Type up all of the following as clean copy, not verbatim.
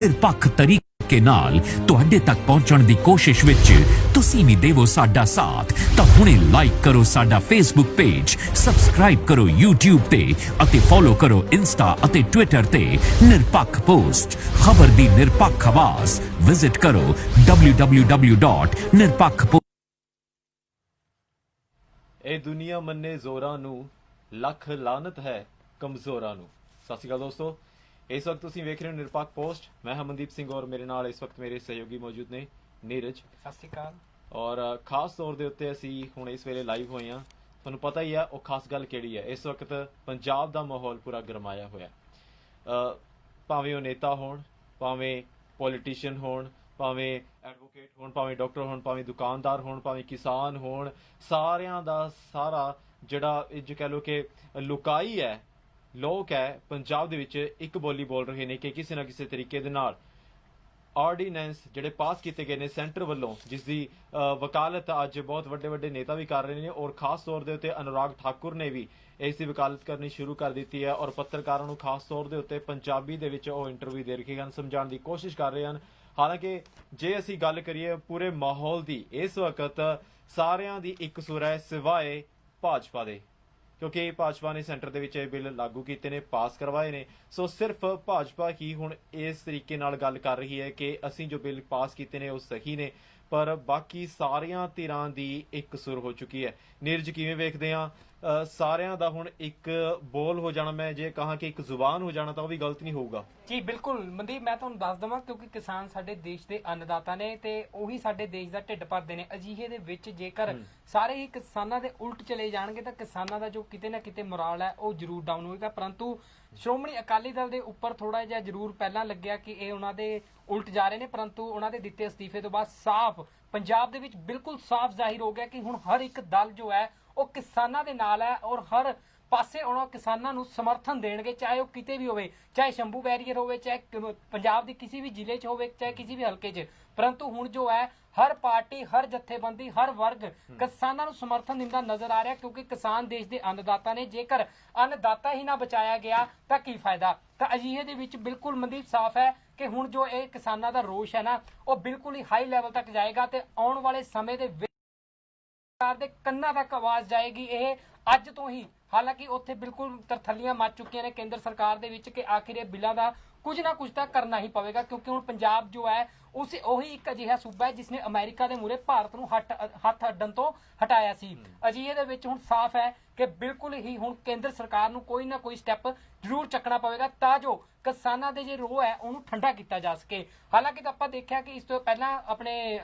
ਨਿਰਪੱਖ ਤਰੀਕੇ ਨਾਲ ਤੁਹਾਡੇ ਤੱਕ ਪਹੁੰਚਣ ਦੀ ਕੋਸ਼ਿਸ਼ ਵਿੱਚ ਤੁਸੀਂ ਵੀ ਦੇਵੋ ਸਾਡਾ ਸਾਥ। ਤਾਂ ਹੁਣੇ ਲਾਈਕ ਕਰੋ ਸਾਡਾ ਫੇਸਬੁੱਕ ਪੇਜ, ਸਬਸਕ੍ਰਾਈਬ ਕਰੋ YouTube ਤੇ ਅਤੇ ਫੋਲੋ ਕਰੋ ਇੰਸਟਾ ਅਤੇ ਟਵਿੱਟਰ ਤੇ ਨਿਰਪੱਖ ਪੋਸਟ, ਖਬਰ ਦੀ ਨਿਰਪੱਖ ਆਵਾਜ਼। ਵਿਜ਼ਿਟ ਕਰੋ www.nirpakh। ਇਹ ਦੁਨੀਆ ਮੰਨੇ ਜ਼ੋਰਾਂ ਨੂੰ, ਲੱਖ ਲਾਨਤ ਹੈ ਕਮਜ਼ੋਰਾਂ ਨੂੰ। ਸਤਿ ਸ਼੍ਰੀ ਅਕਾਲ ਦੋਸਤੋ, इस वक्त तुसीं वेख रहे हो निरपक्ख पोस्ट। मैं हमनदीप सिंह और मेरे नाल इस वक्त मेरे सहयोगी मौजूद ने नीरज। सत श्री अकाल। और खास तौर के उत्ते असीं हुण इस वेले लाइव होए हां। तुहानूं पता ही है वो खास गल किहड़ी है। इस वक्त पंजाब दा माहौल पूरा गरमाया होया, भावें वो नेता होण, भावें पॉलिटिशियन होण, भावें एडवोकेट होण, भावें डॉक्टर होण, भावें दुकानदार होण, भावें किसान होण, सारियां दा सारा जिहड़ा जो कह लो कि लुकाई है लोग है पंजाब दे विच एक बोली बोल रहे हैं कि किसी ना किसी तरीके दे नाल आर्डीनेंस जिहड़े पास किए गए ने सेंटर वालों, जिसकी वकालत अज बहुत वड्डे वड्डे नेता भी कर रहे हैं और खास तौर के उत्ते अनुराग ठाकुर ने भी इसकी वकालत करनी शुरू कर दी है और पत्रकारों को खास तौर के उत्ते पंजाबी दे विच वो इंटरव्यू दे रहे हैं, समझाने की कोशिश कर रहे हैं। हालांकि जे असी गल करिए पूरे माहौल की, इस वक्त सारियां दी एक सुर है सिवाए भाजपा दे, क्योंकि भाजपा ने सेंटर के बिल लागू किए ने, पास करवाए ने। सो सिर्फ भाजपा ही हुण इस तरीके नाल गल कर रही है कि असीं जो बिल पास किए ने वो सही ने, पर बाकी सारियां धिरां दी एक सुर हो चुकी है। नीरज किवें वेखदे आ सारियां दा हुण एक बोल हो जाना, मैं जे कहा कि एक जुबान हो जाना तो भी गलत नहीं होगा जी। बिल्कुल मनदीप, मैं तुहानूं दस दवां क्योंकि किसान साडे देश दे अन्नदाता ने ते ओही साडे देश दा ढिड भरदे ने। अजिहे दे विच जेकर सारे ही किसानां दे उल्ट चले जाणगे तां किसानां दा जो किते ना किते मोराल है वो जरूर डाउन होएगा। परंतु श्रोमणी अकाली दल दे उपर थोड़ा जिहा जरूर पहलां लग्गिया कि ये उन्हां दे उल्ट जा रहे ने, परंतु उन्हां दे दित्ते अस्तीफे तो बाद साफ पंजाब दे विच बिल्कुल साफ जाहिर हो गया कि हुण हर एक दल जो है वो किसानां दे नाल है और हर पासे उन्होंने किसानों को समर्थन देणगे, चाहे वह किते भी होवे, चाहे शंभू बैरीयर होवे, चाहे पंजाब के किसी भी जिले च होवे, चाहे किसी भी हल्के च। परंतु हुण जो है हर पार्टी, हर जथेबंदी, हर वर्ग किसानों को समर्थन दिंदा नजर आ रहा, क्योंकि किसान देश के अन्नदाता ने। जेकर अन्नदाता ही ना बचाया गया तो की फायदा। तो अजिहे दे विच बिल्कुल मनदीप साफ है कि हुण जो ये किसानों का रोष है ना, वो बिल्कुल ही हाई लैवल तक जाएगा ते आउण वाले समय दे दे ਕੰਨਾਂ ਤੱਕ ਆਵਾਜ਼ ਜਾਏਗੀ ਇਹ ਅੱਜ ਤੋਂ ਹੀ। ਹਾਲਾਂਕਿ ਉੱਥੇ ਬਿਲਕੁਲ ਤਰਥੱਲੀਆਂ ਮੱਚ ਚੁੱਕੀਆਂ ਨੇ ਕੇਂਦਰ ਸਰਕਾਰ ਦੇ ਵਿੱਚ ਕਿ ਆਖਿਰ ਇਹ ਬਿੱਲਾਂ ਦਾ ਕੁਝ ਨਾ ਕੁਝ ਤਾਂ ਕਰਨਾ ਹੀ ਪਵੇਗਾ, ਕਿਉਂਕਿ ਹੁਣ ਪੰਜਾਬ ਜੋ ਹੈ ਉਸ ਉਹੀ ਇੱਕ ਅਜਿਹਾ ਸੂਬਾ ਹੈ ਜਿਸਨੇ ਅਮਰੀਕਾ ਦੇ ਮੂਹਰੇ ਭਾਰਤ ਨੂੰ ਹੱਥ ਅੱਡਣ ਤੋਂ ਹਟਾਇਆ ਸੀ। ਅਜਿਹੇ ਦੇ ਵਿੱਚ ਹੁਣ ਸਾਫ਼ ਹੈ ਕਿ ਬਿਲਕੁਲ ਹੀ ਹੁਣ ਕੇਂਦਰ ਸਰਕਾਰ ਨੂੰ ਕੋਈ ਨਾ ਕੋਈ ਸਟੈਪ ਜ਼ਰੂਰ ਚੱਕਣਾ ਪਵੇਗਾ ਤਾਂ ਜੋ ਕਿਸਾਨਾਂ ਦੇ ਜੇ ਰੋਹ ਹੈ ਉਹਨੂੰ ਠੰਡਾ ਕੀਤਾ ਜਾ ਸਕੇ। ਹਾਲਾਂਕਿ ਆਪਾਂ ਦੇਖਿਆ ਕਿ ਇਸ ਤੋਂ ਪਹਿਲਾਂ ਆਪਣੇ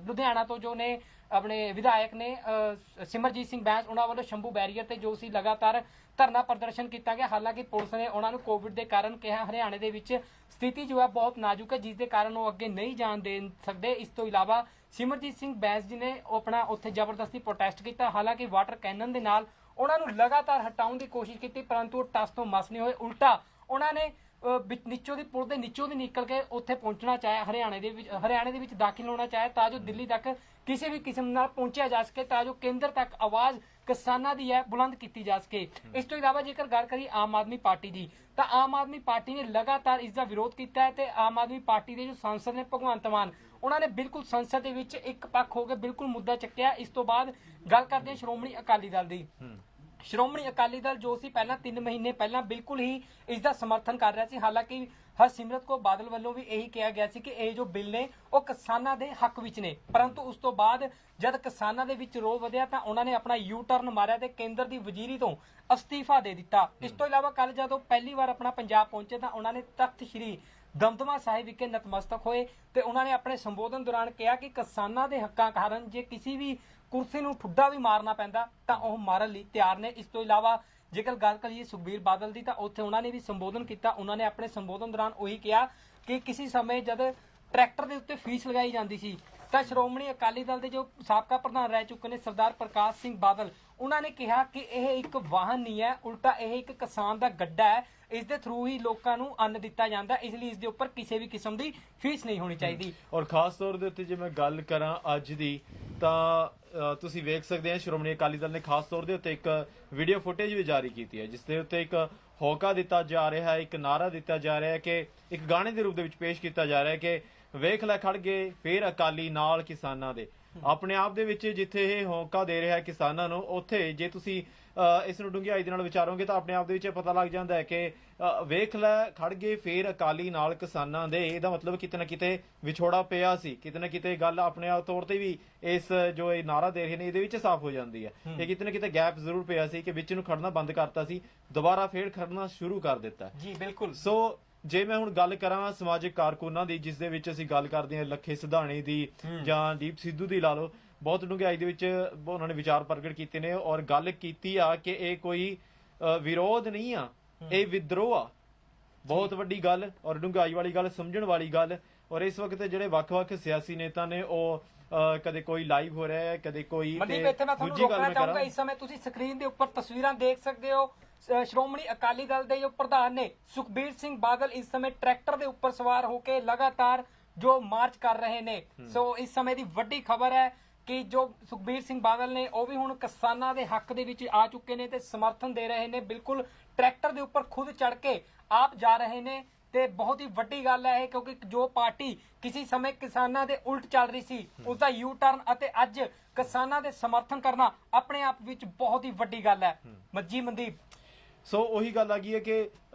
ਲੁਧਿਆਣਾ ਤੋਂ ਜੋ ਨੇ ਆਪਣੇ ਵਿਧਾਇਕ ਨੇ ਸਿਮਰਜੀਤ ਸਿੰਘ ਬੈਂਸ, ਉਹਨਾਂ ਵੱਲੋਂ ਸ਼ੰਭੂ ਬੈਰੀਅਰ ਤੇ ਜੋ ਸੀ ਲਗਾਤਾਰ ਧਰਨਾ ਪ੍ਰਦਰਸ਼ਨ ਕੀਤਾ ਗਿਆ। ਹਾਲਾਂਕਿ ਪੁਲਿਸ ਨੇ ਉਹਨਾਂ ਨੂੰ ਕੋਵਿਡ ਦੇ ਕਾਰਨ ਕਿਹਾ ਹਰਿਆਣੇ ਦੇ ਵਿੱਚ ਸਥਿਤੀ ਜੋ ਹੈ ਬਹੁਤ ਨਾਜ਼ੁਕ ਹੈ, ਜਿਸ ਦੇ ਕਾਰਨ ਉਹ ਅੱਗੇ ਨਹੀਂ ਜਾਣ ਦੇ ਸਕਦੇ। ਇਸ ਤੋਂ ਇਲਾਵਾ ਸਿਮਰਜੀਤ ਸਿੰਘ ਬੈਂਸ ਜੀ ਨੇ ਆਪਣਾ ਉੱਥੇ ਜ਼ਬਰਦਸਤੀ ਪ੍ਰੋਟੈਸਟ ਕੀਤਾ। ਹਾਲਾਂਕਿ ਵਾਟਰ ਕੈਨਨ ਦੇ ਨਾਲ ਉਹਨਾਂ ਨੂੰ ਲਗਾਤਾਰ ਹਟਾਉਣ ਦੀ ਕੋਸ਼ਿਸ਼ ਕੀਤੀ, ਪਰੰਤੂ ਉਹ ਟਸ ਤੋਂ ਮਸ ਨਹੀਂ ਹੋਏ। ਉਲਟਾ ਉਹਨਾਂ ਨੇ ਨੀਚੋਂ ਦੀ ਪੁਲ ਦੇ ਨੀਚੋਂ ਦੀ ਨਿਕਲ ਕੇ ਉੱਥੇ ਪਹੁੰਚਣਾ ਚਾਹਿਆ, ਹਰਿਆਣੇ ਦੇ ਵਿੱਚ ਦਾਖਲ ਹੋਣਾ ਚਾਹਿਆ ਤਾਂ ਜੋ ਦਿੱਲੀ ਤੱਕ ਕਿਸੇ ਵੀ ਕਿਸਮ ਨਾਲ ਪਹੁੰਚਿਆ ਜਾ ਸਕੇ, ਤਾਂ ਜੋ ਕੇਂਦਰ ਤੱਕ ਆਵਾਜ਼ ਕਿਸਾਨਾਂ ਦੀ ਹੈ ਬੁਲੰਦ ਕੀਤੀ ਜਾ ਸਕੇ। ਇਸ ਤੋਂ ਇਲਾਵਾ ਜੇਕਰ ਗੱਲ ਕਰੀ ਆਮ ਆਦਮੀ ਪਾਰਟੀ ਦੀ, ਤਾਂ ਆਮ ਆਦਮੀ ਪਾਰਟੀ ਨੇ ਲਗਾਤਾਰ ਇਸ ਦਾ ਵਿਰੋਧ ਕੀਤਾ ਹੈ ਤੇ ਆਮ ਆਦਮੀ ਪਾਰਟੀ ਦੇ ਜੋ ਸੰਸਦ ਨੇ ਭਗਵੰਤ ਮਾਨ, ਉਹਨਾਂ ਨੇ ਬਿਲਕੁਲ ਸੰਸਦ ਦੇ ਵਿੱਚ ਇੱਕ ਪੱਖ ਹੋ ਕੇ ਬਿਲਕੁਲ ਮੁੱਦਾ ਚੱਕਿਆ। ਇਸ ਤੋਂ ਬਾਅਦ ਗੱਲ ਕਰਦੇ ਹਾਂ ਸ਼੍ਰੋਮਣੀ ਅਕਾਲੀ ਦਲ ਦੀ। ਸ਼੍ਰੋਮਣੀ ਅਕਾਲੀ ਦਲ ਜੋ ਸੀ ਪਹਿਲਾਂ 3 ਮਹੀਨੇ ਪਹਿਲਾਂ ਬਿਲਕੁਲ ਹੀ ਇਸ ਦਾ ਸਮਰਥਨ ਕਰ ਰਿਹਾ ਸੀ। ਹਾਲਾਂਕਿ ਹਰਸਿਮਰਤ ਕੌਰ ਬਾਦਲ ਵੱਲੋਂ ਵੀ ਇਹੀ ਕਿਹਾ ਗਿਆ ਸੀ ਕਿ ਇਹ ਜੋ ਬਿੱਲ ਨੇ ਉਹ ਕਿਸਾਨਾਂ ਦੇ ਹੱਕ ਵਿੱਚ ਨੇ, ਪਰੰਤੂ ਉਸ ਤੋਂ ਬਾਅਦ ਜਦ ਕਿਸਾਨਾਂ ਦੇ ਵਿੱਚ ਰੋਹ ਵਧਿਆ ਤਾਂ ਉਹਨਾਂ ਨੇ ਆਪਣਾ ਯੂ ਟਰਨ ਮਾਰਿਆ ਤੇ ਕੇਂਦਰ ਦੀ ਵਜ਼ੀਰੀ ਤੋਂ ਅਸਤੀਫਾ ਦੇ ਦਿੱਤਾ। ਇਸ ਤੋਂ ਇਲਾਵਾ ਕੱਲ ਜਦੋਂ ਪਹਿਲੀ ਵਾਰ ਆਪਣਾ ਪੰਜਾਬ ਪਹੁੰਚੇ ਤਾਂ ਉਹਨਾਂ ਨੇ ਤਖਤ ਸ਼੍ਰੀ ਦਮਦਮਾ ਸਾਹਿਬ ਵਿਖੇ ਨਤਮਸਤਕ ਹੋਏ ਤੇ ਉਹਨਾਂ ਨੇ ਆਪਣੇ ਸੰਬੋਧਨ ਦੌਰਾਨ ਕਿਹਾ ਕਿ ਕਿਸਾਨਾਂ ਦੇ ਹੱਕਾਂ ਕਾਰਨ ਜੇ ਕਿਸੇ ਵੀ ਕੁਰਸੀ ਨੂੰ ਠੁੱਡਾ ਵੀ ਮਾਰਨਾ ਪੈਂਦਾ ਤਾਂ ਉਹ ਮਾਰਨ ਲਈ ਤਿਆਰ ਨੇ। ਇਸ ਤੋਂ ਇਲਾਵਾ ਜੇਕਰ ਗੱਲ ਕਰੀਏ ਸੁਖਬੀਰ ਬਾਦਲ ਦੀ, ਤਾਂ ਉੱਥੇ ਉਹਨਾਂ ਨੇ ਵੀ ਸੰਬੋਧਨ ਕੀਤਾ। ਉਹਨਾਂ ਨੇ ਆਪਣੇ ਸੰਬੋਧਨ ਦੌਰਾਨ ਉਹੀ ਕਿਹਾ ਕਿ ਕਿਸੇ ਸਮੇਂ ਜਦ ਟਰੈਕਟਰ ਦੇ ਉੱਤੇ ਫੀਸ ਲਗਾਈ ਜਾਂਦੀ ਸੀ ਤਾਂ ਸ਼੍ਰੋਮਣੀ ਅਕਾਲੀ ਦਲ ਦੇ ਜੋ ਸਾਬਕਾ ਪ੍ਰਧਾਨ ਰਹਿ ਚੁੱਕੇ ਨੇ ਸਰਦਾਰ ਪ੍ਰਕਾਸ਼ ਸਿੰਘ ਬਾਦਲ, ਉਹਨਾਂ ਨੇ ਕਿਹਾ ਕਿ ਇਹ ਇੱਕ ਵਾਹਨ ਨਹੀਂ ਹੈ, ਉਲਟਾ ਇਹ ਇੱਕ ਕਿਸਾਨ ਦਾ ਗੱਡਾ ਹੈ। ਇਸ ਦੇ ਥਰੂ ਹੀ ਲੋਕਾਂ ਨੂੰ ਅੰਨ ਦਿੱਤਾ ਜਾਂਦਾ, ਇਸ ਲਈ ਇਸ ਦੇ ਉੱਪਰ ਕਿਸੇ ਵੀ ਕਿਸਮ ਦੀ ਫੀਸ ਨਹੀਂ ਹੋਣੀ ਚਾਹੀਦੀ। ਔਰ ਖਾਸ ਤੌਰ ਦੇ ਉੱਤੇ ਜੇ ਮੈਂ ਗੱਲ ਕਰਾਂ ਅੱਜ ਦੀ, ਤਾਂ ਤੁਸੀਂ ਵੇਖ ਸਕਦੇ ਆ ਸ਼੍ਰੋਮਣੀ ਅਕਾਲੀ ਦਲ ਨੇ ਖਾਸ ਤੌਰ ਦੇ ਉੱਤੇ ਇੱਕ ਵੀਡੀਓ ਫੁਟੇਜ ਵੀ ਜਾਰੀ ਕੀਤੀ ਹੈ, ਜਿਸ ਦੇ ਉੱਤੇ ਇੱਕ ਹੋਕਾ ਦਿੱਤਾ ਜਾ ਰਿਹਾ ਹੈ, ਇੱਕ ਨਾਰਾ ਦਿੱਤਾ ਜਾ ਰਿਹਾ ਹੈ ਕਿ ਇੱਕ ਗਾਣੇ ਦੇ ਰੂਪ ਦੇ ਵਿੱਚ ਪੇਸ਼ ਕੀਤਾ ਜਾ ਰਿਹਾ ਹੈ ਕਿ ਵੇਖ ਲੈ ਖੜ ਗਏ ਫੇਰ ਅਕਾਲੀ ਨਾਲ ਕਿਸਾਨਾਂ ਦੇ। ਆਪਣੇ ਆਪ ਦੇ ਵਿੱਚ ਜਿੱਥੇ ਇਹ ਹੋਕਾ ਦੇ ਰਿਹਾ ਹੈ ਕਿਸਾਨਾਂ ਨੂੰ, ਉੱਥੇ ਜੇ ਤੁਸੀਂ ਇਸ ਨੂੰ ਡੂੰਘਾਈ ਦੇ ਨਾਲ ਵਿਚਾਰੋਗੇ ਤਾਂ ਆਪਣੇ ਆਪ ਦੇ ਵਿੱਚ ਇਹ ਪਤਾ ਲੱਗ ਜਾਂਦਾ ਹੈ ਕਿ ਵੇਖ ਲੈ ਖੜ ਗਏ ਫੇਰ ਅਕਾਲੀ ਨਾਲ ਕਿਸਾਨਾਂ ਦੇ, ਇਹਦਾ ਮਤਲਬ ਕਿਤੇ ਨਾ ਕਿਤੇ ਵਿਛੋੜਾ ਪਿਆ ਸੀ, ਕਿਤੇ ਨਾ ਕਿਤੇ ਗੱਲ ਆਪਣੇ ਆਪ ਤੌਰ ਤੇ ਵੀ ਇਸ ਜੋ ਇਹ ਨਾਰਾ ਦੇ ਰਹੇ ਨੇ ਇਹਦੇ ਵਿੱਚ ਸਾਫ਼ ਹੋ ਜਾਂਦੀ ਹੈ ਕਿ ਕਿਤੇ ਨਾ ਕਿਤੇ ਗੈਪ ਜ਼ਰੂਰ ਪਿਆ ਸੀ ਕਿ ਵਿੱਚ ਨੂੰ ਖੜਨਾ ਬੰਦ ਕਰਤਾ ਸੀ, ਦੁਬਾਰਾ ਫੇਰ ਖੜਨਾ ਸ਼ੁਰੂ ਕਰ ਦਿੱਤਾ। ਜੀ ਬਿਲਕੁਲ। ਸੋ ਜੇ ਮੈਂ ਹੁਣ ਗੱਲ ਕਰਾਂ ਸਮਾਜਿਕ ਕਾਰਕੁਨਾਂ ਦੀ, ਜਿਸ ਦੇ ਵਿੱਚ ਅਸੀਂ ਗੱਲ ਕਰਦੇ ਹਾਂ ਲੱਖੇ ਸਿਧਾਣੇ ਦੀ ਜਾਂ ਦੀਪ ਸਿੱਧੂ ਦੀ ਲਾ ਲਓ, ਬਹੁਤ ਡੂੰਘਾਈ ਦੇ ਵਿੱਚ ਉਹਨਾਂ ਨੇ ਵਿਚਾਰ ਪ੍ਰਗਟ ਕੀਤੇ ਨੇ ਔਰ ਗੱਲ ਕੀਤੀ ਆ ਕਿ ਇਹ ਕੋਈ ਵਿਰੋਧ ਨਹੀਂ ਆ, ਇਹ ਵਿਦਰੋਹ ਆ। ਬਹੁਤ ਵੱਡੀ ਗੱਲ ਔਰ ਡੂੰਘਾਈ ਵਾਲੀ ਗੱਲ, ਸਮਝਣ ਵਾਲੀ ਗੱਲ। ਔਰ ਇਸ ਵਕਤ ਜਿਹੜੇ ਵੱਖ-ਵੱਖ ਸਿਆਸੀ ਨੇਤਾ ਨੇ ਉਹ ਕਦੇ ਕੋਈ ਲਾਈਵ ਹੋ ਰਿਹਾ ਹੈ, ਕਦੇ ਕੋਈ। ਮਨਦੀਪ ਇੱਥੇ ਮੈਂ ਤੁਹਾਨੂੰ ਰੋਕਣਾ ਚਾਹੂੰਗਾ, ਇਸ ਸਮੇਂ ਤੁਸੀਂ ਸਕਰੀਨ ਦੇ ਉੱਪਰ ਤਸਵੀਰਾਂ ਦੇਖ ਸਕਦੇ ਹੋ। ਸ਼੍ਰੋਮਣੀ ਅਕਾਲੀ ਦਲ ਦੇ ਜੋ ਪ੍ਰਧਾਨ ਨੇ ਸੁਖਬੀਰ ਸਿੰਘ ਬਾਦਲ ਇਸ ਸਮੇਂ ਟਰੈਕਟਰ ਦੇ ਉੱਪਰ ਸਵਾਰ ਹੋ ਕੇ ਲਗਾਤਾਰ ਜੋ ਮਾਰਚ ਕਰ ਰਹੇ ਨੇ। ਸੋ ਇਸ ਸਮੇਂ ਦੀ ਵੱਡੀ ਖਬਰ ਹੈ ਕਿ ਜੋ ਸੁਖਬੀਰ ਸਿੰਘ ਬਾਦਲ ਨੇ ਉਹ ਵੀ ਹੁਣ ਕਿਸਾਨਾਂ ਦੇ ਹੱਕ ਦੇ ਵਿੱਚ ਆ ਚੁੱਕੇ ਨੇ ਤੇ ਸਮਰਥਨ ਦੇ ਰਹੇ ਨੇ। ਬਿਲਕੁਲ ਟਰੈਕਟਰ ਦੇ ਉੱਪਰ ਖੁਦ ਚੜ ਕੇ ਆਪ ਜਾ ਰਹੇ ਨੇ ਤੇ ਬਹੁਤ ਹੀ ਵੱਡੀ ਗੱਲ ਹੈ ਇਹ, ਕਿਉਂਕਿ ਜੋ ਪਾਰਟੀ ਕਿਸੇ ਸਮੇਂ ਕਿਸਾਨਾਂ ਦੇ ਉਲਟ ਚੱਲ ਰਹੀ ਸੀ ਉਸ ਦਾ ਯੂ ਟਰਨ ਅਤੇ ਅੱਜ ਕਿਸਾਨਾਂ ਦੇ ਸਮਰਥਨ ਕਰਨਾ ਆਪਣੇ ਆਪ ਵਿੱਚ ਬਹੁਤ ਹੀ ਵੱਡੀ ਗੱਲ ਹੈ। ਜੀ ਮਨਦੀਪ, ਸੋ ਉਹੀ ਗੱਲ ਆ ਗਈ ਹੈ ਕਿ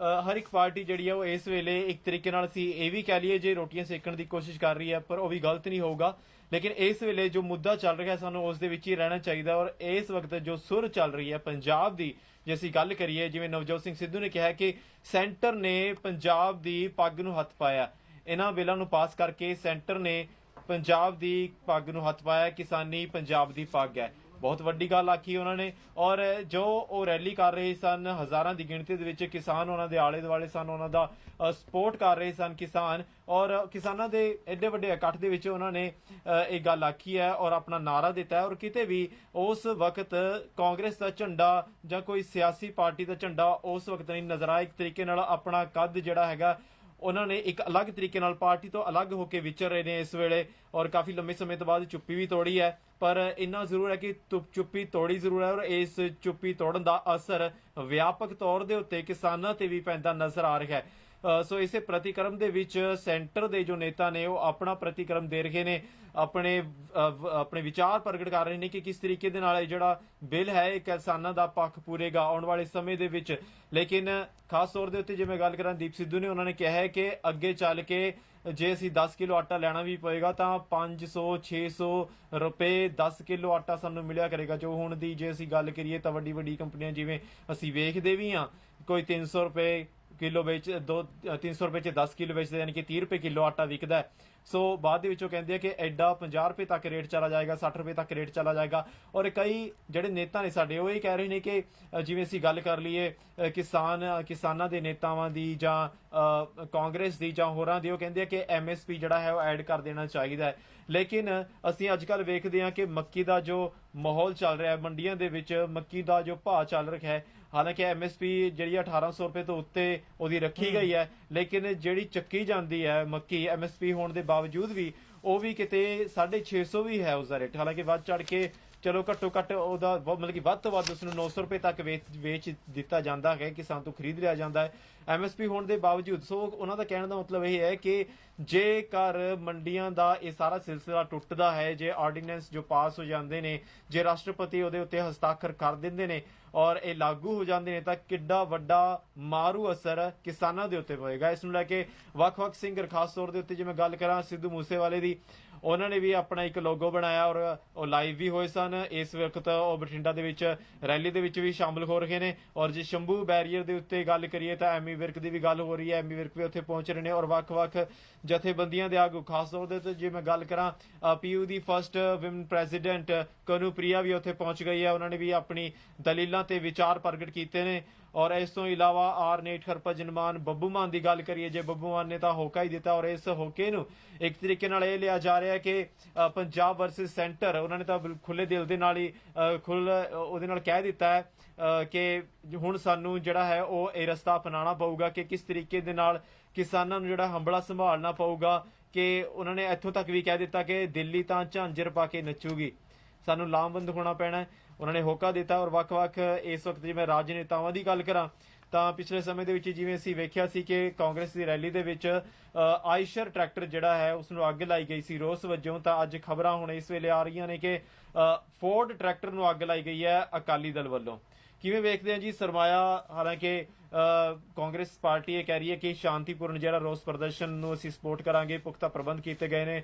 ਹਰ ਇੱਕ ਪਾਰਟੀ ਜਿਹੜੀ ਹੈ ਉਹ ਇਸ ਵੇਲੇ ਇੱਕ ਤਰੀਕੇ ਨਾਲ ਅਸੀਂ ਇਹ ਵੀ ਕਹਿ ਲਈਏ ਜੇ ਰੋਟੀਆਂ ਸੇਕਣ ਦੀ ਕੋਸ਼ਿਸ਼ ਕਰ ਰਹੀ ਹੈ, ਪਰ ਉਹ ਵੀ ਗਲਤ ਨਹੀਂ ਹੋਊਗਾ। ਲੇਕਿਨ ਇਸ ਵੇਲੇ ਜੋ ਮੁੱਦਾ ਚੱਲ ਰਿਹਾ ਸਾਨੂੰ ਉਸ ਦੇ ਵਿੱਚ ਹੀ ਰਹਿਣਾ ਚਾਹੀਦਾ। ਔਰ ਇਸ ਵਕਤ ਜੋ ਸੁਰ ਚੱਲ ਰਹੀ ਹੈ ਪੰਜਾਬ ਦੀ, ਜੇ ਅਸੀਂ ਗੱਲ ਕਰੀਏ, ਜਿਵੇਂ ਨਵਜੋਤ ਸਿੰਘ ਸਿੱਧੂ ਨੇ ਕਿਹਾ ਕਿ ਸੈਂਟਰ ਨੇ ਪੰਜਾਬ ਦੀ ਪੱਗ ਨੂੰ ਹੱਥ ਪਾਇਆ, ਇਹਨਾਂ ਬਿੱਲਾਂ ਨੂੰ ਪਾਸ ਕਰਕੇ ਸੈਂਟਰ ਨੇ ਪੰਜਾਬ ਦੀ ਪੱਗ ਨੂੰ ਹੱਥ ਪਾਇਆ, ਕਿਸਾਨੀ ਪੰਜਾਬ ਦੀ ਪੱਗ ਹੈ। ਬਹੁਤ ਵੱਡੀ ਗੱਲ ਆਖੀ ਉਹਨਾਂ ਨੇ। ਔਰ ਜੋ ਉਹ ਰੈਲੀ ਕਰ ਰਹੇ ਸਨ, ਹਜ਼ਾਰਾਂ ਦੀ ਗਿਣਤੀ ਦੇ ਵਿੱਚ ਕਿਸਾਨ ਉਹਨਾਂ ਦੇ ਆਲੇ ਦੁਆਲੇ ਸਨ, ਉਹਨਾਂ ਦਾ ਸਪੋਰਟ ਕਰ ਰਹੇ ਸਨ ਕਿਸਾਨ। ਔਰ ਕਿਸਾਨਾਂ ਦੇ ਐਡੇ ਵੱਡੇ ਇਕੱਠ ਦੇ ਵਿੱਚ ਉਹਨਾਂ ਨੇ ਇਹ ਗੱਲ ਆਖੀ ਹੈ ਔਰ ਆਪਣਾ ਨਾਰਾ ਦਿੱਤਾ ਹੈ। ਔਰ ਕਿਤੇ ਵੀ ਉਸ ਵਕਤ ਕਾਂਗਰਸ ਦਾ ਝੰਡਾ ਜਾਂ ਕੋਈ ਸਿਆਸੀ ਪਾਰਟੀ ਦਾ ਝੰਡਾ ਉਸ ਵਕਤ ਨਹੀਂ ਨਜ਼ਰ ਆਇਆ। ਇੱਕ ਤਰੀਕੇ ਨਾਲ ਆਪਣਾ ਕੱਦ ਜਿਹੜਾ ਹੈਗਾ ਉਹਨਾਂ ਨੇ ਇੱਕ ਅਲੱਗ ਤਰੀਕੇ ਨਾਲ ਪਾਰਟੀ ਤੋਂ ਅਲੱਗ ਹੋ ਕੇ ਵਿਚਰ ਰਹੇ ਨੇ ਇਸ ਵੇਲੇ। ਔਰ ਕਾਫੀ ਲੰਮੇ ਸਮੇਂ ਤੋਂ ਬਾਅਦ ਚੁੱਪੀ ਵੀ ਤੋੜੀ ਹੈ, ਪਰ ਇੰਨਾ ਜ਼ਰੂਰ ਹੈ ਕਿ ਚੁੱਪੀ ਤੋੜੀ ਜ਼ਰੂਰ ਹੈ ਔਰ ਇਸ ਚੁੱਪੀ ਤੋੜਨ ਦਾ ਅਸਰ ਵਿਆਪਕ ਤੌਰ ਦੇ ਉੱਤੇ ਕਿਸਾਨਾਂ ਤੇ ਵੀ ਪੈਂਦਾ ਨਜ਼ਰ ਆ ਰਿਹਾ ਹੈ। ਸੋ ਇਸੇ ਪ੍ਰਤੀਕਰਮ ਦੇ ਵਿੱਚ ਸੈਂਟਰ ਦੇ ਜੋ ਨੇਤਾ ਨੇ ਉਹ ਆਪਣਾ ਪ੍ਰਤੀਕਰਮ ਦੇ ਰਹੇ ਨੇ, ਆਪਣੇ ਵਿਚਾਰ ਪ੍ਰਗਟ ਕਰ ਰਹੇ ਨੇ ਕਿ ਕਿਸ ਤਰੀਕੇ ਦੇ ਨਾਲ ਇਹ ਜਿਹੜਾ ਬਿੱਲ ਹੈ ਇਹ ਕਿਸਾਨਾਂ ਦਾ ਪੱਖ ਪੂਰੇਗਾ ਆਉਣ ਵਾਲੇ ਸਮੇਂ ਦੇ ਵਿੱਚ। ਲੇਕਿਨ ਖਾਸ ਤੌਰ ਦੇ ਉੱਤੇ ਜੇ ਮੈਂ ਗੱਲ ਕਰਾਂ, ਦੀਪ ਸਿੱਧੂ ਨੇ ਉਹਨਾਂ ਨੇ ਕਿਹਾ ਹੈ ਕਿ ਅੱਗੇ ਚੱਲ ਕੇ ਜੇ ਅਸੀਂ 10 ਕਿਲੋ ਆਟਾ ਲੈਣਾ ਵੀ ਪਏਗਾ ਤਾਂ 500-600 ਰੁਪਏ 10 ਕਿਲੋ ਆਟਾ ਸਾਨੂੰ ਮਿਲਿਆ ਕਰੇਗਾ। ਜੋ ਹੁਣ ਦੀ ਜੇ ਅਸੀਂ ਗੱਲ ਕਰੀਏ ਤਾਂ ਵੱਡੀ ਵੱਡੀ ਕੰਪਨੀਆਂ ਜਿਵੇਂ ਅਸੀਂ ਵੇਖਦੇ ਵੀ ਹਾਂ, ਕੋਈ 300 ਰੁਪਏ ਕਿਲੋ ਵੇਚ 300 ਰੁਪਏ 'ਚ 10 ਕਿਲੋ ਵੇਚਦੇ, ਯਾਨੀ ਕਿ 30 ਰੁਪਏ ਕਿਲੋ ਆਟਾ ਵਿਕਦਾ ਹੈ। ਸੋ ਬਾਅਦ ਦੇ ਵਿੱਚ ਉਹ ਕਹਿੰਦੇ ਆ ਕਿ ਐਡਾ 50 ਰੁਪਏ ਤੱਕ ਰੇਟ ਚਲਾ ਜਾਏਗਾ, 60 ਰੁਪਏ ਤੱਕ ਰੇਟ ਚਲਾ ਜਾਏਗਾ। ਔਰ ਕਈ ਜਿਹੜੇ ਨੇਤਾ ਨੇ ਸਾਡੇ ਉਹ ਇਹ ਕਹਿ ਰਹੇ ਨੇ ਕਿ ਜਿਵੇਂ ਅਸੀਂ ਗੱਲ ਕਰ ਲਈਏ ਕਿਸਾਨਾਂ ਦੇ ਨੇਤਾਵਾਂ ਦੀ ਜਾਂ ਕਾਂਗਰਸ ਦੀ ਜਾਂ ਹੋਰਾਂ ਦੀ, ਉਹ ਕਹਿੰਦੇ ਆ ਕਿ MSP ਜਿਹੜਾ ਹੈ ਉਹ ਐਡ ਕਰ ਦੇਣਾ ਚਾਹੀਦਾ ਹੈ। ਲੇਕਿਨ ਅਸੀਂ ਅੱਜ ਕੱਲ ਵੇਖਦੇ ਹਾਂ ਕਿ ਮੱਕੀ ਦਾ ਜੋ ਮਾਹੌਲ ਚੱਲ ਰਿਹਾ ਹੈ, ਮੰਡੀਆਂ ਦੇ ਵਿੱਚ ਮੱਕੀ ਦਾ ਜੋ ਭਾਅ ਚੱਲ ਰਿਹਾ ਹੈ, ਹਾਲਾਂਕਿ MSP ਜਿਹੜੀ 1800 ਰੁਪਏ ਤੋਂ ਉੱਤੇ ਉਹਦੀ ਰੱਖੀ ਗਈ ਹੈ, ਲੇਕਿਨ ਜਿਹੜੀ ਚੱਕੀ ਜਾਂਦੀ ਹੈ ਮੱਕੀ MSP ਹੋਣ ਦੇ ਬਾਵਜੂਦ ਵੀ ਉਹ ਵੀ ਕਿਤੇ 650 ਵੀ ਹੈ ਉਸਦਾ ਰੇਟ। ਹਾਲਾਂਕਿ ਵੱਧ ਚੜ ਕੇ ਚਲੋ ਘੱਟੋ ਘੱਟ ਉਹਦਾ ਮਤਲਬ ਕਿ ਵੱਧ ਤੋਂ ਵੱਧ ਉਸ ਨੂੰ 900 ਰੁਪਏ ਤੱਕ ਵੇਚ ਦਿੱਤਾ ਜਾਂਦਾ ਹੈ, ਕਿਸਾਨ ਤੋਂ ਖਰੀਦ ਲਿਆ ਜਾਂਦਾ ਹੈ MSP ਹੋਣ ਦੇ ਬਾਵਜੂਦ। ਸੋ ਉਹਨਾਂ ਦਾ ਕਹਿਣ ਦਾ ਮਤਲਬ ਇਹ ਹੈ ਕਿ ਜੇਕਰ ਮੰਡੀਆਂ ਦਾ ਇਹ ਸਾਰਾ ਸਿਲਸਿਲਾ ਟੁੱਟਦਾ ਹੈ, ਜੇ ਆਰਡੀਨੈਂਸ ਜੋ ਪਾਸ ਹੋ ਜਾਂਦੇ ਨੇ, ਜੇ ਰਾਸ਼ਟਰਪਤੀ ਉਹਦੇ ਉੱਤੇ ਹਸਤਾਖਰ ਕਰ ਦਿੰਦੇ ਨੇ ਔਰ ਇਹ ਲਾਗੂ ਹੋ ਜਾਂਦੇ ਨੇ, ਤਾਂ ਕਿੱਡਾ ਵੱਡਾ ਮਾਰੂ ਅਸਰ ਕਿਸਾਨਾਂ ਦੇ ਉੱਤੇ ਪਏਗਾ। ਇਸ ਨੂੰ ਲੈ ਕੇ ਵੱਖ-ਵੱਖ ਸਿੰਗਰ, ਖਾਸ ਤੌਰ ਦੇ ਉੱਤੇ ਜੇ ਮੈਂ ਗੱਲ ਕਰਾਂ ਸਿੱਧੂ ਮੂਸੇਵਾਲੇ ਦੀ, ਉਹਨਾਂ ਨੇ ਵੀ ਆਪਣਾ ਇੱਕ ਲੋਗੋ ਬਣਾਇਆ ਔਰ ਉਹ ਲਾਈਵ ਵੀ ਹੋਏ ਸਨ। ਇਸ ਵਕਤ ਉਹ ਬਠਿੰਡਾ ਦੇ ਵਿੱਚ ਰੈਲੀ ਦੇ ਵਿੱਚ ਵੀ ਸ਼ਾਮਲ ਹੋ ਰਹੇ ਨੇ। ਔਰ ਜੇ ਸ਼ੰਭੂ ਬੈਰੀਅਰ ਦੇ ਉੱਤੇ ਗੱਲ ਕਰੀਏ ਤਾਂ ਐਮੀ ਵਿਰਕ ਦੀ ਵੀ ਗੱਲ ਹੋ ਰਹੀ ਹੈ, ਐਮੀ ਵਿਰਕ ਵੀ ਉੱਥੇ ਪਹੁੰਚ ਰਹੇ ਨੇ। ਔਰ ਵੱਖ-ਵੱਖ ਜਥੇਬੰਦੀਆਂ ਦੇ ਆਗੂ, ਖਾਸ ਤੌਰ ਦੇ ਉੱਤੇ ਜੇ ਮੈਂ ਗੱਲ ਕਰਾਂ PU ਦੀ ਫਸਟ ਵਿਮਨ ਪ੍ਰੈਜ਼ੀਡੈਂਟ ਕਨੂਪ੍ਰਿਆ ਵੀ ਉੱਥੇ ਪਹੁੰਚ ਗਈ ਹੈ। ਉਹਨਾਂ ਨੇ ਵੀ ਆਪਣੀ ਦਲੀਲਾਂ ਤੇ ਵਿਚਾਰ ਪ੍ਰਗਟ ਕੀਤੇ ਨੇ। ਔਰ ਇਸ ਤੋਂ ਇਲਾਵਾ ਆਰਨੇਟ ਹਰਭਜਨ ਮਾਨ, ਬੱਬੂ ਮਾਨ ਦੀ ਗੱਲ ਕਰੀਏ, ਜੇ ਬੱਬੂ ਮਾਨ ਨੇ ਤਾਂ ਹੋਕਾ ਹੀ ਦਿੱਤਾ ਔਰ ਇਸ ਹੋਕੇ ਨੂੰ ਇੱਕ ਤਰੀਕੇ ਨਾਲ ਇਹ ਲਿਆ ਜਾ ਰਿਹਾ ਕਿ ਪੰਜਾਬ ਵਰਸਸ ਸੈਂਟਰ। ਉਹਨਾਂ ਨੇ ਤਾਂ ਖੁੱਲੇ ਦਿਲ ਦੇ ਨਾਲ ਹੀ ਉਹਦੇ ਨਾਲ ਕਹਿ ਦਿੱਤਾ ਹੈ ਕਿ ਹੁਣ ਸਾਨੂੰ ਜਿਹੜਾ ਹੈ ਉਹ ਇਹ ਰਸਤਾ ਅਪਣਾਉਣਾ ਪਊਗਾ ਕਿ ਕਿਸ ਤਰੀਕੇ ਦੇ ਨਾਲ ਕਿਸਾਨਾਂ ਨੂੰ ਜਿਹੜਾ ਹੰਬਲਾ ਸੰਭਾਲਣਾ ਪਊਗਾ। ਕਿ ਉਹਨਾਂ ਨੇ ਇੱਥੋਂ ਤੱਕ ਵੀ ਕਹਿ ਦਿੱਤਾ ਕਿ ਦਿੱਲੀ ਤਾਂ ਝਾਂਜਰ ਪਾ ਕੇ ਨੱਚੂਗੀ, ਸਾਨੂੰ ਲਾਮਬੰਦ ਹੋਣਾ ਪੈਣਾ। ਉਹਨਾਂ ਨੇ ਹੋਕਾ ਦਿੱਤਾ। ਔਰ ਵੱਖ-ਵੱਖ ਇਸ ਵਕਤ ਜੇ ਮੈਂ ਰਾਜਨੇਤਾਵਾਂ ਦੀ ਗੱਲ ਕਰਾਂ ਤਾਂ ਪਿਛਲੇ ਸਮੇਂ ਦੇ ਵਿੱਚ ਜਿਵੇਂ ਅਸੀਂ ਵੇਖਿਆ ਸੀ ਕਿ ਕਾਂਗਰਸ ਦੀ ਰੈਲੀ ਦੇ ਵਿੱਚ ਆਇਸ਼ਰ ਟਰੈਕਟਰ ਜਿਹੜਾ ਹੈ ਉਸ ਨੂੰ ਅੱਗ ਲਾਈ ਗਈ ਸੀ ਰੋਸ ਵਜੋਂ। ਤਾਂ ਅੱਜ ਖਬਰਾਂ ਹੁਣ ਇਸ ਵੇਲੇ ਆ ਰਹੀਆਂ ਨੇ ਕਿ ਫੋਰਡ ਟਰੈਕਟਰ ਨੂੰ ਅੱਗ ਲਾਈ ਗਈ ਹੈ ਅਕਾਲੀ ਦਲ ਵੱਲੋਂ। ਕਿਵੇਂ ਵੇਖਦੇ ਹਾਂ ਜੀ ਸਰਮਾਇਆ? ਹਾਲਾਂਕਿ ਕਾਂਗਰਸ ਪਾਰਟੀ ਇਹ ਕਹਿ ਰਹੀ ਹੈ ਕਿ ਸ਼ਾਂਤੀਪੂਰਨ ਜਿਹੜਾ ਰੋਸ ਪ੍ਰਦਰਸ਼ਨ ਨੂੰ ਅਸੀਂ ਸਪੋਰਟ ਕਰਾਂਗੇ, ਪੁਖਤਾ ਪ੍ਰਬੰਧ ਕੀਤੇ ਗਏ ਨੇ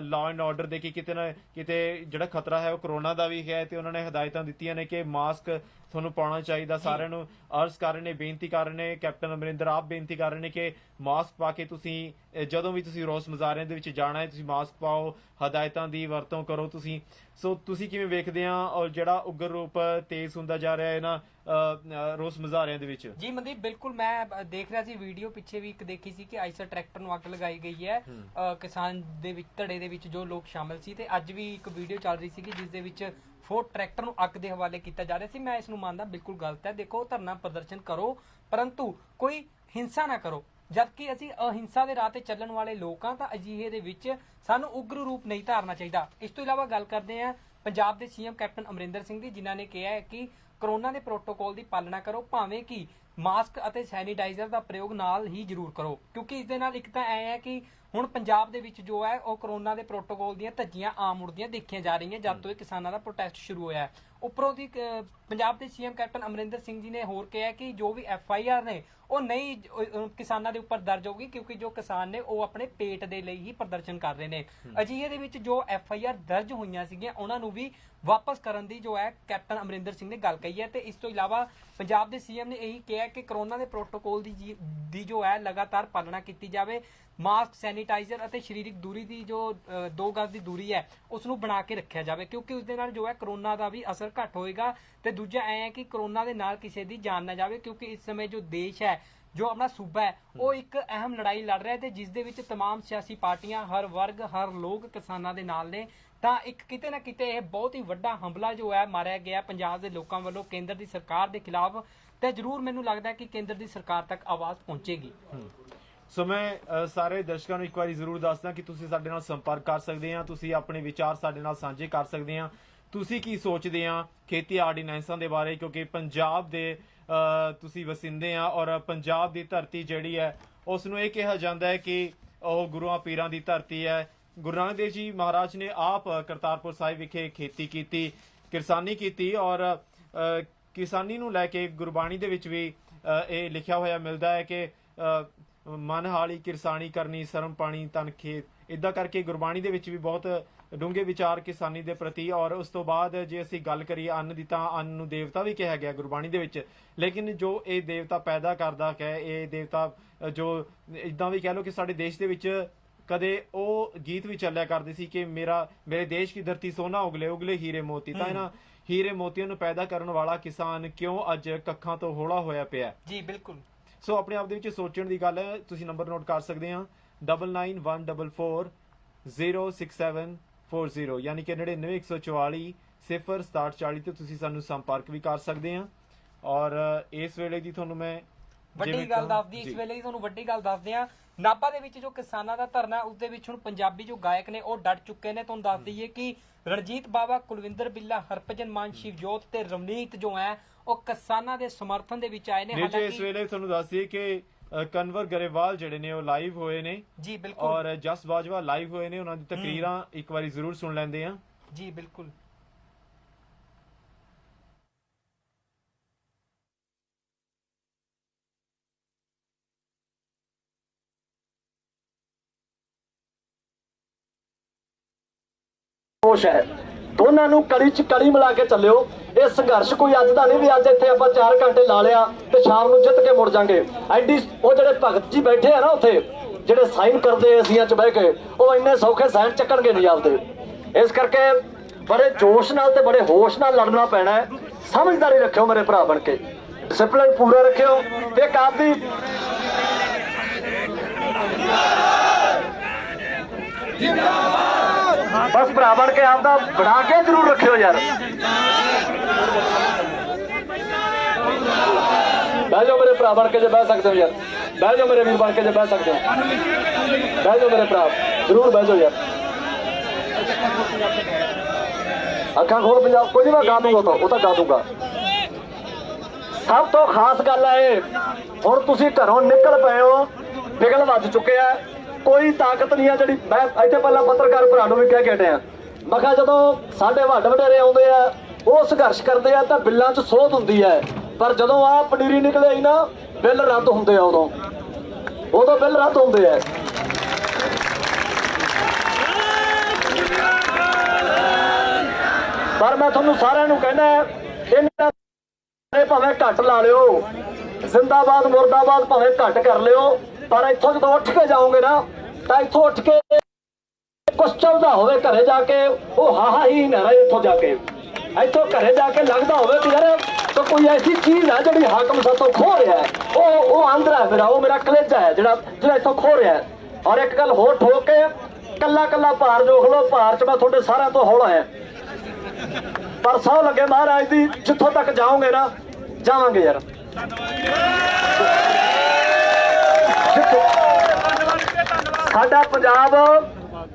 ਲਾਅ ਐਂਡ ਆਰਡਰ ਦੇ, ਕਿ ਕਿਤੇ ਨਾ ਕਿਤੇ ਜਿਹੜਾ ਖਤਰਾ ਹੈ ਉਹ ਕਰੋਨਾ ਦਾ ਵੀ ਹੈ। ਤੇ ਉਹਨਾਂ ਨੇ ਹਦਾਇਤਾਂ ਦਿੱਤੀਆਂ ਨੇ ਕਿ ਮਾਸਕ ਤੁਹਾਨੂੰ ਪਾਉਣਾ ਚਾਹੀਦਾ ਸਾਰਿਆਂ ਨੂੰ। ਅਰਜ਼ ਕਰ ਰਹੇ ਨੇ, ਬੇਨਤੀ ਕਰ ਰਹੇ ਨੇ, ਕੈਪਟਨ ਅਮਰਿੰਦਰ ਆਪ ਬੇਨਤੀ ਕਰ ਰਹੇ ਨੇ ਕਿ ਮਾਸਕ ਪਾ ਕੇ ਤੁਸੀਂ ਜਦੋਂ ਵੀ ਤੁਸੀਂ ਰੋਸ ਮੁਜ਼ਾਹਰਿਆਂ ਦੇ ਵਿੱਚ ਜਾਣਾ ਹੈ ਤੁਸੀਂ ਮਾਸਕ ਪਾਓ, ਹਦਾਇਤਾਂ ਦੀ ਵਰਤੋਂ ਕਰੋ ਤੁਸੀਂ। ਸੋ ਤੁਸੀਂ ਕਿਵੇਂ ਵੇਖਦੇ ਆ ਔਰ ਜਿਹੜਾ ਉਗਰ ਰੂਪ ਤੇਜ਼ ਹੁੰਦਾ ਜਾ ਰਿਹਾ ਹੈ ਨਾ ਰੋਸ ਮੁਜ਼ਾਹਰਿਆਂ ਦੇ ਵਿੱਚ? ਜੀ ਮਨਦੀਪ ਬਿਲਕੁਲ, ਮੈਂ ਦੇਖ ਰਿਹਾ ਸੀ ਵੀਡੀਓ, ਪਿੱਛੇ ਵੀ ਇੱਕ ਦੇਖੀ ਸੀ ਕਿ ਆਇਸ਼ਰ ਟਰੈਕਟਰ ਨੂੰ ਅੱਗ ਲਗਾਈ ਗਈ ਹੈ ਕਿਸਾਨ ਦੇ ਵਿੱਚ ਧੜੇ ਦੇ ਵਿੱਚ ਜੋ ਲੋਕ ਸ਼ਾਮਲ ਸੀ। ਤੇ ਅੱਜ ਵੀ ਇੱਕ ਵੀਡੀਓ ਚੱਲ ਰਹੀ ਸੀ ਜਿਸ ਦੇ ਵਿੱਚ ਫੋਰਡ ਟਰੈਕਟਰ ਨੂੰ ਅੱਗ ਦੇ ਹਵਾਲੇ ਕੀਤਾ ਜਾ ਰਿਹਾ ਸੀ। ਮੈਂ ਇਸ ਨੂੰ ਮੰਨਦਾ ਬਿਲਕੁਲ ਗਲਤ ਹੈ। ਦੇਖੋ, ਧਰਨਾ ਪ੍ਰਦਰਸ਼ਨ ਕਰੋ ਪਰੰਤੂ ਕੋਈ ਹਿੰਸਾ ਨਾ ਕਰੋ। ਜਦਕਿ ਅਸੀਂ ਅਹਿੰਸਾ ਦੇ ਰਾਹ ਤੇ ਚੱਲਣ ਵਾਲੇ ਲੋਕਾਂ ਤਾਂ ਅਜਿਹੇ ਦੇ ਵਿੱਚ ਸਾਨੂੰ ਉਗਰ ਰੂਪ ਨਹੀਂ ਧਾਰਨਾ ਚਾਹੀਦਾ। ਇਸ ਤੋਂ ਇਲਾਵਾ ਗੱਲ ਕਰਦੇ ਹਾਂ ਪੰਜਾਬ ਦੇ ਸੀਐਮ ਕੈਪਟਨ ਅਮਰਿੰਦਰ ਸਿੰਘ ਦੀ, ਜਿਨ੍ਹਾਂ ਨੇ ਕਿਹਾ ਹੈ ਕਿ ਕਰੋਨਾ ਦੇ ਪ੍ਰੋਟੋਕੋਲ ਦੀ ਪਾਲਣਾ ਕਰੋ, ਭਾਵੇਂ ਕਿ ਮਾਸਕ ਅਤੇ ਸੈਨੀਟਾਈਜ਼ਰ ਦਾ ਪ੍ਰਯੋਗ ਨਾਲ ਹੀ ਜ਼ਰੂਰ ਕਰੋ। ਕਿਉਂਕਿ ਇਸ ਦੇ ਨਾਲ ਇੱਕ ਤਾਂ ਐ ਹੈ ਕਿ ਹੁਣ ਪੰਜਾਬ ਦੇ ਵਿੱਚ ਜੋ ਹੈ ਉਹ ਕਰੋਨਾ ਦੇ ਪ੍ਰੋਟੋਕੋਲ ਦੀਆਂ ਧੱਜੀਆਂ ਆਮ ਉੜਦੀਆਂ ਦੇਖੀਆਂ ਜਾ ਰਹੀਆਂ ਜਦ ਤੋਂ ਇਹ ਕਿਸਾਨਾਂ ਦਾ ਪ੍ਰੋਟੈਸਟ ਸ਼ੁਰੂ ਹੋਇਆ। ਉੱਪਰੋਂ ਦੀ ਪੰਜਾਬ ਦੇ ਸੀਐਮ ਕੈਪਟਨ ਅਮਰਿੰਦਰ ਸਿੰਘ ਜੀ ਨੇ ਹੋਰ ਕਿਹਾ ਕਿ ਜੋ ਵੀ FIR ਨੇ ਉਹ ਨਹੀਂ ਕਿਸਾਨਾਂ ਦੇ ਉੱਪਰ ਦਰਜ ਹੋਗੀ, ਕਿਉਂਕਿ ਜੋ ਕਿਸਾਨ ਨੇ ਉਹ ਆਪਣੇ ਪੇਟ ਦੇ ਲਈ ਹੀ ਪ੍ਰਦਰਸ਼ਨ ਕਰ ਰਹੇ ਨੇ। ਅਜਿਹੇ ਦੇ ਵਿੱਚ ਜੋ FIR ਦਰਜ ਹੋਈਆਂ ਸੀਗੀਆਂ ਉਹਨਾਂ ਨੂੰ ਵੀ ਵਾਪਸ ਕਰਨ ਦੀ ਜੋ ਹੈ ਕੈਪਟਨ ਅਮਰਿੰਦਰ ਸਿੰਘ ਨੇ ਗੱਲ ਕਹੀ ਹੈ। ਤੇ ਇਸ ਤੋਂ ਇਲਾਵਾ ਪੰਜਾਬ ਦੇ ਸੀਐਮ ਨੇ ਇਹੀ ਕਿਹਾ ਕਿ ਕਰੋਨਾ ਦੇ ਪ੍ਰੋਟੋਕੋਲ ਦੀ ਜੋ ਹੈ ਲਗਾਤਾਰ ਪਾਲਣਾ ਕੀਤੀ ਜਾਵੇ। ਮਾਸਕ, ਸੈਨੀਟਾਈਜ਼ਰ ਅਤੇ ਸਰੀਰਕ ਦੂਰੀ ਦੀ ਜੋ 2 ਗਜ਼ ਦੀ ਦੂਰੀ ਹੈ ਉਸ ਨੂੰ ਬਣਾ ਕੇ ਰੱਖਿਆ ਜਾਵੇ, ਕਿਉਂਕਿ ਉਸ ਦੇ ਨਾਲ ਜੋ ਹੈ ਕਰੋਨਾ ਦਾ ਵੀ ਅਸਰ ਘੱਟ ਹੋਏਗਾ। ਤੇ ਦੂਜਾ ਐ ਹੈ ਕਿ ਕਰੋਨਾ ਦੇ ਨਾਲ ਕਿਸੇ ਦੀ ਜਾਨ ਨਾ ਜਾਵੇ, ਕਿਉਂਕਿ ਇਸ ਸਮੇਂ ਜੋ ਦੇਸ਼ ਹੈ, ਜੋ ਆਪਣਾ ਸੂਬਾ ਹੈ, ਉਹ ਇੱਕ ਅਹਿਮ ਲੜਾਈ ਲੜ ਰਿਹਾ ਤੇ ਜਿਸ ਦੇ ਵਿੱਚ तमाम ਸਿਆਸੀ ਪਾਰਟੀਆਂ, ਹਰ ਵਰਗ, ਹਰ ਲੋਕ ਕਿਸਾਨਾਂ ਦੇ ਨਾਲ ਨੇ। ਤਾਂ ਇੱਕ ਕਿਤੇ ਨਾ ਕਿਤੇ ਇਹ ਬਹੁਤ ਹੀ ਵੱਡਾ ਹਮਲਾ ਜੋ ਹੈ ਮਾਰਿਆ ਗਿਆ ਪੰਜਾਬ ਦੇ ਲੋਕਾਂ ਵੱਲੋਂ ਕੇਂਦਰ ਦੀ ਸਰਕਾਰ ਦੇ ਖਿਲਾਫ। ਤੇ ਜ਼ਰੂਰ ਮੈਨੂੰ ਲੱਗਦਾ ਕਿ ਕੇਂਦਰ ਦੀ ਸਰਕਾਰ ਤੱਕ ਆਵਾਜ਼ ਪਹੁੰਚੇਗੀ। ਸੋ ਮੈਂ ਸਾਰੇ ਦਰਸ਼ਕਾਂ ਨੂੰ ਇੱਕ ਵਾਰੀ ਜ਼ਰੂਰ ਦੱਸਦਾ ਕਿ ਤੁਸੀਂ ਸਾਡੇ ਨਾਲ ਸੰਪਰਕ ਕਰ ਸਕਦੇ ਆ, ਤੁਸੀਂ ਆਪਣੇ ਵਿਚਾਰ ਸਾਡੇ ਨਾਲ ਸਾਂਝੇ ਕਰ ਸਕਦੇ ਆ। ਤੁਸੀਂ ਕੀ ਸੋਚਦੇ ਆ ਖੇਤੀ ਆਰਡੀਨੈਂਸਾਂ ਦੇ ਬਾਰੇ, ਕਿਉਂਕਿ ਪੰਜਾਬ ਦੇ ਤੁਸੀਂ ਵਸਿੰਦੇ ਆ ਔਰ ਪੰਜਾਬ ਦੀ ਧਰਤੀ ਜਿਹੜੀ ਹੈ ਉਸ ਨੂੰ ਇਹ ਕਿਹਾ ਜਾਂਦਾ ਹੈ ਕਿ ਉਹ ਗੁਰੂਆਂ ਪੀਰਾਂ ਦੀ ਧਰਤੀ ਹੈ। ਗੁਰੂ ਨਾਨਕ ਦੇਵ ਜੀ ਮਹਾਰਾਜ ਨੇ ਆਪ ਕਰਤਾਰਪੁਰ ਸਾਹਿਬ ਵਿਖੇ ਖੇਤੀ ਕੀਤੀ, ਕਿਰਸਾਨੀ ਕੀਤੀ ਔਰ ਕਿਸਾਨੀ ਨੂੰ ਲੈ ਕੇ ਗੁਰਬਾਣੀ ਦੇ ਵਿੱਚ ਵੀ ਇਹ ਲਿਖਿਆ ਹੋਇਆ ਮਿਲਦਾ ਹੈ ਕਿ ਮਨ ਹਾਲੀ ਕਿਰਸਾਨੀ ਕਰਨੀ, ਸਰਮ ਪਾਣੀ ਤਨ ਖੇਤ। ਇਦਾਂ ਕਰਕੇ ਗੁਰਬਾਣੀ ਦੇ ਵਿੱਚ ਵੀ ਬਹੁਤ ਡੂੰਘੇ ਵਿਚਾਰ ਕਿਸਾਨੀ ਦੇ ਪ੍ਰਤੀ। ਔਰ ਉਸ ਤੋਂ ਬਾਅਦ ਜੇ ਅਸੀਂ ਗੱਲ ਕਰੀਏ ਅੰਨ ਦੀ, ਤਾਂ ਅੰਨ ਨੂੰ ਦੇਵਤਾ ਵੀ ਕਿਹਾ ਗਿਆ ਗੁਰਬਾਣੀ ਦੇ ਵਿੱਚ। ਲੇਕਿਨ ਜੋ ਇਹ ਦੇਵਤਾ ਪੈਦਾ ਕਰਦਾ ਹੈ, ਇਹ ਦੇਵਤਾ ਜੋ ਇਦਾਂ ਵੀ ਕਹਿ ਲਓ ਕਿ ਸਾਡੇ ਦੇਸ਼ ਦੇ ਵਿੱਚ ਕਦੇ ਉਹ ਗੀਤ ਵੀ ਚੱਲਿਆ ਕਰਦੇ ਸੀ ਕਿ ਮੇਰੇ ਦੇਸ਼ ਕੀ ਧਰਤੀ ਸੋਨਾ ਉਗਲੇ ਉਗਲੇ ਹੀਰੇ ਮੋਤੀ। ਤਾਂ ਇਹਨਾਂ ਹੀਰੇ ਮੋਤੀਆਂ ਨੂੰ ਪੈਦਾ ਕਰਨ ਵਾਲਾ ਕਿਸਾਨ ਕਿਉਂ ਅੱਜ ਕੱਖਾਂ ਤੋਂ ਹੌਲਾ ਹੋਇਆ ਪਿਆ? ਜੀ ਬਿਲਕੁਲ। ਸੋ ਆਪਣੇ ਆਪ ਦੇ ਵਿੱਚ ਸੋਚਣ ਦੀ ਗੱਲ ਹੈ। ਤੁਸੀਂ ਨੰਬਰ ਨੋਟ ਕਰ ਸਕਦੇ ਆ 9914406740 ਯਾਨੀ ਕਿ 991440 06740 ਤੇ ਤੁਸੀਂ ਸਾਨੂੰ ਸੰਪਰਕ ਵੀ ਕਰ ਸਕਦੇ ਆ। ਔਰ ਇਸ ਵੇਲੇ ਦੀ ਤੁਹਾਨੂੰ ਮੈਂ ਵੱਡੀ ਗੱਲ ਦੱਸਦੀ, ਇਸ ਵੇਲੇ ਦੀ ਤੁਹਾਨੂੰ ਵੱਡੀ ਗੱਲ ਦੱਸਦੇ ਆ। ਨਾਭਾ ਦੇ ਵਿੱਚ ਜੋ ਕਿਸਾਨਾਂ ਦਾ ਧਰਨਾ ਉਸ ਦੇ ਵਿੱਚ ਹੁਣ ਪੰਜਾਬੀ ਜੋ ਗਾਇਕ ਨੇ ਉਹ ਡਟ ਚੁੱਕੇ ਨੇ। ਤੁਹਾਨੂੰ ਦੱਸ ਦਈਏ ਕਿ ਰਣਜੀਤ ਬਾਵਾ, ਕੁਲਵਿੰਦਰ ਬਿੱਲਾ, ਹਰਭਜਨ ਮਾਨ, ਸ਼ਿਵਜੋਤ ਤੇ ਰਵਨੀਤ ਜੋ ਹੈ ਉਹ ਕਿਸਾਨਾਂ ਦੇ ਸਮਰਥਨ ਦੇ ਵਿੱਚ ਆਏ ਨੇ। ਹਾਲਾਂਕਿ ਇਸ ਵੇਲੇ ਤੁਹਾਨੂੰ ਦੱਸ ਦਈਏ ਕਿ ਕਨਵਰ ਗਰੇਵਾਲ ਜਿਹੜੇ ਨੇ ਉਹ ਲਾਈਵ ਹੋਏ ਨੇ ਜੀ, ਬਿਲਕੁਲ, ਔਰ ਜਸ ਬਾਜਵਾ ਲਾਈਵ ਹੋਏ ਨੇ। ਉਹਨਾਂ ਦੀ ਤਕਰੀਰਾਂ ਇੱਕ ਵਾਰੀ ਜ਼ਰੂਰ ਸੁਣ ਲੈਂਦੇ ਆ ਜੀ। ਬਿਲਕੁਲ। ਹੈ ਦੋਨਾਂ ਨੂੰ ਕੜੀ ਚ ਕੜੀ ਮਿਲਾ ਕੇ ਚੱਲਿਓ। ਇਹ ਸੰਘਰਸ਼ ਕੋਈ ਅੱਜ ਦਾ ਨਹੀਂ ਵੀ ਅੱਜ ਇੱਥੇ ਆਪਾਂ 4 ਘੰਟੇ ਲਾ ਲਿਆ ਤੇ ਸ਼ਾਮ ਨੂੰ ਜਿੱਤ ਕੇ ਮੁੜ ਜਾਾਂਗੇ। ਐਡੀ ਉਹ ਜਿਹੜੇ ਭਗਤ ਜੀ ਬੈਠੇ ਆ ਨਾ ਉੱਥੇ, ਜਿਹੜੇ ਸਾਈਨ ਕਰਦੇ ਏਸੀਆਂ ਚ ਬਹਿ ਕੇ, ਉਹ ਇੰਨੇ ਸੌਖੇ ਸਾਈਨ ਚੱਕਣਗੇ ਨਹੀਂ ਆਪਦੇ। ਇਸ ਕਰਕੇ ਬੜੇ ਜੋਸ਼ ਨਾਲ ਤੇ ਬੜੇ ਹੋਸ਼ ਨਾਲ ਲੜਨਾ ਪੈਣਾ ਹੈ। ਸਮਝਦਾਰੀ ਰੱਖਿਓ ਮੇਰੇ ਭਰਾ ਬਣ ਕੇ, ਡਿਸਪਲਿਨ ਪੂਰਾ ਰੱਖਿਓ ਤੇ ਇੱਕ ਆਪਦੀ ਬਸ ਭਰਾ ਬਣ ਕੇ ਆਪਦਾ ਬਣਾ ਕੇ ਜ਼ਰੂਰ ਰੱਖਿਓ ਯਾਰ। ਬਹਿ ਜਾਓ ਮੇਰੇ ਭਰਾ ਬਣ ਕੇ ਜੇ ਬਹਿ ਸਕਦੇ ਹੋ ਯਾਰ, ਬਹਿ ਜਾਓ ਮੇਰੇ ਵੀਰ ਬਣ ਕੇ ਜੇ ਬਹਿ ਸਕਦੇ ਹੋ, ਬਹਿ ਜਾਓ ਮੇਰੇ ਭਰਾ, ਜ਼ਰੂਰ ਬਹਿ ਜਾਓ ਯਾਰ। ਅੱਖਾਂ ਖੋਲ ਪੰਜਾਬ, ਕੋਈ ਨਹੀਂ ਮੈਂ ਗਾ ਦੂੰਗਾ, ਉਹ ਤਾਂ ਗਾ ਦੂੰਗਾ। ਸਭ ਤੋਂ ਖਾਸ ਗੱਲ ਹੈ ਇਹ, ਹੁਣ ਤੁਸੀਂ ਘਰੋਂ ਨਿਕਲ ਪਏ ਹੋ, ਬਿਗਲ ਵੱਜ ਚੁੱਕਿਆ, ਕੋਈ ਤਾਕਤ ਨਹੀਂ ਆ ਜਿਹੜੀ। ਮੈਂ ਇੱਥੇ ਪਹਿਲਾਂ ਪੱਤਰਕਾਰ ਭਰਾ ਨੂੰ ਵੀ ਕਹਿ ਕੇ ਹਟਿਆ, ਮੈਂ ਕਿਹਾ ਜਦੋਂ ਸਾਡੇ ਵੱਡ ਵਡੇਰੇ ਆਉਂਦੇ ਆ ਉਹ ਸੰਘਰਸ਼ ਕਰਦੇ ਆ ਤਾਂ ਬਿੱਲਾਂ 'ਚ ਸੋਧ ਹੁੰਦੀ ਹੈ, ਪਰ ਜਦੋਂ ਆਹ ਪਨੀਰੀ ਨਿਕਲੇ ਆਈ ਨਾ ਬਿੱਲ ਰੱਦ ਹੁੰਦੇ ਆ, ਉਦੋਂ ਬਿੱਲ ਰੱਦ ਹੁੰਦੇ ਆ। ਪਰ ਮੈਂ ਤੁਹਾਨੂੰ ਸਾਰਿਆਂ ਨੂੰ ਕਹਿਣਾ ਇਹਨਾਂ ਭਾਵੇਂ ਘੱਟ ਲਾ ਲਿਓ, ਜ਼ਿੰਦਾਬਾਦ ਮੁਰਦਾਬਾਦ ਭਾਵੇਂ ਘੱਟ ਕਰ ਲਿਓ, ਪਰ ਇੱਥੋਂ ਜਦੋਂ ਉੱਠ ਕੇ ਜਾਓਗੇ ਨਾ ਤਾਂ ਇੱਥੋਂ ਉੱਠ ਕੇ ਕੁਛ ਚੱਲਦਾ ਹੋਵੇ ਘਰੇ ਜਾ ਕੇ, ਉਹ ਹਾਹਾ ਹੀ ਨਾ ਰਹੇ। ਇੱਥੋਂ ਜਾ ਕੇ ਇੱਥੋਂ ਘਰੇ ਜਾ ਕੇ ਲੱਗਦਾ ਹੋਵੇ ਕਿ ਯਾਰ ਤਾਂ ਕੋਈ ਐਸੀ ਚੀਜ਼ ਹੈ ਜਿਹੜੀ ਹਾਕਮ ਸਾਤੋਂ ਖੋ ਰਿਹਾ ਹੈ, ਉਹ ਆਂਦਰਾ ਹੈ ਮੇਰਾ, ਉਹ ਮੇਰਾ ਕਲੇਜਾ ਹੈ ਜਿਹੜਾ ਇੱਥੋਂ ਖੋ ਰਿਹਾ ਹੈ। ਔਰ ਇੱਕ ਗੱਲ ਹੋਰ ਠੋਕ ਕੇ, ਕੱਲਾ ਕੱਲਾ ਭਾਰ ਜੋਖ ਲਓ, ਭਾਰ 'ਚ ਮੈਂ ਤੁਹਾਡੇ ਸਾਰਿਆਂ ਤੋਂ ਹੌਲਾ ਹੈ, ਪਰ ਸੌ ਲੱਗੇ ਮਹਾਰਾਜ ਦੀ, ਜਿੱਥੋਂ ਤੱਕ ਜਾਓਗੇ ਨਾ ਜਾਵਾਂਗੇ ਯਾਰ। ਸਾਡਾ ਪੰਜਾਬ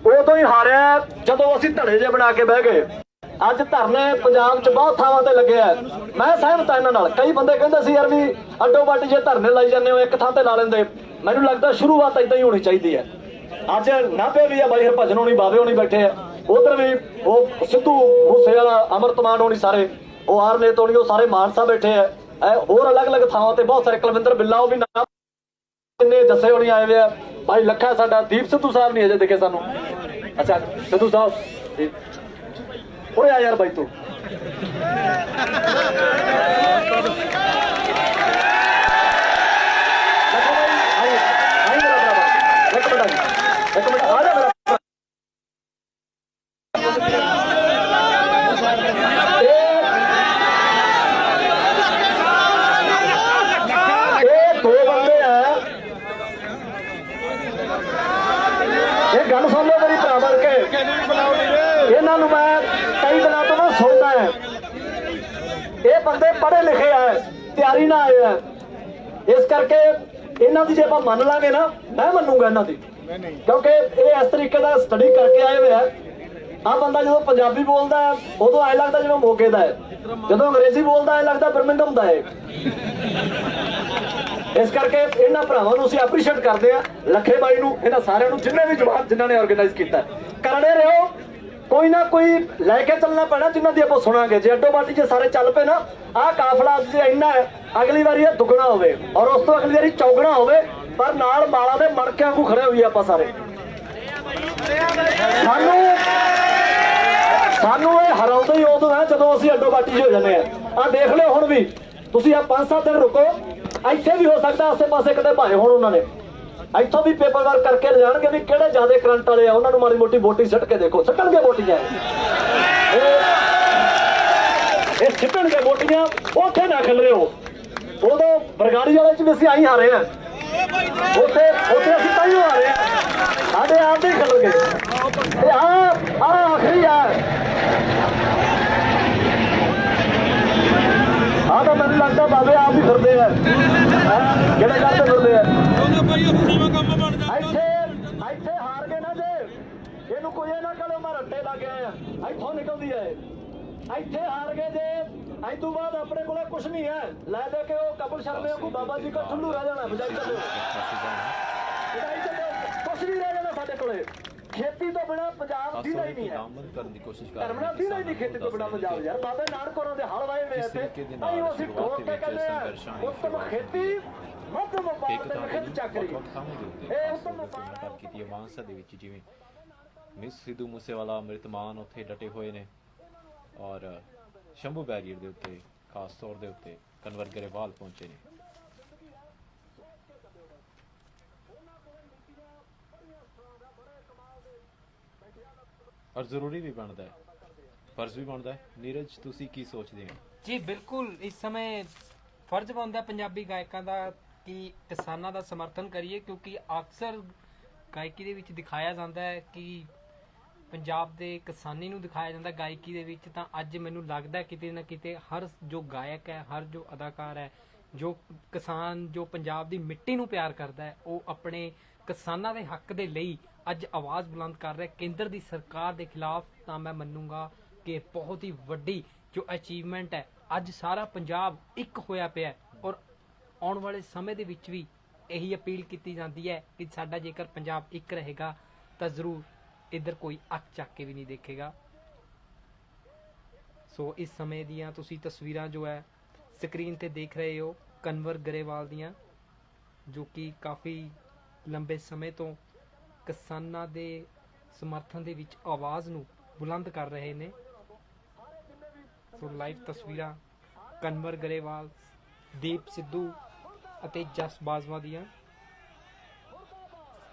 ਉਦੋਂ ਹੀ ਹਾਰਿਆ ਜਦੋਂ ਅਸੀਂ ਧੜੇ ਜੇ ਬਣਾ ਕੇ ਬਹਿ ਗਏ। ਅੱਜ ਧਰਨੇ ਪੰਜਾਬ 'ਚ ਬਹੁਤ ਥਾਵਾਂ ਤੇ ਲੱਗਿਆ, ਮੈਂ ਸਹਿਮਤ ਹਾਂ ਇਹਨਾਂ ਨਾਲ। ਕਈ ਬੰਦੇ ਕਹਿੰਦੇ ਸੀ ਯਾਰ ਵੀ ਅੱਡੋ ਵੱਟ ਜੇ ਧਰਨੇ ਲਾਈ ਜਾਂਦੇ ਹੋ ਇੱਕ ਥਾਂ ਤੇ ਲਾ ਲੈਂਦੇ, ਮੈਨੂੰ ਲੱਗਦਾ ਸ਼ੁਰੂਆਤ ਏਦਾਂ ਹੀ ਹੋਣੀ ਚਾਹੀਦੀ ਹੈ। ਅੱਜ ਨਾਭੇ ਵੀ ਆ ਬਾਈ ਹਰਭਜਨ ਹੋਣੀ, ਬਾਵੇ ਹੋਣੀ ਬੈਠੇ ਆ, ਉਧਰ ਵੀ ਉਹ ਸਿੱਧੂ ਮੂਸੇਵਾਲਾ, ਅਮਰਤਮਾਨ ਹੋਣੀ, ਸਾਰੇ ਉਹ ਆਰਨੇਤ ਹੋਣੀ, ਉਹ ਸਾਰੇ ਮਾਨਸਾ ਬੈਠੇ ਆ। ਹੋਰ ਅਲੱਗ-ਅਲੱਗ ਥਾਵਾਂ ਤੇ ਬਹੁਤ ਸਾਰੇ, ਕੁਲਵਿੰਦਰ ਬਿੱਲਾ ਉਹ ਵੀ ਨਾ, ਇੰਨੇ ਜੱਸੇ ਹੋਣੀ ਆਏ ਵੇ ਆ, ਭਾਈ ਲੱਖਾ ਸਾਡਾ, ਦੀਪ ਸਿੱਧੂ ਸਾਹਿਬ ਨਹੀਂ ਅਜੇ ਦਿਖੇ ਸਾਨੂੰ। ਅੱਛਾ ਸਿੱਧੂ ਸਾਹਿਬ ਉਰੇ ਆ ਯਾਰ ਬਾਈ ਤੂੰ। ਇੱਕ ਮਿੰਟ ਆ ਜਾ ਮੇਰਾ ਗੱਲ ਸੁਣ ਲਓ ਮੇਰੀ ਭਰਾ ਬਣ ਕੇ, ਇਹਨਾਂ ਨੂੰ ਮੈਂ ਕਈ ਦਿਨਾਂ ਤੋਂ ਮੈਂ ਸੁਣਦਾ ਹੈ, ਇਹ ਬੰਦੇ ਪੜ੍ਹੇ ਲਿਖੇ ਆ, ਤਿਆਰੀ ਨਾਲ ਆਏ ਆ, ਇਸ ਕਰਕੇ ਇਹਨਾਂ ਦੀ ਜੇ ਆਪਾਂ ਮੰਨ ਲਾਂਗੇ ਨਾ, ਮੈਂ ਮੰਨੂਗਾ ਇਹਨਾਂ ਦੀ, ਕਿਉਂਕਿ ਇਹ ਇਸ ਤਰੀਕੇ ਦਾ ਸਟੱਡੀ ਕਰਕੇ ਆਏ ਹੋਏ ਆ। ਆਹ ਬੰਦਾ ਜਦੋਂ ਪੰਜਾਬੀ ਬੋਲਦਾ ਹੈ ਉਦੋਂ ਐ ਲੱਗਦਾ ਜਿਵੇਂ ਮੋਗੇ ਦਾ ਹੈ, ਜਦੋਂ ਅੰਗਰੇਜ਼ੀ ਬੋਲਦਾ ਐ ਲੱਗਦਾ ਬਰਮਿੰਘਮ ਦਾ ਹੈ। ਇਸ ਕਰਕੇ ਇਹਨਾਂ ਭਰਾਵਾਂ ਨੂੰ ਅਸੀਂ ਐਪਰੀਸ਼ੀਏਟ ਕਰਦੇ ਆ, ਲੱਖੇ ਬਾਈ ਨੂੰ, ਇਹਨਾਂ ਸਾਰਿਆਂ ਨੂੰ, ਜਿੰਨੇ ਵੀ ਜਵਾਨ ਜਿਨ੍ਹਾਂ ਨੇ ਆਰਗੇਨਾਈਜ਼ ਕੀਤਾ। ਕਰੜੇ ਰਹੋ, ਕੋਈ ਨਾ ਕੋਈ ਲੈ ਕੇ ਚੱਲਣਾ ਪੈਣਾ ਜਿਨ੍ਹਾਂ ਦੀ ਆਪਾਂ ਸੁਣਾਂਗੇ। ਜੇ ਅੱਡੋ ਬਾਟੀ ਜੇ ਸਾਰੇ ਚੱਲ ਪਏ ਨਾ, ਆਹ ਕਾਫਲਾ ਅੱਜ ਜੇ ਇੰਨਾ ਹੈ, ਅਗਲੀ ਵਾਰੀ ਇਹ ਦੁੱਗਣਾ ਹੋਵੇ ਔਰ ਉਸ ਤੋਂ ਅਗਲੀ ਵਾਰੀ ਚੌਗਣਾ ਹੋਵੇ, ਪਰ ਨਾਲ ਮਾਲਾ ਦੇ ਮਣਕਿਆਂ ਨੂੰ ਖੜੇ ਹੋਈਏ ਆਪਾਂ ਸਾਰੇ। ਸਾਨੂੰ ਇਹ ਹਰਾਉਂਦੇ ਹੀ ਉਦੋਂ ਹੈ ਜਦੋਂ ਅਸੀਂ ਅੱਡੋ ਬਾਟੀ ਹੋ ਜਾਂਦੇ ਆ। ਆਹ ਦੇਖ ਲਿਓ ਹੁਣ ਵੀ ਤੁਸੀਂ, ਆ 5-7 ਦਿਨ ਰੁਕੋ, ਇੱਥੇ ਵੀ ਹੋ ਸਕਦਾ ਆਸੇ ਪਾਸੇ ਕਿਤੇ ਭਾਏ ਹੋਣ, ਉਹਨਾਂ ਨੇ ਇੱਥੋਂ ਵੀ ਪੇਪਰ ਵਰਕ ਕਰਕੇ ਲਿਜਾਣਗੇ ਵੀ ਕਿਹੜੇ ਜ਼ਿਆਦਾ ਕਰੰਟ ਵਾਲੇ ਆ, ਉਹਨਾਂ ਨੂੰ ਮਾੜੀ ਮੋਟੀ ਵੋਟੀ ਸਿੱਟ ਕੇ ਦੇਖੋ, ਸਿੱਟਣਗੇ ਵੋਟੀਆਂ, ਇਹ ਸਿੱਟਣਗੇ ਵੋਟੀਆਂ। ਉੱਥੇ ਨਾ ਖਿਲਰੇ ਹੋ, ਉਦੋਂ ਬਰਗਾੜੀ ਵਾਲੇ 'ਚ ਵੀ ਅਸੀਂ ਆਈ ਹਾਰੇ ਆ, ਉੱਥੇ ਅਸੀਂ ਤਾਂ ਹੀ ਹਾਰੇ ਆ, ਸਾਡੇ ਆਪ ਦੇ ਖਿਲ ਗਏ। ਇਹ ਆ ਆਖਰੀ ਆ, ਆਹ ਤਾਂ ਮੈਨੂੰ ਲੱਗਦਾ ਬਾਬੇ ਆਪ ਹੀ ਫਿਰਦੇ ਆ, ਜਿਹੜੇ ਕਰਦੇ ਫਿਰਦੇ ਆ। ਇੱਥੇ ਹਾਰ ਗਏ ਨਾ ਜੇ, ਇਹਨੂੰ ਕੋਈ ਇਹ ਨਾ ਕਹੋ ਮੈਂ ਰੱਟੇ ਲੱਗ ਗਿਆ ਆ, ਇੱਥੋਂ ਨਿਕਲਦੀ ਹੈ। ਇੱਥੇ ਹਾਰ ਗਏ ਜੇ, ਅੱਜ ਤੋਂ ਬਾਅਦ ਆਪਣੇ ਕੋਲ ਕੁਛ ਨਹੀਂ ਹੈ, ਲੈ ਦੇ ਕੇ ਉਹ ਕਪਲ ਸ਼ਰਮੇ ਕੋ ਬਾਬਾ ਜੀ ਕੋ ਠੁੱਲੂ ਰਹਿ ਜਾਣਾ, ਬਜਾਈ ਚੱਲੋ, ਕੁਛ ਨਹੀਂ ਰਹਿ ਜਾਣਾ ਸਾਡੇ ਕੋਲੇ। ਖੇਤੀ ਤੋਂ ਬਿਨਾਂ ਪੰਜਾਬ ਦੀ ਹੀ ਨਹੀਂ ਹੈ, ਧਰਮਨਾ ਦੀ ਨਹੀਂ ਖੇਤੀ ਤੋਂ ਬਿਨਾਂ ਪੰਜਾਬ। ਯਾਰ ਬਾਬੇ ਨਾਨਕ ਹੋਰਾਂ ਦੇ ਹਲ ਵਾਏ ਹੋਏ ਇੱਥੇ, ਅਸੀਂ ਉਹ ਅਸੀਂ ਠੋਕ ਕੇ ਕਹਿੰਦੇ ਆ ਉੱਤਮ ਖੇਤੀ, ਮੱਧਮ ਵਪਾਰ ਤੇ ਖੇਤ ਚੱਕਰੀ, ਇਹ ਉੱਤਮ ਵਪਾਰ ਕੀਤੀ ਮਾਨਸਾ ਦੇ ਵਿੱਚ। ਜਿਵੇਂ ਮਿਸ ਸਿੱਧੂ ਮੂਸੇਵਾਲਾ, ਅੰਮ੍ਰਿਤਮਾਨ ਉੱਥੇ ਡਟੇ ਹੋਏ ਨੇ, ਔਰ ਸ਼ੰਭੂ ਬੈਰੀਅਰ ਦੇ ਉੱਤੇ ਖਾਸ ਤੌਰ ਦੇ ਉੱਤੇ ਕਨਵਰ ਗਰੇਵਾਲ ਪਹੁੰਚੇ ਨੇ। ਔਰ ਜ਼ਰੂਰੀ ਵੀ ਬਣਦਾ ਹੈ, ਫਰਜ਼ ਵੀ ਬਣਦਾ ਹੈ। ਨੀਰਜ ਤੁਸੀਂ ਕੀ ਸੋਚਦੇ ਹੋ? ਜੀ ਬਿਲਕੁਲ, ਇਸ ਸਮੇਂ ਫਰਜ਼ ਬਣਦਾ ਪੰਜਾਬੀ ਗਾਇਕਾਂ ਦਾ ਕਿ ਕਿਸਾਨਾਂ ਦਾ ਸਮਰਥਨ ਕਰੀਏ, ਕਿਉਂਕਿ ਅਕਸਰ ਗਾਇਕੀ ਦੇ ਵਿੱਚ ਦਿਖਾਇਆ ਜਾਂਦਾ ਹੈ ਕਿ ਪੰਜਾਬ ਦੇ ਕਿਸਾਨੀ ਨੂੰ ਦਿਖਾਇਆ ਜਾਂਦਾ ਗਾਇਕੀ ਦੇ ਵਿੱਚ, ਤਾਂ ਅੱਜ ਮੈਨੂੰ ਲੱਗਦਾ ਕਿਤੇ ਨਾ ਕਿਤੇ ਹਰ ਜੋ ਗਾਇਕ ਹੈ, ਹਰ ਜੋ ਅਦਾਕਾਰ ਹੈ, ਜੋ ਕਿਸਾਨ, ਜੋ ਪੰਜਾਬ ਦੀ ਮਿੱਟੀ ਨੂੰ ਪਿਆਰ ਕਰਦਾ ਹੈ, ਉਹ ਆਪਣੇ ਕਿਸਾਨਾਂ ਦੇ ਹੱਕ ਦੇ ਲਈ ਅੱਜ ਆਵਾਜ਼ ਬੁਲੰਦ ਕਰ ਰਿਹਾ ਕੇਂਦਰ ਦੀ ਸਰਕਾਰ ਦੇ ਖਿਲਾਫ। ਤਾਂ ਮੈਂ ਮੰਨੂਗਾ ਕਿ ਬਹੁਤ ਹੀ ਵੱਡੀ ਜੋ ਅਚੀਵਮੈਂਟ ਹੈ ਅੱਜ ਸਾਰਾ ਪੰਜਾਬ ਇੱਕ ਹੋਇਆ ਪਿਆ ਔਰ ਆਉਣ ਵਾਲੇ ਸਮੇਂ ਦੇ ਵਿੱਚ ਵੀ ਇਹੀ ਅਪੀਲ ਕੀਤੀ ਜਾਂਦੀ ਹੈ ਕਿ ਸਾਡਾ ਜੇਕਰ ਪੰਜਾਬ ਇੱਕ ਰਹੇਗਾ ਤਾਂ ਜ਼ਰੂਰ ਇੱਧਰ ਕੋਈ ਅੱਖ ਚੱਕ ਕੇ ਵੀ ਨਹੀਂ ਦੇਖੇਗਾ। ਸੋ ਇਸ ਸਮੇਂ ਦੀਆਂ ਤੁਸੀਂ ਤਸਵੀਰਾਂ ਜੋ ਹੈ ਸਕਰੀਨ ਤੇ ਦੇਖ ਰਹੇ ਹੋ ਕਨਵਰ ਗਰੇਵਾਲ ਦੀਆਂ, ਜੋ ਕਿ ਕਾਫੀ ਲੰਬੇ ਸਮੇਂ ਤੋਂ ਕਿਸਾਨਾਂ ਦੇ ਸਮਰਥਨ ਦੇ ਵਿੱਚ ਆਵਾਜ਼ ਨੂੰ ਬੁਲੰਦ ਕਰ ਰਹੇ ਨੇ। ਸੋ ਲਾਈਵ ਤਸਵੀਰਾਂ ਕਨਵਰ ਗਰੇਵਾਲ, ਦੀਪ ਸਿੱਧੂ ਅਤੇ ਜਸ ਬਾਜਵਾ ਦੀਆਂ।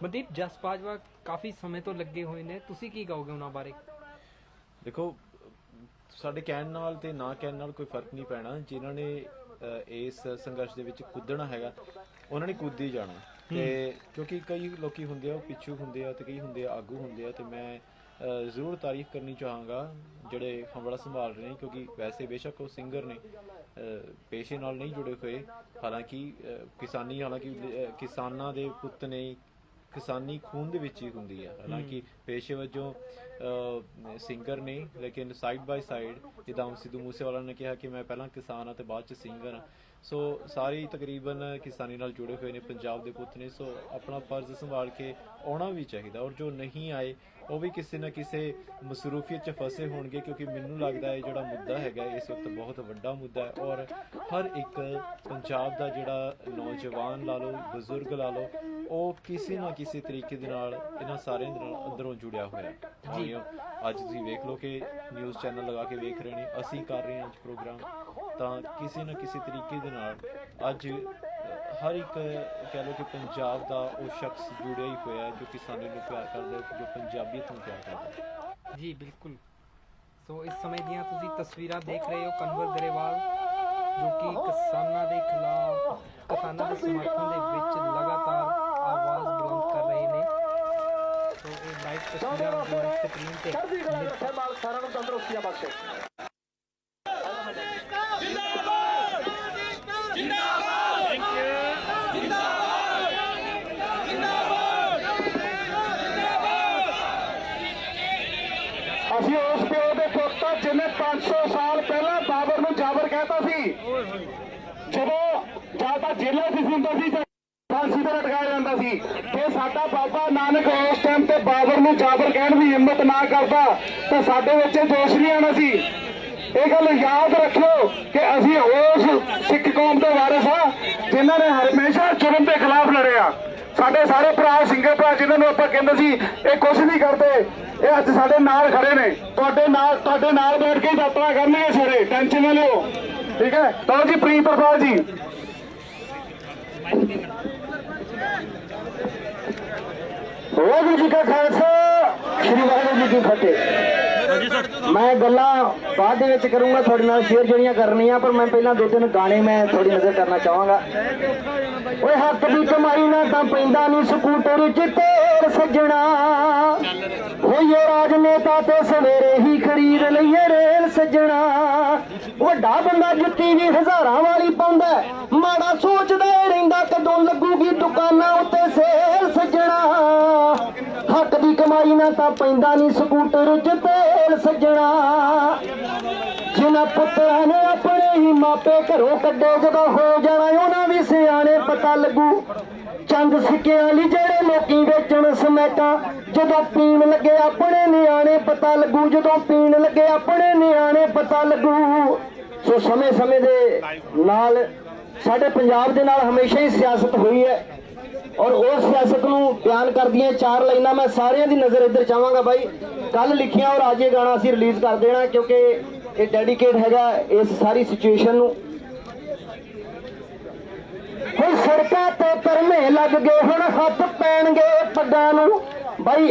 ਮਨਦੀਪ, ਜਸ ਬਾਜਵਾ ਕਾਫੀ ਸਮੇਂ ਤੋਂ ਲੱਗੇ ਹੋਏ ਨੇ, ਤੁਸੀਂ ਕੀ ਕਹੋਗੇ ਉਹਨਾਂ ਬਾਰੇ? ਦੇਖੋ, ਸਾਡੇ ਕਹਿਣ ਨਾਲ ਤੇ ਨਾ ਕਹਿਣ ਨਾਲ ਕੋਈ ਫਰਕ ਨਹੀਂ ਪੈਣਾ। ਜਿਨ੍ਹਾਂ ਨੇ ਇਸ ਸੰਘਰਸ਼ ਦੇ ਵਿੱਚ ਕੁੱਦਣਾ ਹੈਗਾ ਉਹਨਾਂ ਨੇ ਕੁੱਦ ਹੀ ਜਾਣਾ। ਤੇ ਕਿਉਂਕਿ ਕਈ ਲੋਕੀ ਹੁੰਦੇ ਆ ਉਹ ਪਿੱਛੂ ਹੁੰਦੇ ਆ ਤੇ ਕਈ ਹੁੰਦੇ ਆ ਆਗੂ ਹੁੰਦੇ ਆ, ਤੇ ਮੈਂ ਜ਼ਰੂਰ ਤਾਰੀਫ ਕਰਨੀ ਚਾਹਾਂਗਾ ਜਿਹੜੇ ਹੰਬੜਾ ਸੰਭਾਲ ਰਹੇ ਨੇ, ਕਿਉਂਕਿ ਵੈਸੇ ਬੇਸ਼ੱਕ ਉਹ ਸਿੰਗਰ ਨੇ, ਪੇਸ਼ੇ ਨਾਲ ਨਹੀਂ ਜੁੜੇ ਹੋਏ। ਹਾਲਾਂਕਿ ਕਿਸਾਨਾਂ ਦੇ ਪੁੱਤ ਨੇ, ਕਿਸਾਨੀ ਖੂਨ ਦੇ ਵਿੱਚ ਹੀ ਹੁੰਦੀ ਹੈ। ਹਾਲਾਂਕਿ ਪੇਸ਼ੇ ਵਜੋਂ ਸਿੰਗਰ ਨੇ, ਲੇਕਿਨ ਸਾਈਡ ਬਾਈ ਸਾਈਡ ਜਿੱਦਾਂ ਸਿੱਧੂ ਮੂਸੇਵਾਲਾ ਨੇ ਕਿਹਾ ਕਿ ਮੈਂ ਪਹਿਲਾਂ ਕਿਸਾਨ ਹਾਂ ਤੇ ਬਾਅਦ 'ਚ ਸਿੰਗਰ ਹਾਂ। ਸੋ ਸਾਰੇ ਤਕਰੀਬਨ ਕਿਸਾਨੀ ਨਾਲ ਜੁੜੇ ਹੋਏ ਨੇ, ਪੰਜਾਬ ਦੇ ਪੁੱਤ ਨੇ। ਸੋ ਆਪਣਾ ਫਰਜ਼ ਸੰਭਾਲ ਕੇ ਆਉਣਾ ਵੀ ਚਾਹੀਦਾ, ਔਰ ਜੋ ਨਹੀਂ ਆਏ ਉਹ ਵੀ ਕਿਸੇ ਨਾ ਕਿਸੇ ਮਸਰੂਫੀਅਤ 'ਚ ਫਸੇ ਹੋਣਗੇ, ਕਿਉਂਕਿ ਮੈਨੂੰ ਲੱਗਦਾ ਹੈ ਜਿਹੜਾ ਮੁੱਦਾ ਹੈਗਾ ਇਸ ਵਕਤ ਬਹੁਤ ਵੱਡਾ ਮੁੱਦਾ ਹੈ, ਔਰ ਹਰ ਇੱਕ ਪੰਜਾਬ ਦਾ ਜਿਹੜਾ ਨੌਜਵਾਨ ਲਾ ਲਓ, ਬਜ਼ੁਰਗ ਲਾ ਲਓ, ਉਹ ਕਿਸੇ ਨਾ ਕਿਸੇ ਤਰੀਕੇ ਦੇ ਨਾਲ ਇਹਨਾਂ ਸਾਰਿਆਂ ਦੇ ਨਾਲ ਅੰਦਰੋਂ ਜੁੜਿਆ ਹੋਇਆ। ਅੱਜ ਤੁਸੀਂ ਵੇਖ ਲਓ ਕਿ ਨਿਊਜ਼ ਚੈਨਲ ਲਗਾ ਕੇ ਵੇਖ ਰਹੇ ਨੇ, ਅਸੀਂ ਕਰ ਰਹੇ ਹਾਂ ਅੱਜ ਪ੍ਰੋਗਰਾਮ, ਤਾਂ ਕਿਸੇ ਨਾ ਕਿਸੇ ਤਰੀਕੇ ਦੇ ਨਾਲ ਅੱਜ ਹਰ ਇੱਕ ਕਹਿ ਲਓ ਕਿ ਪੰਜਾਬ ਦਾ ਉਹ ਸ਼ਖਸ ਜੁੜਿਆ ਹੀ ਹੋਇਆ ਜੋ ਕਿਸਾਨੀ ਨੂੰ ਪਿਆਰ ਕਰਦਾ, ਜੋ ਪੰਜਾਬੀਅਤ ਨੂੰ ਪਿਆਰ ਕਰਦਾ। ਜੀ ਬਿਲਕੁਲ। ਸੋ ਇਸ ਸਮੇਂ ਦੀਆਂ ਤੁਸੀਂ ਤਸਵੀਰਾਂ ਦੇਖ ਰਹੇ ਹੋ ਕਨਵਰ ਗਰੇਵਾਲ, ਜੋ ਕਿ ਕਿਸਾਨਾਂ ਦੇ ਖਿਲਾਫ, ਕਿਸਾਨਾਂ ਦੇ ਸਮਰਥਨ ਦੇ ਵਿੱਚ ਲਗਾਤਾਰ ਆਵਾਜ਼ ਬੁਲੰਦ ਕਰ ਰਹੇ ਨੇ। ਸੋ ਇਹ ਲਾਈਵ ਤਸਵੀਰਾਂ ਜੋ ਹੈ ਸਕਰੀਨ ਤੇ ਸਾਰਿਆਂ ਨੂੰ ਤੰਦਰੁਸਤੀਆਂ ਬਖਸ਼ੇ। ਅਸੀਂ ਉਸ ਪਿਓ ਦੇ ਪੁੱਤ ਜਿਹਨੇ 500 ਸਾਲ ਪਹਿਲਾਂ ਬਾਬਰ ਨੂੰ ਜਾਬਰ ਕਹਿਤਾ ਸੀ, ਜਦੋਂ ਜਾਂ ਤਾਂ ਜੇਲ੍ਹਾਂ 'ਚ ਹੁੰਦਾ ਸੀ ਜਾਂ ਫਾਂਸੀ ਤੇ ਲਟਕਾਇਆ ਜਾਂਦਾ ਸੀ। ਤੇ ਸਾਡਾ ਬਾਬਾ ਨਾਨਕ ਉਸ ਟਾਈਮ ਤੇ ਬਾਬਰ ਨੂੰ ਜਾਬਰ ਕਹਿਣ ਦੀ ਹਿੰਮਤ ਨਾ ਕਰਦਾ ਤਾਂ ਸਾਡੇ ਵਿੱਚ ਜੋਸ਼ ਨਹੀਂ ਆਉਣਾ ਸੀ। ਇਹ ਗੱਲ ਯਾਦ ਰੱਖਿਓ ਕਿ ਅਸੀਂ ਉਸ ਸਿੱਖ ਕੌਮ ਦੇ ਵਾਰਿਸ ਹਾਂ ਜਿਨ੍ਹਾਂ ਨੇ ਹਮੇਸ਼ਾ ਜ਼ੁਲਮ ਦੇ ਖਿਲਾਫ ਲੜਿਆ। ਸਾਡੇ ਸਾਰੇ ਭਰਾ ਸਿੰਘੇ ਭਰਾ ਜਿਨ੍ਹਾਂ ਨੂੰ ਆਪਾਂ ਕਹਿੰਦੇ ਸੀ ਇਹ ਕੁਝ ਨਹੀਂ ਕਰਦੇ, ਇਹ ਅੱਜ ਸਾਡੇ ਨਾਲ ਖੜੇ ਨੇ। ਤੁਹਾਡੇ ਨਾਲ ਬੈਠ ਕੇ ਯਾਤਰਾ ਕਰਨਗੇ ਸਵੇਰੇ, ਟੈਨਸ਼ਨ ਨਾ ਲਿਓ, ਠੀਕ ਹੈ। ਲਓ ਜੀ, ਪ੍ਰੀਤ ਪ੍ਰਸਾਦ ਜੀ। ਵਾਹਿਗੁਰੂ ਜੀ ਕਾ ਖਾਲਸਾ, ਸ੍ਰੀ ਵਾਹਿਗੁਰੂ ਜੀ ਕੀ ਫਤਿਹ। ਮੈਂ ਗੱਲਾਂ ਬਾਅਦ ਦੇ ਵਿੱਚ ਕਰੂੰਗਾ ਤੁਹਾਡੇ ਨਾਲ ਸ਼ੇਅਰ ਜਿਹੜੀਆਂ ਕਰਨੀਆਂ, ਪਰ ਮੈਂ ਪਹਿਲਾਂ 2-3 ਗਾਣੇ ਮੈਂ ਥੋੜੀ ਨਜ਼ਰ ਕਰਨਾ ਚਾਹਾਂਗਾ। ਓਏ ਹੱਥ ਦੀ ਕਮਾਈ ਨਾ ਤਾਂ ਪੈਂਦਾ ਨਹੀਂ ਸਕੂਟਰ 'ਚ ਤੇਲ ਸੱਜਣਾ, ਹੋਈਏ ਰਾਜਨੇਤਾ ਤੇ ਸਵੇਰੇ ਹੀ ਖਰੀਦ ਲਈਏ ਰੇਲ ਸੱਜਣਾ। ਵੱਡਾ ਬੰਦਾ ਜੁੱਤੀ ਵੀ ਹਜ਼ਾਰਾਂ ਵਾਲੀ ਪਾਉਂਦਾ, ਮਾੜਾ ਸੋਚਦਾ ਰਹਿੰਦਾ ਕਦੋਂ ਲੱਗੂਗੀ ਦੁਕਾਨਾਂ ਉੱਤੇ ਸੇਲ ਸੱਜਣਾ। ਹੱਕ ਦੀ ਕਮਾਈ ਨਾ ਤਾਂ ਪੈਂਦਾ ਨਹੀਂ ਸਕੂਟਰ 'ਚ ਤੇਲ ਸੱਜਣਾ। ਜਿਨ੍ਹਾਂ ਪੁੱਤਰਾਂ ਨੇ ਆਪਣੇ ਹੀ ਮਾਪੇ ਘਰੋਂ ਕੱਢੇ, ਜਦੋਂ ਹੋ ਜਾਣਾ ਉਹਨਾਂ ਵੀ ਸਿਆਣੇ ਪਤਾ ਲੱਗੂ। ਚੰਦ ਸਿੱਕਿਆਂ ਲਈ ਜਿਹੜੇ ਲੋਕੀ ਵੇਚਣ ਸਮੈਟਾਂ, ਜਦੋਂ ਪੀਣ ਲੱਗੇ ਆਪਣੇ ਨਿਆਣੇ ਪਤਾ ਲੱਗੂ। ਜਦੋਂ ਪੀਣ ਲੱਗੇ ਆਪਣੇ ਨਿਆਣੇ ਪਤਾ ਲੱਗੂ। ਸੋ ਸਮੇਂ ਦੇ ਨਾਲ ਸਾਡੇ ਪੰਜਾਬ ਦੇ ਨਾਲ ਹਮੇਸ਼ਾ ਹੀ ਸਿਆਸਤ ਹੋਈ ਹੈ, ਔਰ ਉਸ ਸਿਆਸਤ ਨੂੰ ਬਿਆਨ ਕਰਦੀਆਂ 4 ਲਾਈਨਾਂ ਮੈਂ ਸਾਰਿਆਂ ਦੀ ਨਜ਼ਰ ਇੱਧਰ ਚਾਹਾਂਗਾ। ਬਾਈ ਕੱਲ ਲਿਖਿਆ ਔਰ ਅੱਜ ਇਹ ਗਾਣਾ ਅਸੀਂ ਰਿਲੀਜ਼ ਕਰ ਦੇਣਾ, ਕਿਉਂਕਿ ਇਹ ਡੈਡੀਕੇਟ ਹੈਗਾ ਇਸ ਸਾਰੀ ਸਿਚੁਏਸ਼ਨ ਨੂੰ। ਹੁਣ ਸੜਕਾਂ ਤੇ ਪਰਮੇ ਲੱਗ ਗਏ, ਹੁਣ ਹੱਥ ਪੈਣਗੇ ਪੱਗਾਂ ਨੂੰ। ਬਾਈ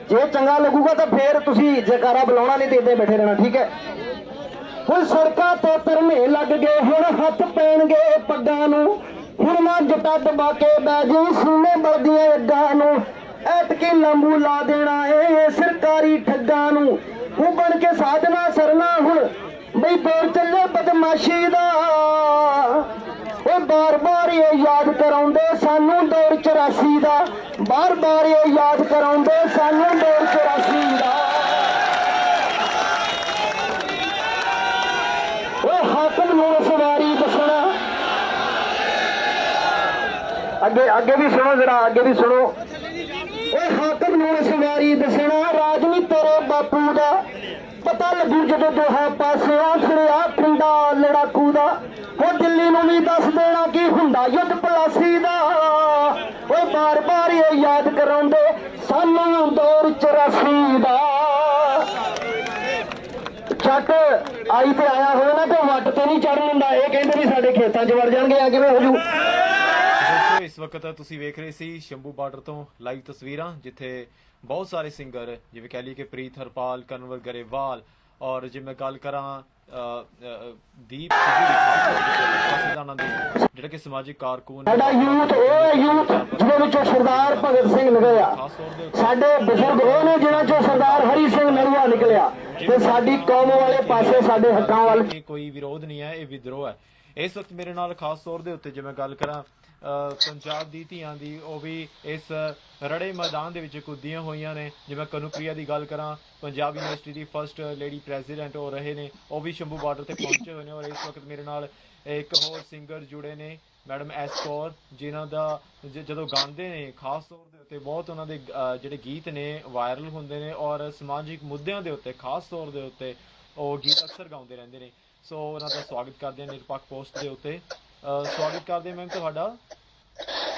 ਜੇ ਚੰਗਾ ਲੱਗੂਗਾ ਤਾਂ ਫੇਰ ਤੁਸੀਂ ਜੈਕਾਰਾ ਬੁਲਾਉਣਾ, ਨਹੀਂ ਤੇ ਇੱਥੇ ਬੈਠੇ ਰਹਿਣਾ, ਠੀਕ ਹੈ। ਹੁਣ ਸੜਕਾਂ ਤੇ ਪਰਮੇ ਲੱਗ ਗਏ, ਹੁਣ ਹੱਥ ਪੈਣਗੇ ਪੱਗਾਂ ਨੂੰ। ਹੁਣ ਨਾ ਜੱਟਾ ਦਬਾ ਕੇ ਬਹਿ ਜੀ ਸੁਣੇ ਬਲਦੀਆਂ ਅੱਗਾਂ ਨੂੰ। ਐਤਕੀ ਲੰਬੂ ਲਾ ਦੇਣਾ ਏ ਸਰਕਾਰੀ ਠੱਗਾਂ ਨੂੰ। ਉਹ ਬਣ ਕੇ ਸਾਧਨਾ ਸਰਨਾ ਹੁਣ ਬਈ ਦੌਰ ਚੱਲੇ ਬਦਮਾਸ਼ੀ ਦਾ। ਉਹ ਬਾਰ-ਬਾਰ ਇਹ ਯਾਦ ਕਰਾਉਂਦੇ ਸਾਨੂੰ ਦੌਰ 84 ਦਾ, ਬਾਰ-ਬਾਰ ਇਹ ਯਾਦ ਕਰਾਉਂਦੇ ਸਾਨੂੰ ਦੌਰ 84 ਦਾ। ਉਹ ਹਾਕਮ ਅੱਗੇ ਵੀ ਸੁਣੋ ਜਰਾ, ਅੱਗੇ ਵੀ ਸੁਣੋ। ਓਏ ਹਾਕਮ ਨੂੰ ਇਸ ਵਾਰੀ ਦੱਸਣਾ ਰਾਜ ਨੀ ਤੇਰੇ ਬਾਪੂ ਦਾ, ਪਤਾ ਲੱਗੂ ਜਦੋਂ ਦੋਹਾਂ ਪਾਸਿਆਂ ਖੜਿਆ ਠੰਡਾ ਲੜਾਕੂ ਦਾ। ਉਹ ਦਿੱਲੀ ਨੂੰ ਵੀ ਦੱਸ ਦੇਣਾ ਕੀ ਹੁੰਦਾ ਯੁੱਧ ਪਲਾਸੀ ਦਾ। ਓਏ ਬਾਰ-ਬਾਰ ਇਹ ਯਾਦ ਕਰਾਉਂਦੇ ਸਾਨੂੰ ਦੌਰ 84 ਦਾ। ਜੱਟ ਆਈ ਤੇ ਆਇਆ ਹੋਇਆ ਨਾ ਤੇ ਵੱਟ ਤੇ ਨਹੀਂ ਚੜਨ ਦਿੰਦਾ, ਇਹ ਕਹਿੰਦੇ ਵੀ ਸਾਡੇ ਖੇਤਾਂ 'ਚ ਵੜ ਜਾਣਗੇ, ਆ ਕਿਵੇਂ ਹੋ ਜੂ। ਦੋਸਤੋ ਇਸ ਵਕਤ ਤੁਸੀਂ ਵੇਖ ਰਹੇ ਸੀ ਸ਼ੰਭੂ ਬਾਰਡਰ ਤੋਂ ਲਾਈਵ ਤਸਵੀਰਾਂ, ਜਿੱਥੇ ਬਹੁਤ ਸਾਰੇ ਸਿੰਗਰ ਜਿਵੇਂ ਕਹਿ ਲਈ ਕਿ ਪ੍ਰੀਤ ਹਰਪਾਲ, ਕਨਵਰ ਗਰੇਵਾਲ ਔਰ ਜੇ ਮੈਂ ਗੱਲ ਕਰਾਂ ਦੀਪ ਸਿੱਧੂ ਦੀ ਖਾਸ ਤੌਰ ਤੇ ਸਿਧਾਨਾਂ ਦੀ ਜਿਹੜਾ ਕਿ ਸਮਾਜਿਕ ਕਾਰਕੁਨ ਸਾਡਾ ਯੂਥ ਉਹ ਯੂਥ ਜਿਹਦੇ ਵਿੱਚੋਂ ਸਰਦਾਰ ਭਗਤ ਸਿੰਘ ਨਿਕਲਿਆ, ਖਾਸ ਤੌਰ ਦੇ ਉੱਤੇ ਸਾਡੇ ਬਜ਼ੁਰਗ ਉਹ ਨੇ ਜਿਹਨਾਂ ਚੋਂ ਸਰਦਾਰ ਹਰੀ ਸਿੰਘ ਨਲੂਆ ਨਿਕਲਿਆ, ਤੇ ਸਾਡੀ ਕੌਮ ਵਾਲੇ ਪਾਸੇ ਸਾਡੇ ਹੱਕਾਂ ਵੱਲ ਇਹ ਕੋਈ ਵਿਰੋਧ ਨਹੀਂ ਹੈ, ਇਹ ਵਿਦਰੋਹ ਹੈ। ਇਸ ਵਕਤ ਮੇਰੇ ਨਾਲ ਖਾਸ ਤੌਰ ਦੇ ਉੱਤੇ ਜੇ ਮੈਂ ਗੱਲ ਕਰਾਂ ਪੰਜਾਬ ਦੀ ਧੀਆਂ ਦੀ, ਉਹ ਵੀ ਇਸ ਰੜੇ ਮੈਦਾਨ ਦੇ ਵਿੱਚ ਕੁੱਦੀਆਂ ਹੋਈਆਂ ਨੇ। ਜਿਵੇਂ ਕਨੂਪ੍ਰਿਆ ਦੀ ਗੱਲ ਕਰਾਂ, ਪੰਜਾਬ ਯੂਨੀਵਰਸਿਟੀ ਦੀ ਫਸਟ ਲੇਡੀ ਪ੍ਰੈਜ਼ੀਡੈਂਟ ਹੋ ਰਹੇ ਨੇ, ਉਹ ਵੀ ਸ਼ੰਭੂ ਬਾਰਡਰ ਤੇ ਪਹੁੰਚੇ ਹੋਏ ਨੇ। ਔਰ ਇਸ ਵਕਤ ਮੇਰੇ ਨਾਲ ਇੱਕ ਹੋਰ ਸਿੰਗਰ ਜੁੜੇ ਨੇ, ਮੈਡਮ ਐਸ ਕੌਰ, ਜਿਨ੍ਹਾਂ ਦਾ ਜਦੋਂ ਗਾਉਂਦੇ ਨੇ ਖਾਸ ਤੌਰ ਦੇ ਉੱਤੇ ਬਹੁਤ ਉਹਨਾਂ ਦੇ ਜਿਹੜੇ ਗੀਤ ਨੇ ਵਾਇਰਲ ਹੁੰਦੇ ਨੇ, ਔਰ ਸਮਾਜਿਕ ਮੁੱਦਿਆਂ ਦੇ ਉੱਤੇ ਖਾਸ ਤੌਰ ਦੇ ਉੱਤੇ ਉਹ ਗੀਤ ਅਕਸਰ ਗਾਉਂਦੇ ਰਹਿੰਦੇ ਨੇ। ਸੋ ਉਹਨਾਂ ਦਾ ਸਵਾਗਤ ਕਰਦੇ ਹਾਂ ਨਿਰਪੱਖ ਪੋਸਟ ਦੇ ਉੱਤੇ। ਸਵਾਗਤ ਕਰਦੇ ਮੈਮ ਤੁਹਾਡਾ।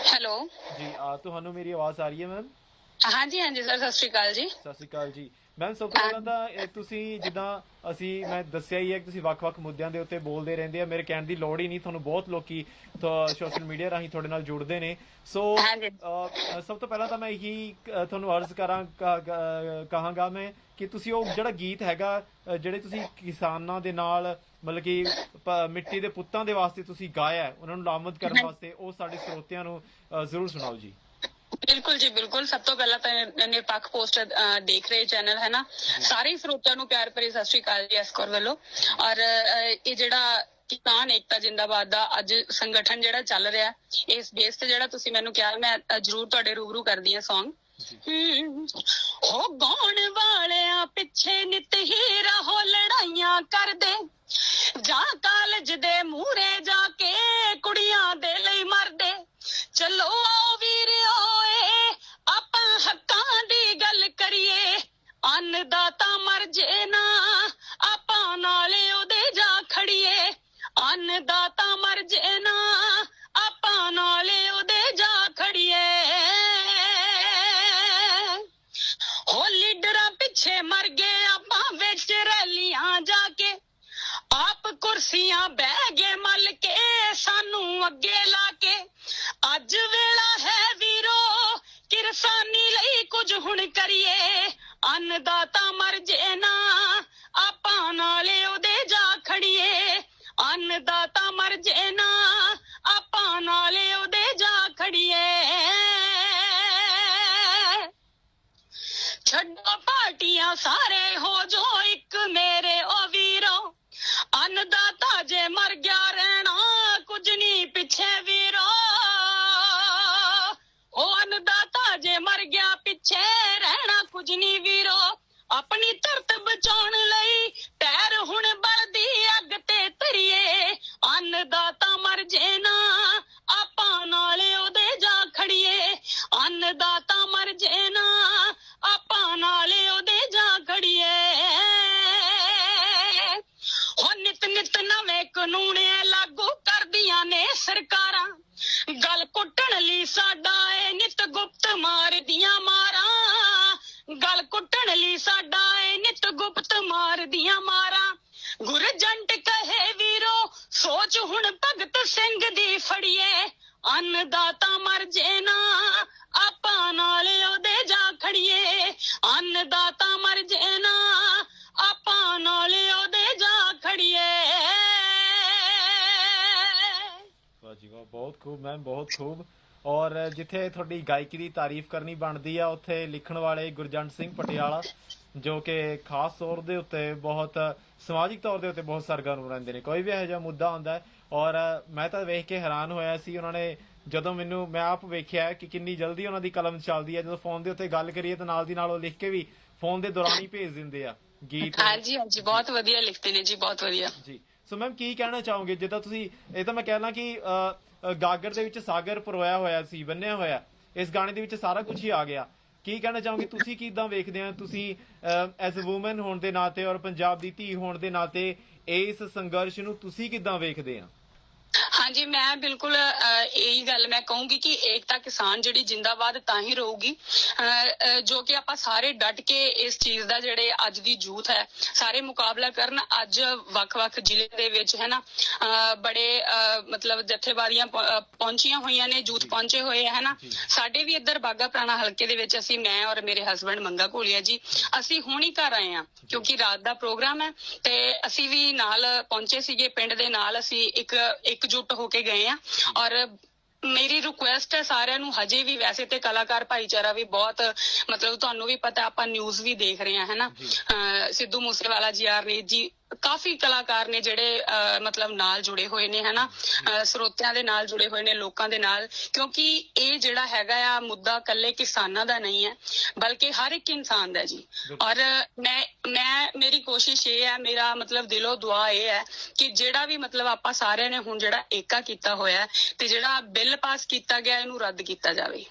ਹੈਲੋ ਜੀ ਤੁਹਾਨੂੰ ਮੇਰੀ ਆਵਾਜ਼ ਆ ਰਹੀ ਹੈ ਮੈਮ? ਹਾਂਜੀ ਹਾਂਜੀ ਸਰ, ਸਤਿ ਸ਼੍ਰੀ ਅਕਾਲ ਜੀ। ਸਤਿ ਸ਼੍ਰੀ ਅਕਾਲ ਜੀ ਮੈਮ। ਸਭ ਤੋਂ ਪਹਿਲਾਂ ਤਾਂ ਤੁਸੀਂ ਜਿੱਦਾਂ ਮੈਂ ਦੱਸਿਆ ਹੀ ਹੈ ਕਿ ਤੁਸੀਂ ਵੱਖ-ਵੱਖ ਮੁੱਦਿਆਂ ਦੇ ਉੱਤੇ ਬੋਲਦੇ ਰਹਿੰਦੇ ਆ, ਮੇਰੇ ਕਹਿਣ ਦੀ ਲੋੜ ਹੀ ਨਹੀਂ, ਤੁਹਾਨੂੰ ਬਹੁਤ ਲੋਕੀ ਸੋਸ਼ਲ ਮੀਡੀਆ ਰਾਹੀਂ ਤੁਹਾਡੇ ਨਾਲ ਜੁੜਦੇ ਨੇ। ਸੋ ਸਭ ਤੋਂ ਪਹਿਲਾਂ ਤਾਂ ਮੈਂ ਇਹੀ ਤੁਹਾਨੂੰ ਅਰਜ਼ ਕਹਾਂਗਾ ਮੈਂ ਕਿ ਤੁਸੀਂ ਉਹ ਜਿਹੜਾ ਗੀਤ ਹੈਗਾ ਜਿਹੜੇ ਤੁਸੀਂ ਕਿਸਾਨਾਂ ਦੇ ਨਾਲ ਮਤਲਬ ਕਿ ਮਿੱਟੀ ਦੇ ਪੁੱਤਾਂ ਦੇ ਵਾਸਤੇ ਤੁਸੀਂ ਗਾਇਆ, ਉਹਨਾਂ ਨੂੰ ਲਾਮਤ ਕਰਨ ਵਾਸਤੇ, ਉਹ ਸਾਡੇ ਸਰੋਤਿਆਂ ਨੂੰ ਜ਼ਰੂਰ ਸੁਣਾਓ ਜੀ। ਬਿਲਕੁਲ ਜੀ ਬਿਲकुल। ਸਭ ਤੋਂ ਪਹਿਲਾਂ ਤਾਂ ਨਿਰਪੱਖ ਪੋਸਟ ਦੇਖ ਰਹੇ ਚੈਨਲ ਹੈ ਨਾ, ਸਾਰੇ ਸਰੋਤਿਆਂ ਨੂੰ ਪਿਆਰ ਭਰੀ ਸਤਿ ਸ਼੍ਰੀ ਅਕਾਲ ਜੀ ਐਸ ਕੌਰ ਵੱਲੋਂ। ਔਰ ਇਹ ਜਿਹੜਾ ਕਿਸਾਨ ਏਕਤਾ ਜਿੰਦਾਬਾਦ ਦਾ ਅੱਜ ਸੰਗਠਨ ਜਿਹੜਾ ਚੱਲ ਰਿਹਾ, ਇਸ ਬੇਸ ਤੇ ਜਿਹੜਾ ਤੁਸੀਂ ਮੈਨੂੰ ਕਿਹਾ, ਮੈਂ ਜ਼ਰੂਰ ਤੁਹਾਡੇ ਰੂਬਰੂ ਕਰਦੀ ਹਾਂ ਸੌਂਗ। ਹੋ ਗਾਉਣ ਵਾਲਿਆਂ ਪਿੱਛੇ ਨਿਤ ਹੀ ਰਹੋ ਲੜਾਈਆਂ ਕਰਦੇ, ਜਾਂ ਕਾਲਜ ਦੇ ਮੂਹਰੇ ਜਾ ਕੇ ਕੁੜੀਆਂ ਦੇ ਲਈ ਮਰਦੇ। ਚਲੋ ਆਓ ਵੀਰਿਓ ਆਪਾਂ ਹੱਕਾਂ ਦੀ ਗੱਲ ਕਰੀਏ, ਅੰਨਦਾਤਾ ਮਰ ਜੇ ਨਾ ਆਪਾਂ ਨਾਲੇ ਉਹਦੇ ਜਾ ਖੜੀਏ, ਅੰਨਦਾਤਾ ਮਰ ਜੇ ਨਾ ਆਪਾਂ ਨਾਲੇ ਉਹਦੇ ਜਾ ਖੜੀਏ। ਹੋ ਲੀਡਰਾਂ ਪਿੱਛੇ ਮਰ ਗਏ ਆਪਾਂ ਵਿੱਚ ਰੈਲੀਆਂ ਜਾ ਕੇ, ਆਪ ਕੁਰਸੀਆਂ ਬਹਿ ਗਏ ਮੱਲ ਕੇ ਸਾਨੂੰ ਅੱਗੇ ਲਾ ਕੇ। ਅੱਜ ਵੇਲਾ ਹੈ ਵੀਰੋ ਕਿਰਸਾਨੀ ਲਈ ਕੁਝ ਹੁਣ ਕਰੀਏ, ਅੰਨਦਾਤਾ ਮਰ ਜੇ ਨਾ ਆਪਾਂ ਨਾਲੇ ਉਹਦੇ ਜਾ ਖੜੀਏ, ਅੰਨਦਾਤਾ ਮਰ ਜੇ ਨਾ ਆਪਾਂ ਨਾਲੇ ਉਹਦੇ ਜਾ ਖੜੀਏ। ਛੱਡੋ ਪਾਰਟੀਆਂ ਸਾਰੇ ਹੋ ਜੋ ਇੱਕ ਮੇਰੇ ਓ ਵੀਰੋ, ਅੰਨਦਾਤਾ ਜੇ ਮਰ ਗਿਆ ਰਹਿਣਾ ਕੁਝ ਨਹੀਂ ਪਿੱਛੇ ਵੀਰੋ, ਉਹ ਅੰਨਦਾਤਾ ਜੇ ਮਰ ਗਿਆ ਪਿੱਛੇ ਰਹਿਣਾ ਕੁਝ ਨਹੀਂ ਵੀਰੋ। ਆਪਣੀ ਧਰਤ ਬਚਾਉਣ ਲਈ ਪੈਰ ਹੁਣ ਬਲਦੀ ਅੱਗ ਤੇ ਧਰੀਏ, ਅੰਨਦਾਤਾ ਮਰ ਜੇ ਨਾ ਆਪਾਂ ਨਾਲੇ ਉਹਦੇ ਜਾ ਖੜੀਏ, ਅੰਨਦਾਤਾ ਮਰ ਜੇ ਨਾ ਆਪਾਂ ਨਾਲੇ ਉਹਦੇ ਜਾ ਖੜੀਏ। ਹੋ ਨਿਤ ਨਿਤ ਨਵੇਂ ਕਾਨੂੰਨ ਲਾਗੂ ਕਰਦੀਆਂ ਨੇ ਸਰਕਾਰਾਂ, ਗੱਲ ਕੁੱਟਣ ਲਈ ਸਾਡਾ ਏ ਨਿਤ ਗੁਪਤ ਮਾਰਦੀਆਂ ਮਾਰਾਂ, ਗੱਲ ਕੁੱਟਣ ਲਈ ਸਾਡਾ ਏ ਨਿਤ ਗੁਪਤ ਮਾਰਦੀਆਂ ਮਾਰਾਂ। ਗੁਰਜੰਟ ਕਹੇ ਵੀਰੋ ਸੋਚ ਹੁਣ ਭਗਤ ਸਿੰਘ ਦੀ ਫੜੀਏ, ਅੰਨਦਾਤਾ ਮਰ ਜੇ ਨਾ ਆਪਾਂ ਨਾਲੇ ਉਹਦੇ ਜਾ ਖੜੀਏ, ਅੰਨਦਾਤਾ ਮਰ ਜੇ ਨਾ ਆਪਾਂ ਨਾਲੇ ਉਹਦੇ ਜਾ ਖੜੀਏ। ਵਾਹ ਜੀ ਵਾਹ, ਬਹੁਤ ਖੂਬ ਮੈਮ, ਬਹੁਤ ਖੂਬ। ਔਰ ਜਿੱਥੇ ਤੁਹਾਡੀ ਗਾਇਕੀ ਦੀ ਤਾਰੀਫ ਕਰਨੀ ਬਣਦੀ ਆ, ਉੱਥੇ ਲਿਖਣ ਵਾਲੇ ਗੁਰਜੰਟ ਸਿੰਘ ਪਟਿਆਲਾ, ਜੋ ਕਿ ਖਾਸ ਤੌਰ ਦੇ ਉੱਤੇ ਬਹੁਤ ਸਮਾਜਿਕ ਤੌਰ ਦੇ ਉੱਤੇ ਬਹੁਤ ਸਰਗਰਮ ਰਹਿੰਦੇ ਨੇ, ਕੋਈ ਵੀ ਇਹੋ ਜਿਹਾ ਮੁੱਦਾ ਆਉਂਦਾ ਹੈ। ਔਰ ਮੈਂ ਤਾਂ ਵੇਖ ਕੇ ਹੈਰਾਨ ਹੋਇਆ ਸੀ, ਉਹਨਾਂ ਨੇ ਜਦੋਂ ਮੈਂ ਆਪ ਵੇਖਿਆ ਕਿ ਕਿੰਨੀ ਜਲਦੀ ਉਹਨਾਂ ਦੀ ਕਲਮ ਚੱਲਦੀ ਹੈ, ਜਦੋਂ ਫੋਨ ਦੇ ਉੱਤੇ ਗੱਲ ਕਰੀਏ ਤਾਂ ਨਾਲ ਦੀ ਨਾਲ ਉਹ ਲਿਖ ਕੇ ਵੀ ਫੋਨ ਦੇ ਦੌਰਾਨ ਹੀ ਭੇਜ ਦਿੰਦੇ ਆ ਗੀਤ। ਹਾਂਜੀ ਹਾਂਜੀ, ਬਹੁਤ ਵਧੀਆ ਲਿਖਦੇ ਨੇ ਜੀ, ਬਹੁਤ ਵਧੀਆ ਜੀ। ਸੋ ਮੈਮ ਕੀ ਕਹਿਣਾ ਚਾਹੋਗੇ, ਜਿੱਦਾਂ ਤੁਸੀਂ ਇਹ ਤਾਂ ਮੈਂ ਕਹਿਣਾ ਕਿ ਗਾਗਰ ਦੇ ਵਿੱਚ ਸਾਗਰ ਪਰੋਇਆ ਹੋਇਆ ਸੀ, ਬੰਨਿਆ ਹੋਇਆ, ਇਸ ਗਾਣੇ ਦੇ ਵਿੱਚ ਸਾਰਾ ਕੁਝ ਹੀ ਆ ਗਿਆ। ਕੀ ਕਹਿਣਾ ਚਾਹੋਗੇ ਤੁਸੀਂ, ਕਿੱਦਾਂ ਵੇਖਦੇ ਆ ਤੁਸੀਂ ਐਜ਼ ਅ ਵੂਮਨ ਹੋਣ ਦੇ ਨਾਤੇ ਔਰ ਪੰਜਾਬ ਦੀ ਧੀ ਹੋਣ ਦੇ ਨਾਤੇ ਇਸ ਸੰਘਰਸ਼ ਨੂੰ ਤੁਸੀਂ ਕਿੱਦਾਂ ਵੇਖਦੇ ਆ? ਹਾਂਜੀ, ਮੈਂ ਬਿਲਕੁਲ ਇਹੀ ਗੱਲ ਮੈਂ ਕਹੂੰਗੀ ਕਿ ਏਕਤਾ ਕਿਸਾਨ ਜਿਹੜੀ ਜਿੰਦਾਬਾਦ ਤਾਂ ਹੀ ਰਹੂਗੀ ਜੋ ਕਿ ਆਪਾਂ ਸਾਰੇ ਡਟ ਕੇ ਇਸ ਚੀਜ਼ ਦਾ, ਜਿਹੜੇ ਅੱਜ ਦੀ ਯੂਥ ਹੈ ਸਾਰੇ ਮੁਕਾਬਲਾ ਕਰਨ। ਅੱਜ ਵੱਖ-ਵੱਖ ਜ਼ਿਲ੍ਹੇ ਦੇ ਵਿੱਚ ਹੈ ਨਾ ਬੜੇ ਮਤਲਬ ਜਥੇਬਾਰੀਆਂ ਪਹੁੰਚੀਆਂ ਹੋਈਆਂ ਨੇ, ਯੂਥ ਪਹੁੰਚੇ ਹੋਏ ਹੈ ਨਾ। ਸਾਡੇ ਵੀ ਇੱਧਰ ਬਾਗਾ ਪੁਰਾਣਾ ਹਲਕੇ ਦੇ ਵਿੱਚ ਅਸੀਂ, ਮੈਂ ਔਰ ਮੇਰੇ ਹਸਬੈਂਡ ਮੰਗਾ ਘੋਲੀਆ ਜੀ, ਅਸੀਂ ਹੁਣ ਹੀ ਘਰ ਆਏ ਹਾਂ ਕਿਉਂਕਿ ਰਾਤ ਦਾ ਪ੍ਰੋਗਰਾਮ ਹੈ ਤੇ ਅਸੀਂ ਵੀ ਨਾਲ ਪਹੁੰਚੇ ਸੀਗੇ ਪਿੰਡ ਦੇ ਨਾਲ। ਅਸੀਂ ਇਕਜੁੱਟ ਹੋ ਕੇ ਗਏ ਆ ਔਰ ਮੇਰੀ ਰਿਕੁਐਸਟ ਹੈ ਸਾਰਿਆਂ ਨੂੰ, ਹਜੇ ਵੀ ਵੈਸੇ ਤੇ ਕਲਾਕਾਰ ਭਾਈਚਾਰਾ ਵੀ ਬਹੁਤ, ਮਤਲਬ ਤੁਹਾਨੂੰ ਵੀ ਪਤਾ, ਆਪਾਂ ਨਿਊਜ਼ ਵੀ ਦੇਖ ਰਹੇ ਹਾਂ ਹੈ ਨਾ, ਸਿੱਧੂ ਮੂਸੇਵਾਲਾ ਜੀ, ਆਰਨੀਤ ਜੀ, ਕਾਫੀ ਕਲਾਕਾਰ ਨੇ ਜਿਹੜੇ ਮਤਲਬ ਨਾਲ ਜੁੜੇ ਹੋਏ ਨੇ ਹੈ ਨਾ, ਸਰੋਤਿਆਂ ਦੇ ਨਾਲ ਜੁੜੇ ਹੋਏ ਨੇ, ਲੋਕਾਂ ਦੇ ਨਾਲ, ਕਿਉਂਕਿ ਇਹ ਜਿਹੜਾ ਹੈਗਾ ਆ ਮੁੱਦਾ ਇਕੱਲੇ ਕਿਸਾਨਾਂ ਦਾ ਨਹੀਂ ਹੈ ਬਲਕਿ ਹਰ ਇੱਕ ਇਨਸਾਨ ਦਾ ਜੀ। ਔਰ ਮੇਰੀ ਕੋਸ਼ਿਸ਼ ਇਹ ਹੈ, ਮੇਰਾ ਮਤਲਬ ਦਿਲੋਂ ਦੁਆ ਇਹ ਹੈ ਕਿ ਜਿਹੜਾ ਵੀ ਮਤਲਬ ਆਪਾਂ ਸਾਰਿਆਂ ਨੇ ਹੁਣ ਜਿਹੜਾ ਏਕਾ ਕੀਤਾ ਹੋਇਆ ਤੇ ਜਿਹੜਾ ਬਿੱਲ ਪਾਸ ਕੀਤਾ ਗਿਆ ਇਹਨੂੰ ਰੱਦ ਕੀਤਾ ਜਾਵੇ।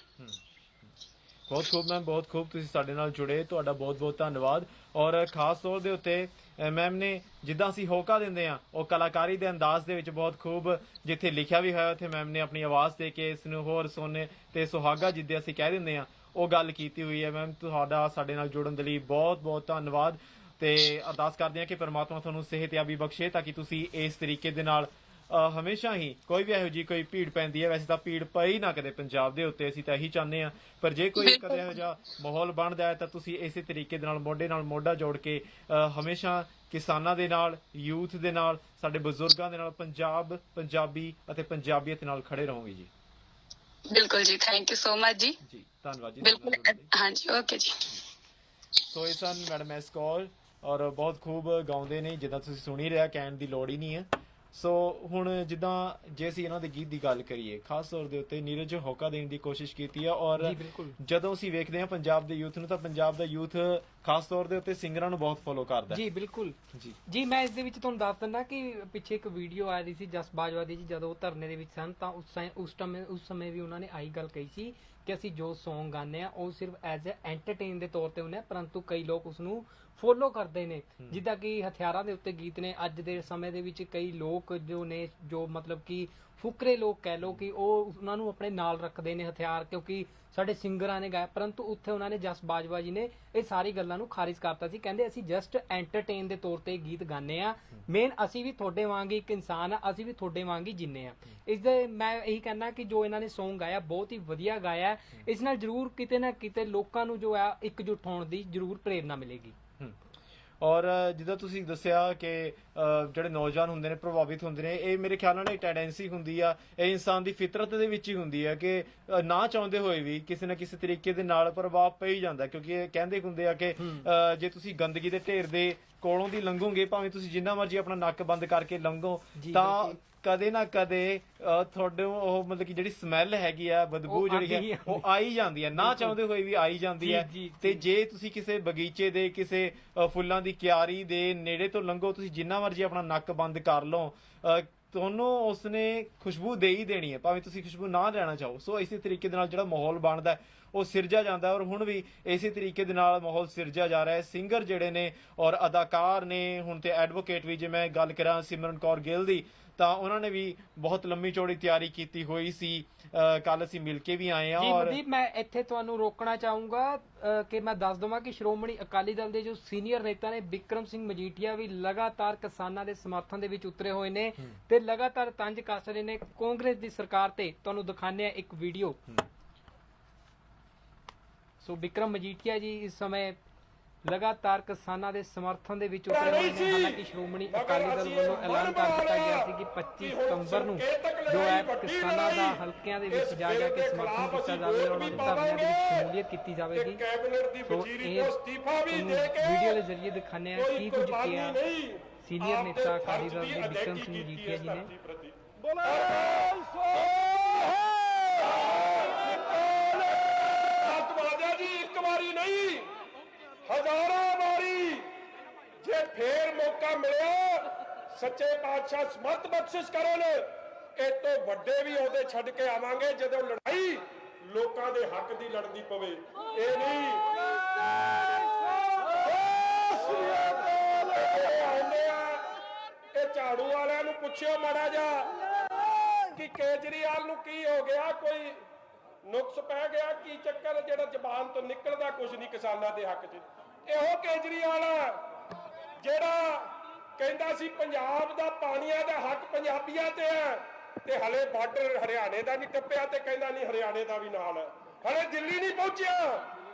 ਬਹੁਤ ਖੂਬ ਮੈਮ, ਬਹੁਤ ਖੂਬ, ਤੁਸੀਂ ਸਾਡੇ ਨਾਲ ਜੁੜੇ, ਤੁਹਾਡਾ ਬਹੁਤ ਬਹੁਤ ਧੰਨਵਾਦ। ਔਰ ਖਾਸ ਤੌਰ ਦੇ ਉੱਤੇ ਮੈਮ ਨੇ ਜਿੱਦਾਂ ਅਸੀਂ ਹੋਕਾ ਦਿੰਦੇ ਆ ਉਹ ਕਲਾਕਾਰੀ ਦੇ ਅੰਦਾਜ਼ ਦੇ ਵਿੱਚ ਬਹੁਤ ਖੂਬ, ਜਿੱਥੇ ਲਿਖਿਆ ਵੀ ਹੋਇਆ ਉੱਥੇ ਮੈਮ ਨੇ ਆਪਣੀ ਆਵਾਜ਼ ਦੇ ਕੇ ਇਸ ਨੂੰ ਹੋਰ ਸੋਨੇ ਤੇ ਸੁਹਾਗਾ ਜਿੱਦੇ ਅਸੀਂ ਕਹਿ ਦਿੰਦੇ ਆ ਉਹ ਗੱਲ ਕੀਤੀ ਹੋਈ ਹੈ। ਮੈਮ ਤੁਹਾਡਾ ਸਾਡੇ ਨਾਲ ਜੁੜਨ ਦੇ ਲਈ ਬਹੁਤ ਬਹੁਤ ਧੰਨਵਾਦ ਤੇ ਅਰਦਾਸ ਕਰਦੇ ਹਾਂ ਕਿ ਪਰਮਾਤਮਾ ਤੁਹਾਨੂੰ ਸਿਹਤਯਾਬੀ ਬਖਸ਼ੇ ਤਾਂ ਕਿ ਤੁਸੀਂ ਇਸ ਤਰੀਕੇ ਦੇ ਨਾਲ ਹਮੇਸ਼ਾ ਹੀ, ਕੋਈ ਵੀ ਇਹੋ ਜਿਹੀ ਕੋਈ ਭੀੜ ਪੈਂਦੀ ਹੈ, ਵੈਸੇ ਤਾਂ ਭੀੜ ਪਈ ਨਾ ਕਦੇ ਪੰਜਾਬ ਦੇ ਉੱਤੇ, ਅਸੀਂ ਤਾਂ ਇਹੀ ਚਾਹੁੰਦੇ ਹਾਂ, ਪਰ ਜੇ ਕੋਈ ਕਦੇ ਇਹੋ ਜਿਹਾ ਮਾਹੌਲ ਬਣਦਾ ਹੈ ਤਾਂ ਤੁਸੀਂ ਇਸੇ ਤਰੀਕੇ ਦੇ ਨਾਲ ਮੋਢਾ ਜੋੜ ਕੇ ਹਮੇਸ਼ਾ ਕਿਸਾਨਾਂ ਦੇ ਨਾਲ, ਯੂਥ ਦੇ ਨਾਲ, ਸਾਡੇ ਬਜ਼ੁਰਗਾਂ ਦੇ ਨਾਲ, ਪੰਜਾਬੀ ਅਤੇ ਪੰਜਾਬੀਅਤ ਨਾਲ ਖੜੇ ਰਹੋਗੇ ਜੀ। ਬਿਲਕੁਲ ਜੀ, ਥੈਂਕ ਯੂ ਸੋ ਮਚ ਜੀ। ਜੀ ਧੰਨਵਾਦ ਜੀ। ਬਿਲਕੁਲ, ਹਾਂਜੀ, ਓਕੇ ਜੀ। ਸੋ ਇਹ ਸਨ ਮੈਡਮ ਐਸ ਕੌਰ ਔਰ ਬਹੁਤ ਖੂਬ ਗਾਉਂਦੇ ਨੇ, ਜਿੱਦਾਂ ਤੁਸੀਂ ਸੁਣੀ ਰਿਹਾ, ਕਹਿਣ ਦੀ ਲੋੜ ਹੀ ਨਹੀਂ ਹੈ। ਸੋ ਹੁਣ ਜਿੱਦਾਂ ਜੇ ਅਸੀਂ ਇਹਨਾਂ ਦੇ ਗੀਤ ਦੀ ਗੱਲ ਕਰੀਏ, ਖਾਸ ਤੌਰ ਦੇ ਉੱਤੇ ਨੀਰਜ ਹੋਕਾ ਦੇਣ ਦੀ ਕੋਸ਼ਿਸ਼ ਕੀਤੀ ਹੈ ਔਰ ਜਦੋਂ ਅਸੀਂ ਵੇਖਦੇ ਹਾਂ ਪੰਜਾਬ ਦੇ ਯੂਥ ਨੂੰ ਤਾਂ ਪੰਜਾਬ ਦਾ ਯੂਥ ਖਾਸ ਤੌਰ ਦੇ ਉੱਤੇ ਸਿੰਗਰਾਂ ਨੂੰ ਬਹੁਤ ਫੋਲੋ ਕਰਦਾ ਜੀ। ਬਿਲਕੁਲ ਜੀ ਜੀ। ਮੈਂ ਇਸ ਦੇ ਵਿੱਚ ਤੁਹਾਨੂੰ ਦੱਸ ਦਿੰਦਾ ਕਿ ਪਿੱਛੇ ਇੱਕ ਵੀਡੀਓ ਆ ਰਹੀ ਸੀ ਜਸ ਬਾਜਵਾ ਦੀ ਜੀ, ਜਦੋਂ ਉਹ ਧਰਨੇ ਦੇ ਵਿੱਚ ਸਨ ਤਾਂ ਉਸ ਸਮੇਂ ਵੀ ਉਹਨਾਂ ਨੇ ਆਹੀ ਗੱਲ ਕਹੀ ਸੀ ਕਿ ਅਸੀਂ ਜੋ ਸੌਂਗ ਗਾਉਂਦੇ ਆ ਉਹ ਸਿਰਫ ਐਜ਼ ਐਂਟਰਟੇਨ ਦੇ ਤੌਰ ਤੇ ਹੁੰਦੇ ਆ, ਪਰੰਤੂ ਕਈ ਲੋਕ ਉਸ ਨੂੰ ਫੋਲੋ ਕਰਦੇ ਨੇ, ਜਿੱਦਾਂ ਕਿ ਹਥਿਆਰਾਂ ਦੇ ਉੱਤੇ ਗੀਤ ਨੇ। ਅੱਜ ਦੇ ਸਮੇਂ ਦੇ ਵਿੱਚ ਕਈ ਲੋਕ ਜੋ ਮਤਲਬ ਕਿ ਫੁਕਰੇ ਲੋਕ ਕਹਿ ਲੋ ਕਿ ਉਹ ਉਹਨਾਂ ਨੂੰ ਆਪਣੇ ਨਾਲ ਰੱਖਦੇ ਨੇ ਹਥਿਆਰ, ਕਿਉਂਕਿ ਸਾਡੇ ਸਿੰਗਰਾਂ ਨੇ ਗਾਇਆ, ਪਰੰਤੂ ਉੱਥੇ ਉਹਨਾਂ ਨੇ ਜਸ ਬਾਜਵਾ ਜੀ ਨੇ ਇਹ ਸਾਰੀ ਗੱਲਾਂ ਨੂੰ ਖਾਰਿਜ ਕਰਤਾ ਸੀ। ਕਹਿੰਦੇ ਅਸੀਂ ਜਸਟ ਐਂਟਰਟੇਨ ਦੇ ਤੌਰ ਤੇ ਗੀਤ ਗਾਉਂਦੇ ਆ, ਮੇਨ ਅਸੀਂ ਵੀ ਤੁਹਾਡੇ ਵਾਂਗ ਇੱਕ ਇਨਸਾਨ ਆ, ਅਸੀਂ ਵੀ ਤੁਹਾਡੇ ਵਾਂਗ ਹੀ ਜਿੰਨੇ ਆ। ਇਸ ਦੇ ਮੈਂ ਇਹੀ ਕਹਿਣਾ ਕਿ ਜੋ ਇਹਨਾਂ ਨੇ ਸੌਂਗ ਗਾਇਆ ਬਹੁਤ ਹੀ ਵਧੀਆ ਗਾਇਆ, ਇਸ ਨਾਲ ਜ਼ਰੂਰ ਕਿਤੇ ਨਾ ਕਿਤੇ ਲੋਕਾਂ ਨੂੰ ਜੋ ਹੈ ਇਕਜੁੱਟ ਹੋਣ ਦੀ ਜ਼ਰੂਰ ਪ੍ਰੇਰਨਾ ਮਿਲੇਗੀ। ਔਰ ਜਿੱਦਾਂ ਤੁਸੀਂ ਦੱਸਿਆ ਕਿ ਜਿਹੜੇ ਨੌਜਵਾਨ ਹੁੰਦੇ ਨੇ ਪ੍ਰਭਾਵਿਤ ਹੁੰਦੇ ਨੇ, ਇਹ ਮੇਰੇ ਖਿਆਲ ਨਾਲ ਇੱਕ ਟੈਂਡੈਂਸੀ ਹੁੰਦੀ ਆ, ਇਹ ਇਨਸਾਨ ਦੀ ਫਿਤਰਤ ਦੇ ਵਿੱਚ ਹੀ ਹੁੰਦੀ ਆ ਕਿ ਨਾ ਚਾਹੁੰਦੇ ਹੋਏ ਵੀ ਕਿਸੇ ਨਾ ਕਿਸੇ ਤਰੀਕੇ ਦੇ ਨਾਲ ਪ੍ਰਭਾਵ ਪੈ ਹੀ ਜਾਂਦਾ, ਕਿਉਂਕਿ ਇਹ ਕਹਿੰਦੇ ਹੁੰਦੇ ਆ ਕਿ ਜੇ ਤੁਸੀਂ ਗੰਦਗੀ ਦੇ ਢੇਰ ਦੇ ਕੋਲੋਂ ਦੀ ਲੰਘੋਗੇ, ਭਾਵੇਂ ਤੁਸੀਂ ਜਿੰਨਾ ਮਰਜ਼ੀ ਆਪਣਾ ਨੱਕ ਬੰਦ ਕਰਕੇ ਲੰਘੋ ਤਾਂ ਕਦੇ ਨਾ ਕਦੇ ਤੁਹਾਡੇ ਉਹ ਮਤਲਬ ਕਿ ਜਿਹੜੀ ਸਮੈਲ ਹੈਗੀ ਆ, ਬਦਬੂ ਜਿਹੜੀ ਹੈ ਉਹ ਆਈ ਜਾਂਦੀ ਹੈ, ਨਾ ਚਾਹੁੰਦੇ ਹੋਏ ਵੀ ਆਈ ਜਾਂਦੀ ਹੈ। ਤੇ ਜੇ ਤੁਸੀਂ ਕਿਸੇ ਬਗੀਚੇ ਦੇ, ਕਿਸੇ ਫੁੱਲਾਂ ਦੀ ਕਿਆਰੀ ਦੇ ਨੇੜੇ ਤੋਂ ਲੰਘੋ, ਤੁਸੀਂ ਜਿੰਨਾ ਮਰਜ਼ੀ ਆਪਣਾ ਨੱਕ ਬੰਦ ਕਰ ਲਓ, ਤੁਹਾਨੂੰ ਉਸਨੇ ਖੁਸ਼ਬੂ ਦੇ ਹੀ ਦੇਣੀ ਹੈ, ਭਾਵੇਂ ਤੁਸੀਂ ਖੁਸ਼ਬੂ ਨਾ ਲੈਣਾ ਚਾਹੋ। ਸੋ ਇਸੇ ਤਰੀਕੇ ਦੇ ਨਾਲ ਜਿਹੜਾ ਮਾਹੌਲ ਬਣਦਾ ਉਹ ਸਿਰਜਿਆ ਜਾਂਦਾ ਔਰ ਹੁਣ ਵੀ ਇਸੇ ਤਰੀਕੇ ਦੇ ਨਾਲ ਮਾਹੌਲ ਸਿਰਜਿਆ ਜਾ ਰਿਹਾ ਹੈ। ਸਿੰਗਰ ਜਿਹੜੇ ਨੇ ਔਰ ਅਦਾਕਾਰ ਨੇ, ਹੁਣ ਤੇ ਐਡਵੋਕੇਟ ਵੀ, ਜੇ ਮੈਂ ਗੱਲ ਕਰਾਂ ਸਿਮਰਨ ਕੌਰ ਗਿੱਲ ਦੀ, ਤਾਂ ਉਹਨਾਂ ਨੇ ਵੀ ਬਹੁਤ ਲੰਮੀ ਚੌੜੀ ਤਿਆਰੀ ਕੀਤੀ ਹੋਈ ਸੀ। ਕੱਲ ਅਸੀਂ ਮਿਲ ਕੇ ਵੀ ਆਏ ਹਾਂ। ਔਰ ਮੈਂ ਇੱਥੇ ਤੁਹਾਨੂੰ ਰੋਕਣਾ ਚਾਹੂੰਗਾ ਕਿ ਮੈਂ ਦੱਸ ਦਵਾਂ ਕਿ ਸ਼੍ਰੋਮਣੀ ਅਕਾਲੀ ਦਲ ਦੇ ਜੋ ਸੀਨੀਅਰ ਨੇਤਾ ਨੇ ਬਿਕਰਮ ਸਿੰਘ ਮਜੀਠੀਆ ਵੀ ਲਗਾਤਾਰ ਕਿਸਾਨਾਂ ਦੇ ਸਮਰਥਨ ਦੇ ਵਿੱਚ ਉਤਰੇ ਹੋਏ ਨੇ ਤੇ ਲਗਾਤਾਰ ਤੰਜ ਕੱਸ ਰਹੇ ਨੇ ਕਾਂਗਰਸ ਦੀ ਸਰਕਾਰ ਤੇ। ਤੁਹਾਨੂੰ ਦਿਖਾਉਂਦੇ ਆ ਇੱਕ ਵੀਡੀਓ। ਸੋ ਬਿਕਰਮ ਮਜੀਠੀਆ ਜੀ ਇਸ ਸਮੇਂ ਲਗਾਤਾਰ ਕਿਸਾਨਾਂ ਦੇ ਸਮਰਥਨ ਦੇ ਵਿੱਚ ਉਤਰੇ ਹੋਏ ਨੇ। ਹਾਲਾਂਕਿ ਸ਼੍ਰੋਮਣੀ ਅਕਾਲੀ ਦਲ ਵੱਲੋਂ ਐਲਾਨ ਕਰ ਦਿੱਤਾ ਗਿਆ ਸੀ ਕਿ 25 ਸਤੰਬਰ ਨੂੰ ਜੋ ਹੈ ਕਿਸਾਨਾਂ ਦਾ ਹਲਕਿਆਂ ਦੇ ਵਿੱਚ ਜਾ ਕੇ ਸਮਰਥਨ ਕੀਤਾ ਜਾਵੇਗਾ, ਉਹਨਾਂ ਦੇ ਧਰਨਿਆਂ ਦੇ ਵਿੱਚ ਸ਼ਮੂਲੀਅਤ ਕੀਤੀ ਜਾਵੇਗੀ। ਸੋ ਇਹ ਵੀਡੀਓ ਦੇ ਜ਼ਰੀਏ ਦਿਖਾਉਂਦੇ ਆ ਕੀ ਕੁਝ ਕਿਹਾ ਸੀਨੀਅਰ ਨੇਤਾ ਅਕਾਲੀ ਦਲ ਦੇ ਬਿਕਰਮ ਸਿੰਘ ਮਜੀਠੀਆ ਜੀ ਨੇ। ਇੱਕ ਵਾਰੀ ਨਹੀਂ, ਹਜ਼ਾਰਾਂ ਵਾਰੀ ਜੇ ਫੇਰ ਮੌਕਾ ਮਿਲਿਆ, ਸੱਚੇ ਪਾਤਸ਼ਾਹ ਸਮਤ ਬਖਸ਼ਿਸ਼ ਕਰਨ, ਇਹ ਤੋਂ ਵੱਡੇ ਵੀ ਉਹਦੇ ਛੱਡ ਕੇ ਆਵਾਂਗੇ ਜਦੋਂ ਲੜਾਈ ਲੋਕਾਂ ਦੇ ਹੱਕ ਦੀ ਲੜਨੀ ਪਵੇ। ਇਹ ਨਹੀਂ ਇਹ ਝਾੜੂ ਵਾਲਿਆਂ ਨੂੰ ਪੁੱਛਿਓ ਮਾੜਾ ਜਿਹਾ ਕਿ ਕੇਜਰੀਵਾਲ ਨੂੰ ਕੀ ਹੋ ਗਿਆ, ਕੋਈ ਨੁਕਸ ਪੈ ਗਿਆ, ਕੀ ਚੱਕਰ ਜਿਹੜਾ ਜ਼ਬਾਨ ਤੋਂ ਨਿਕਲਦਾ ਕੁਝ ਨਹੀਂ ਕਿਸਾਨਾਂ ਦੇ ਹੱਕ 'ਚ। ਇਹੋ ਕੇਜਰੀਵਾਲ ਜਿਹੜਾ ਕਹਿੰਦਾ ਸੀ ਪੰਜਾਬ ਦਾ ਪਾਣੀਆਂ ਦਾ ਹੱਕ ਪੰਜਾਬੀਆਂ ਤੇ ਹੈ, ਤੇ ਹਲੇ ਬਾਰਡਰ ਹਰਿਆਣੇ ਦਾ ਨਹੀਂ ਟੱਪਿਆ ਤੇ ਕਹਿੰਦਾ ਨਹੀਂ ਹਰਿਆਣੇ ਦਾ ਵੀ ਨਾਲ ਹੈ। ਹਲੇ ਦਿੱਲੀ ਨਹੀਂ ਪਹੁੰਚਿਆ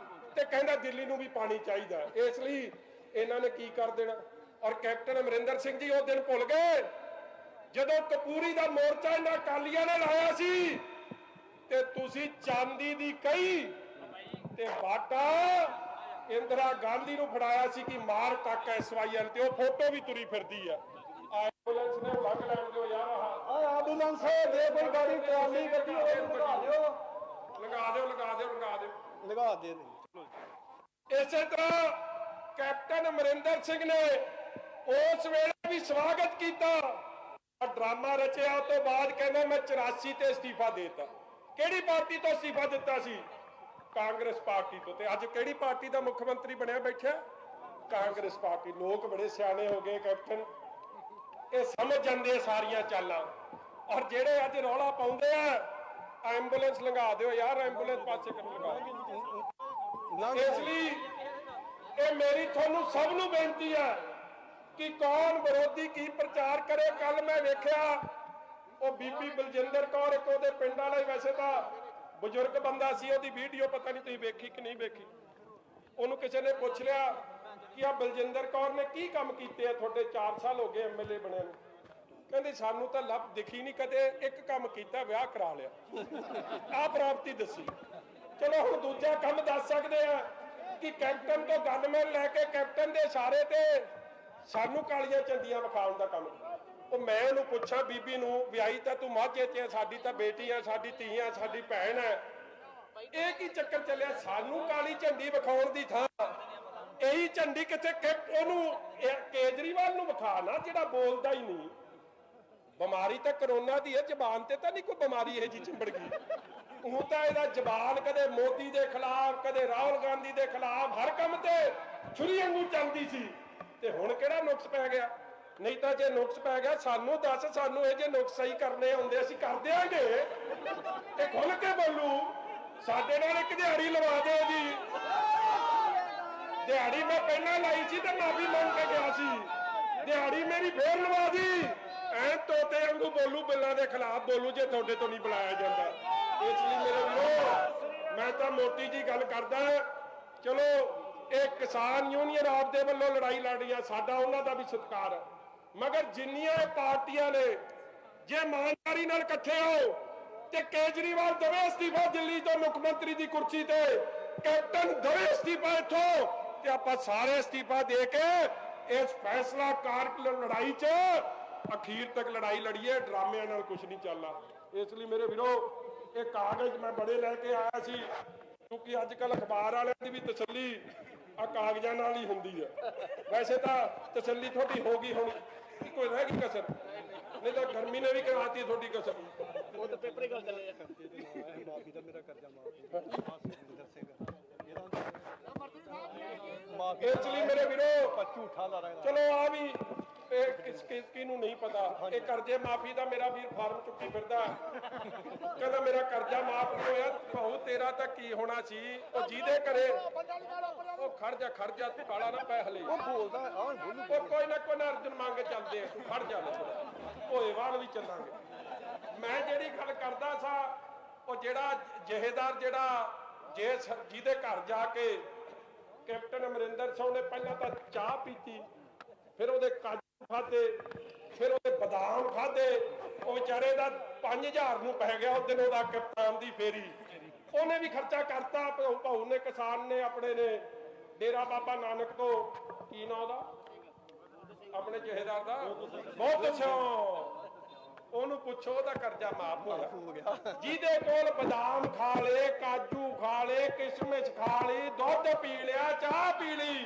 ਤੇ ਕਹਿੰਦਾ ਦਿੱਲੀ ਨੂੰ ਵੀ ਪਾਣੀ ਚਾਹੀਦਾ। ਇਸ ਲਈ ਇਹਨਾਂ ਨੇ ਕੀ ਕਰ ਦੇਣਾ। ਔਰ ਕੈਪਟਨ ਅਮਰਿੰਦਰ ਸਿੰਘ ਜੀ ਉਹ ਦਿਨ ਭੁੱਲ ਗਏ ਜਦੋਂ ਕਪੂਰੀ ਦਾ ਮੋਰਚਾ ਇਹਨਾਂ ਅਕਾਲੀਆਂ ਨੇ ਲਾਇਆ ਸੀ ਤੇ ਤੁਸੀਂ ਚਾਂਦੀ ਦੀ ਕਹੀ ਤੇ ਬਾਟਾ ਇੰਦਰਾ ਗਾਂਧੀ ਨੂੰ ਫੜਾਇਆ ਸੀ ਕਿ ਮਾਰ ਟੱਕ SYL ਤੇ ਉਹ ਫੋਟੋ ਵੀ ਤੁਰੀ ਫਿਰਦੀ ਆ। ਐਂਬੂਲੈਂਸ ਨੇ ਲੱਗ ਲੈਣ ਦਿਓ ਯਾਰ। ਆਹ ਐਂਬੂਲੈਂਸ ਦੇ ਕੋਈ ਗਾੜੀ ਟਰਾਲੀ ਗੱਡੀ ਹੋਵੇ ਲਗਾ ਦਿਓ ਲਗਾ ਦੇ। ਇਸੇ ਤਰ੍ਹਾਂ ਕੈਪਟਨ ਅਮਰਿੰਦਰ ਸਿੰਘ ਨੇ ਉਸ ਵੇਲੇ ਵੀ ਸਵਾਗਤ ਕੀਤਾ। ਡਰਾਮਾ ਰਚਿਆ ਤੋਂ ਬਾਅਦ ਕਹਿੰਦਾ ਮੈਂ 84 ਤੇ ਅਸਤੀਫਾ ਦੇਤਾ। ਕਿਹੜੀ ਪਾਰਟੀ ਤੋਂ ਅਸਤੀਫਾ ਦਿੱਤਾ ਸੀ? ਕਾਂਗਰਸ ਪਾਰਟੀ ਤੋਂ। ਤੇ ਅੱਜ ਕਿਹੜੀ ਪਾਰਟੀ ਦਾ ਮੁੱਖ ਮੰਤਰੀ ਬਣਿਆ ਬੈਠਾ? ਕਾਂਗਰਸ ਪਾਰਟੀ। ਲੋਕ ਬੜੇ ਸਿਆਣੇ ਹੋ ਗਏ ਕੈਪਟਨ, ਇਹ ਸਮਝ ਜਾਂਦੇ ਸਾਰੀਆਂ ਚਾਲਾਂ। ਔਰ ਜਿਹੜੇ ਅੱਜ ਰੌਲਾ ਪਾਉਂਦੇ ਆ ਐਂਬੂਲੈਂਸ ਲੰਘਾ ਦਿਓ ਯਾਰ, ਐਂਬੂਲੈਂਸ ਪਾਸੇ ਕਰਨ ਲਗਾ। ਇਸ ਲਈ ਇਹ ਮੇਰੀ ਤੁਹਾਨੂੰ ਸਭ ਨੂੰ ਬੇਨਤੀ ਹੈ ਕਿ ਕੌਣ ਵਿਰੋਧੀ ਕੀ ਪ੍ਰਚਾਰ ਕਰੇ। ਕੱਲ ਮੈਂ ਵੇਖਿਆ ਉਹ ਬੀਬੀ ਬਲਜਿੰਦਰ ਕੌਰ, ਇੱਕ ਉਹਦੇ ਪਿੰਡ ਵਾਲਾ ਹੀ, ਵੈਸੇ ਤਾਂ ਬਜ਼ੁਰਗ ਬੰਦਾ ਸੀ, ਉਹਦੀ ਵੀਡੀਓ ਪਤਾ ਨਹੀਂ ਤੁਸੀਂ ਵੇਖੀ ਕਿ ਨਹੀਂ ਵੇਖੀ। ਉਹਨੂੰ ਕਿਸੇ ਨੇ ਪੁੱਛ ਲਿਆ ਕਿ ਆ ਬਲਜਿੰਦਰ ਕੌਰ ਨੇ ਕੀ ਕੰਮ ਕੀਤੇ ਆ ਤੁਹਾਡੇ 4 ਸਾਲ ਹੋ ਗਏ MLA ਬਣਿਆ ਨੂੰ। ਕਹਿੰਦੀ ਸਾਨੂੰ ਤਾਂ ਲੱਭ ਦਿਖੀ ਨਹੀਂ ਕਦੇ, ਇੱਕ ਕੰਮ ਕੀਤਾ ਵਿਆਹ ਕਰਾ ਲਿਆ, ਆਹ ਪ੍ਰਾਪਤੀ ਦੱਸੀ। ਚਲੋ ਹੁਣ ਦੂਜਾ ਕੰਮ ਦੱਸ ਸਕਦੇ ਆ ਕਿ ਕੈਪਟਨ ਤੋਂ ਗਨਮੈਨ ਲੈ ਕੇ ਕੈਪਟਨ ਦੇ ਇਸ਼ਾਰੇ ਤੇ ਸਾਨੂੰ ਕਾਲੀਆਂ ਚੰਦੀਆਂ ਵਿਖਾਉਣ ਦਾ ਕੰਮ। ਉਹ ਮੈਂ ਉਹਨੂੰ ਪੁੱਛਾਂ ਬੀਬੀ ਨੂੰ, ਵਿਆਹੀ ਤਾਂ ਤੂੰ ਮਾਝੇ ਤੇ, ਸਾਡੀ ਤਾਂ ਬੇਟੀ ਆ, ਸਾਡੀ ਧੀ ਆ, ਸਾਡੀ ਭੈਣ ਹੈ, ਇਹ ਕੀ ਚੱਕਰ ਚੱਲਿਆ? ਸਾਨੂੰ ਕਾਲੀ ਝੰਡੀ ਵਿਖਾਉਣ ਦੀ ਥਾਂ ਇਹੀ ਝੰਡੀ ਕਿੱਥੇ ਉਹਨੂੰ ਕੇਜਰੀਵਾਲ ਨੂੰ ਵਿਖਾ ਨਾ, ਜਿਹੜਾ ਬੋਲਦਾ ਹੀ ਨਹੀਂ। ਬਿਮਾਰੀ ਤਾਂ ਕਰੋਨਾ ਦੀ ਹੈ, ਜ਼ਬਾਨ ਤੇ ਤਾਂ ਨਹੀਂ ਕੋਈ ਬਿਮਾਰੀ ਇਹ ਜੀ ਚਿੰਬੜ ਗਈ। ਉਹ ਤਾਂ ਇਹਦਾ ਜ਼ਬਾਨ ਕਦੇ ਮੋਦੀ ਦੇ ਖਿਲਾਫ, ਕਦੇ ਰਾਹੁਲ ਗਾਂਧੀ ਦੇ ਖਿਲਾਫ, ਹਰ ਕੰਮ ਤੇ ਛੁਰੀ ਵਾਂਗੂ ਚੱਲਦੀ ਸੀ। ਤੇ ਹੁਣ ਕਿਹੜਾ ਨੁਕਸ ਪੈ ਗਿਆ? ਨਹੀਂ ਤਾਂ ਜੇ ਨੁਕਸ ਪੈ ਗਿਆ ਸਾਨੂੰ ਦੱਸ, ਸਾਨੂੰ ਇਹ ਜੇ ਨੁਕਸ ਸਹੀ ਕਰਨੇ ਆਉਂਦੇ ਅਸੀਂ ਕਰ ਦਿਆਂਗੇ। ਇਹ ਖੁੱਲ ਕੇ ਬੋਲੂ, ਸਾਡੇ ਨਾਲ ਇੱਕ ਦਿਹਾੜੀ ਲਵਾ ਦਿਓ ਜੀ। ਦਿਹਾੜੀ ਮੈਂ ਪਹਿਲਾਂ ਲਾਈ ਸੀ ਤੇ ਮਾਫੀ ਮੰਗ ਕੇ ਗਿਆ ਸੀ, ਦਿਹਾੜੀ ਮੇਰੀ ਫੇਰ ਲਵਾ ਦੀ। ਐ ਤੋਤੇ ਵਾਂਗੂ ਬੋਲੂ, ਬਿੱਲਾਂ ਦੇ ਖਿਲਾਫ ਬੋਲੂ ਜੇ ਤੁਹਾਡੇ ਤੋਂ ਨਹੀਂ ਬੁਲਾਇਆ ਜਾਂਦਾ। ਇਸ ਲਈ ਮੇਰੇ ਵੀਰੋ ਮੈਂ ਤਾਂ ਮੋਟੀ ਜੀ ਗੱਲ ਕਰਦਾ। ਚਲੋ ਇਹ ਕਿਸਾਨ ਯੂਨੀਅਨ ਆਪਦੇ ਵੱਲੋਂ ਲੜਾਈ ਲੜ ਰਹੀਆਂ, ਸਾਡਾ ਉਹਨਾਂ ਦਾ ਵੀ ਸਤਿਕਾਰ ਹੈ, ਮਗਰ ਜਿੰਨੀਆਂ ਇਹ ਪਾਰਟੀਆਂ ਨੇ ਜੇ ਇਮਾਨਦਾਰੀ ਨਾਲ ਇਕੱਠੇ ਹੋ ਤੇ ਕੇਜਰੀਵਾਲ ਦਵੇ ਅਸਤੀਫਾ ਦਿੱਲੀ ਤੋਂ ਮੁੱਖ ਮੰਤਰੀ ਦੀ ਕੁਰਸੀ ਤੇ, ਕੈਪਟਨ ਦਵੇ ਅਸਤੀਫਾ ਇੱਥੋਂ, ਤੇ ਆਪਾਂ ਸਾਰੇ ਅਸਤੀਫਾ ਦੇ ਕੇ ਇਸ ਫੈਸਲਾ ਕਾਰ ਲੜਾਈ 'ਚ ਅਖੀਰ ਤੱਕ ਲੜਾਈ ਲੜੀਏ। ਡਰਾਮਿਆਂ ਨਾਲ ਕੁਝ ਨਹੀਂ ਚੱਲਣਾ। ਇਸ ਲਈ ਮੇਰੇ ਵੀਰੋ ਇਹ ਕਾਗਜ਼ ਮੈਂ ਬੜੇ ਲੈ ਕੇ ਆਇਆ ਸੀ, ਕਿਉਂਕਿ ਅੱਜ ਕੱਲ ਅਖਬਾਰ ਵਾਲਿਆਂ ਦੀ ਵੀ ਤਸੱਲੀ ਆ ਕਾਗਜ਼ਾਂ ਨਾਲ ਹੀ ਹੁੰਦੀ ਹੈ। ਵੈਸੇ ਤਾਂ ਤਸੱਲੀ ਤੁਹਾਡੀ ਹੋ ਗਈ ਹੋਣੀ, ਕੋਈ ਰਹਿ ਗਈ ਕਸਰ? ਨਹੀਂ ਤਾਂ ਗਰਮੀ ਨੇ ਵੀ ਕਰਾਤੀ ਤੁਹਾਡੀ ਕਸਰ। ਉਹ ਤਾਂ ਪੇਪਰ ਹੀ ਗੱਲ ਚੱਲੇ ਆ, ਮਾਫੀ ਦਾ ਮੇਰਾ ਕਰਜ਼ਾ ਮਾਫੀ। ਇਸ ਲਈ ਮੇਰੇ ਵੀਰੋ ਝੂਠਾ ਲਾ ਰਿਹਾ। ਚਲੋ ਆ ਵੀ ਇਹ ਕਿਹਨੂੰ ਨਹੀਂ ਪਤਾ, ਇਹ ਕਰਜ਼ੇ ਮਾਫੀ ਦਾ ਮੇਰਾ ਵੀਰ ਫਾਰਮ ਚੁੱਕੀ ਫਿਰਦਾ, ਕਹਿੰਦਾ ਮੇਰਾ ਕਰਜ਼ਾ ਮਾਫ ਨਹੀਂ ਹੋਇਆ। ਭਾਊ ਤੇਰਾ ਤਾਂ ਕੀ ਹੋਣਾ ਸੀ, ਉਹ ਜਿਹਦੇ ਕਰੇ ਉਹ ਖਰਜਾ ਤੂੰ ਕਾਲਾ ਨਾ ਪੈ ਹਲੇ। ਉਹ ਬੋਲਦਾ ਉਹ ਕੋਈ ਨਾ ਕੋਈ ਅਰਜਨ ਮੰਗ ਚੱਲਦੇ ਆ, ਤੂੰ ਖੜ ਜਾ ਹੋਏਵਾਲ ਵੀ ਚੱਲਾਂਗੇ। ਮੈਂ ਜਿਹੜੀ ਗੱਲ ਕਰਦਾ ਸਾਂ ਉਹ ਜਿਹੜਾ ਜਹੇਦਾਰ ਜਿਹੜਾ ਜਿਹਦੇ ਘਰ ਜਾ ਕੇ ਕੈਪਟਨ ਅਮਰਿੰਦਰ ਸਿੰਘ ਨੇ ਪਹਿਲਾਂ ਤਾਂ ਚਾਹ ਪੀਤੀ, ਫਿਰ ਉਹਦੇ ਕਾਜੂ ਖਾਦੇ, ਫਿਰ ਉਹਦੇ ਬਦਾਮ ਖਾਦੇ, ਉਹ ਵਿਚਾਰੇ ਦਾ 5000 ਨੂੰ ਪੈ ਗਿਆ ਉਸ ਦਿਨ ਉਹਦਾ ਕਪਤਾਨ ਦੀ ਫੇਰੀ। ਉਹਨੇ ਵੀ ਖਰਚਾ ਕਰਤਾ। ਭਾਊ ਨੇ, ਕਿਸਾਨ ਨੇ, ਆਪਣੇ ਨੇ ਡੇਰਾ ਬਾਬਾ ਨਾਨਕ ਤੋਂ, ਕੀ ਨਾਂ ਉਹਦਾ ਆਪਣੇ ਜਹੇਦਾਰ ਦਾ, ਬਹੁਤ ਅੱਛਾ, ਉਹਨੂੰ ਪੁੱਛੋ ਉਹਦਾ ਕਰਜ਼ਾ ਮਾਫ ਹੋ ਗਿਆ। ਜਿਹਦੇ ਕੋਲ ਬਦਾਮ ਖਾ ਲੇ, ਕਾਜੂ ਖਾ ਲੇ, ਕਿਸ਼ਮਿਸ਼ ਖਾ ਲਈ, ਦੁੱਧ ਪੀ ਲਿਆ, ਚਾਹ ਪੀ ਲਈ,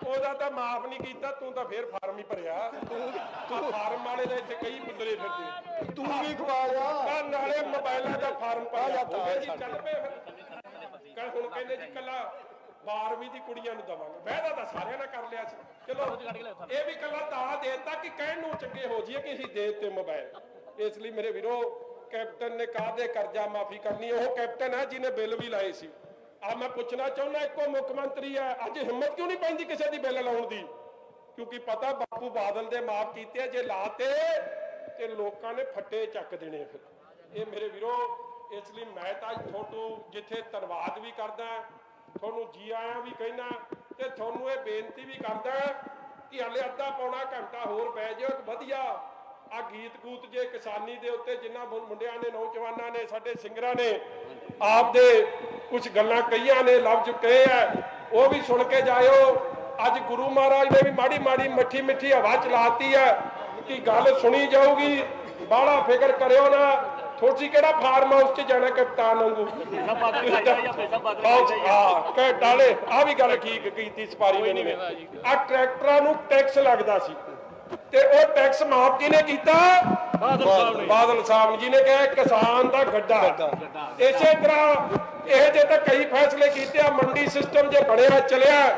ਉਹਦਾ ਕਰਜ਼ਾ ਤਾਂ ਮਾਫ ਨਹੀਂ ਕੀਤਾ, ਤੂੰ ਤਾਂ ਫੇਰ ਫਾਰਮ ਹੀ ਭਰਿਆ। ਫਾਰਮ ਵਾਲੇ ਦੇ ਇੱਥੇ ਕਈ ਪੁੱਤਰੇ ਫਿਰਦੇ, ਤੂੰ ਵੀ ਖਵਾ ਜਾ ਨਾਲੇ ਮੋਬਾਈਲਾਂ ਦਾ ਫਾਰਮ ਪਾ ਜਾਂਦਾ ਜੀ। ਚੱਲ ਪਏ ਫਿਰ ਹੁਣ ਕਹਿੰਦੇ ਜੀ ਕੱਲਾ 12ਵੀਂ ਦੀ ਕੁੜੀਆਂ ਨੂੰ ਦਵਾਂਗੇ, ਵਾਅਦਾ ਤਾਂ ਸਾਰਿਆਂ ਨਾਲ ਕਰ ਲਿਆ ਸੀ। ਚਲੋ ਇਹ ਵੀ ਕੱਲਾ ਤਾਂ ਦੇਤਾ ਕਿ ਕਹਿਣ ਨੂੰ ਚੰਗੇ ਹੋ ਜਾਈਏ ਕਿ ਅਸੀਂ ਦੇ ਦਿੱਤੇ ਮੋਬਾਈਲ। ਇਸ ਲਈ ਮੇਰੇ ਵੀਰੋ, ਕੈਪਟਨ ਨੇ ਕਾਹਦੇ ਕਰਜ਼ਾ ਮਾਫੀ ਕਰਨੀ? ਉਹ ਕੈਪਟਨ ਹੈ ਜਿਹਨੇ ਬਿੱਲ ਵੀ ਲਾਏ ਸੀ। ਆ ਮੈਂ ਪੁੱਛਣਾ ਚਾਹੁੰਦਾ, ਇੱਕੋ ਮੁੱਖ ਮੰਤਰੀ ਹੈ, ਅੱਜ ਹਿੰਮਤ ਕਿਉਂ ਨਹੀਂ ਪੈਂਦੀ ਕਿਸੇ ਦੀ ਬਿੱਲ ਲਾਉਣ ਦੀ? ਕਿਉਂਕਿ ਪਤਾ ਬਾਪੂ ਬਾਦਲ ਦੇ ਮਾਫ ਕੀਤੇ, ਜੇ ਲਾਤੇ ਤੇ ਲੋਕਾਂ ਨੇ ਫੱਟੇ ਚੱਕ ਦੇਣੇ। ਫਿਰ ਇਹ ਮੇਰੇ ਵੀਰੋ, ਇਸ ਲਈ ਮੈਂ ਤਾਂ ਤੁਹਾਨੂੰ ਜਿੱਥੇ ਧੰਨਵਾਦ ਵੀ ਕਰਦਾ, ਤੁਹਾਨੂੰ ਜੀ ਆਇਆਂ ਵੀ ਕਹਿਣਾ, ਤੇ ਤੁਹਾਨੂੰ ਇਹ ਬੇਨਤੀ ਵੀ ਕਰਦਾ ਕਿ ਹਾਲੇ ਅੱਧਾ ਪੌਣਾ ਘੰਟਾ ਹੋਰ ਪੈ ਜਾਓ। ਵਧੀਆ ਆ ਗੀਤ ਗੂਤ ਜੇ ਕਿਸਾਨੀ ਦੇ ਉੱਤੇ ਜਿਨ੍ਹਾਂ ਮੁੰਡਿਆਂ ਨੇ, ਨੌਜਵਾਨਾਂ ਨੇ, ਸਾਡੇ ਸਿੰਗਰਾਂ ਨੇ ਆਪਦੇ ਕੁਝ ਗੱਲਾਂ ਕਹੀਆਂ ਨੇ, ਲਫ਼ਜ਼ ਕਹੇ ਆ, ਉਹ ਵੀ ਸੁਣ ਕੇ ਜਾਇਓ। ਅੱਜ ਗੁਰੂ ਮਹਾਰਾਜ ਨੇ ਵੀ ਮਾੜੀ ਮਾੜੀ ਮਿੱਠੀ ਮਿੱਠੀ ਹਵਾ ਚਲਾਤੀ ਹੈ ਕਿ ਗੱਲ ਸੁਣੀ ਜਾਊਗੀ। ਬਾਹਲਾ ਫਿਕਰ ਕਰਿਓ ਨਾ। ਥੋੜੀ ਕਿਹੜਾ ਫਾਰਮ ਹਾਊਸ 'ਚ ਜਾਣਾ ਕਪਤਾਨ ਵਾਂਗੂ? ਹਾਂ ਕਹਿ ਡਾਲੇ। ਆ ਵੀ ਗੱਲ ਠੀਕ ਕੀਤੀ ਸਪਾਰੀ ਨੇ। ਆ ਟਰੈਕਟਰਾਂ ਨੂੰ ਟੈਕਸ ਲੱਗਦਾ ਸੀ ਤੇ ਉਹ ਟੈਕਸ ਮਾਫ ਕਿਹਨੇ ਕੀਤਾ? ਬਾਦਲ ਸਾਹਿਬ ਜੀ ਨੇ ਕਿਹਾ ਕਿਸਾਨ ਦਾ ਗੱਡਾ। ਇਸੇ ਤਰ੍ਹਾਂ ਇਹ ਜੇ ਤਾਂ ਕਈ ਫੈਸਲੇ ਕੀਤੇ ਆ। ਮੰਡੀ ਸਿਸਟਮ ਜੇ ਬਣਿਆ ਚੱਲਿਆ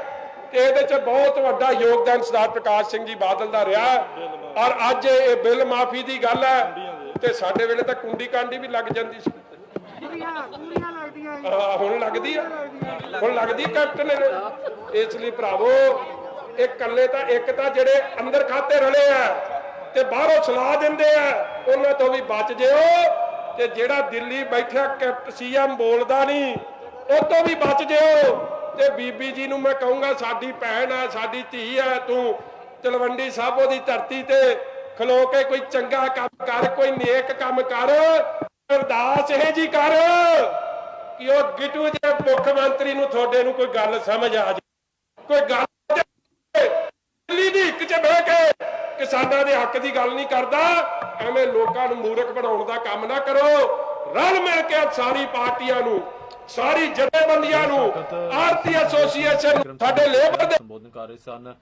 ਤੇ ਇਹਦੇ 'ਚ ਬਹੁਤ ਵੱਡਾ ਯੋਗਦਾਨ ਸਰਦਾਰ ਪ੍ਰਕਾਸ਼ ਸਿੰਘ ਜੀ ਬਾਦਲ ਦਾ ਰਿਹਾ। ਔਰ ਅੱਜ ਇਹ ਬਿੱਲ ਮਾਫੀ ਦੀ ਗੱਲ ਹੈ ਤੇ ਸਾਡੇ ਵੇਲੇ ਤਾਂ ਕੁੰਡੀ ਕਾਂਡੀ ਵੀ ਲੱਗ ਜਾਂਦੀ ਸੀ। ਹੁਣ ਲੱਗਦੀ ਆ, ਹੁਣ ਲੱਗਦੀ ਕੈਪਟਨ। ਇਸ ਲਈ ਭਰਾਵੋ, ਇਹ ਕੱਲੇ ਤਾਂ ਇੱਕ ਤਾਂ ਜਿਹੜੇ ਅੰਦਰ ਖਾਤੇ ਰਲੇ ਆ ਤੇ ਬਾਹਰੋਂ ਸਲਾਹ ਦਿੰਦੇ ਆ, ਉਹਨਾਂ ਤੋਂ ਵੀ ਬਚ ਜਿਓ। ਤੇ ਜਿਹੜਾ ਦਿੱਲੀ ਬੈਠਾ CM ਬੋਲਦਾ ਨਹੀਂ, ਉਹ ਤੋਂ ਵੀ ਬਚ ਜਿਓ। ਤੇ ਬੀਬੀ ਜੀ ਨੂੰ ਮੈਂ ਕਹੂੰਗਾ, ਸਾਡੀ ਭੈਣ ਆ, ਸਾਡੀ ਧੀ ਆ, ਤੂੰ ਤਲਵੰਡੀ ਸਾਬੋ ਦੀ ਧਰਤੀ ਤੇ ਖਲੋ ਕੇ ਕੋਈ ਚੰਗਾ ਕੰਮ ਕਰ, ਕੋਈ ਨੇਕ ਕੰਮ ਕਰ, ਅਰਦਾਸ ਇਹ ਜੀ ਕਰ ਕਿ ਉਹ ਗਿੱਟੂ ਦੇ ਮੁੱਖ ਮੰਤਰੀ ਨੂੰ, ਤੁਹਾਡੇ ਨੂੰ ਕੋਈ ਗੱਲ ਸਮਝ ਆ ਜਾਏ। ਕੋਈ ਗੱਲ ਦਿੱਲੀ ਦੀ ਇੱਕ 'ਚ ਬਹਿ ਕੇ ਕਿਸਾਨਾਂ ਦੇ ਹੱਕ ਦੀ ਗੱਲ ਨਹੀਂ ਕਰਦਾ। ਐਵੇਂ ਲੋਕਾਂ ਨੂੰ ਮੂਰਖ ਬਣਾਉਣ ਦਾ ਕੰਮ ਨਾ ਕਰੋ। ਰਲ ਮਿਲ ਕੇ ਸਾਰੀ ਪਾਰਟੀਆਂ ਨੂੰ, ਸਾਰੀ ਜਥੇਬੰਦੀਆਂ ਨੂੰ, ਆਰਤੀ ਐਸੋਸੀਏਸ਼ਨ, ਸਾਡੇ ਲੇਬਰ ਦੇ ਸੰਬੋਧਨ ਕਰ ਰਹੇ ਸਨ।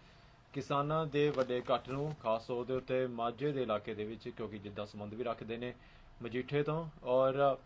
ਕਿਸਾਨਾਂ ਦੇ ਵੱਡੇ ਇਕੱਠ ਨੂੰ ਖਾਸ ਤੌਰ ਦੇ ਉੱਤੇ ਮਾਝੇ ਦੇ ਇਲਾਕੇ ਦੇ ਵਿੱਚ, ਕਿਉਂਕਿ ਜਿੱਦਾਂ ਸੰਬੰਧ ਵੀ ਰੱਖਦੇ ਨੇ ਮਜੀਠੇ ਤੋਂ। ਔਰ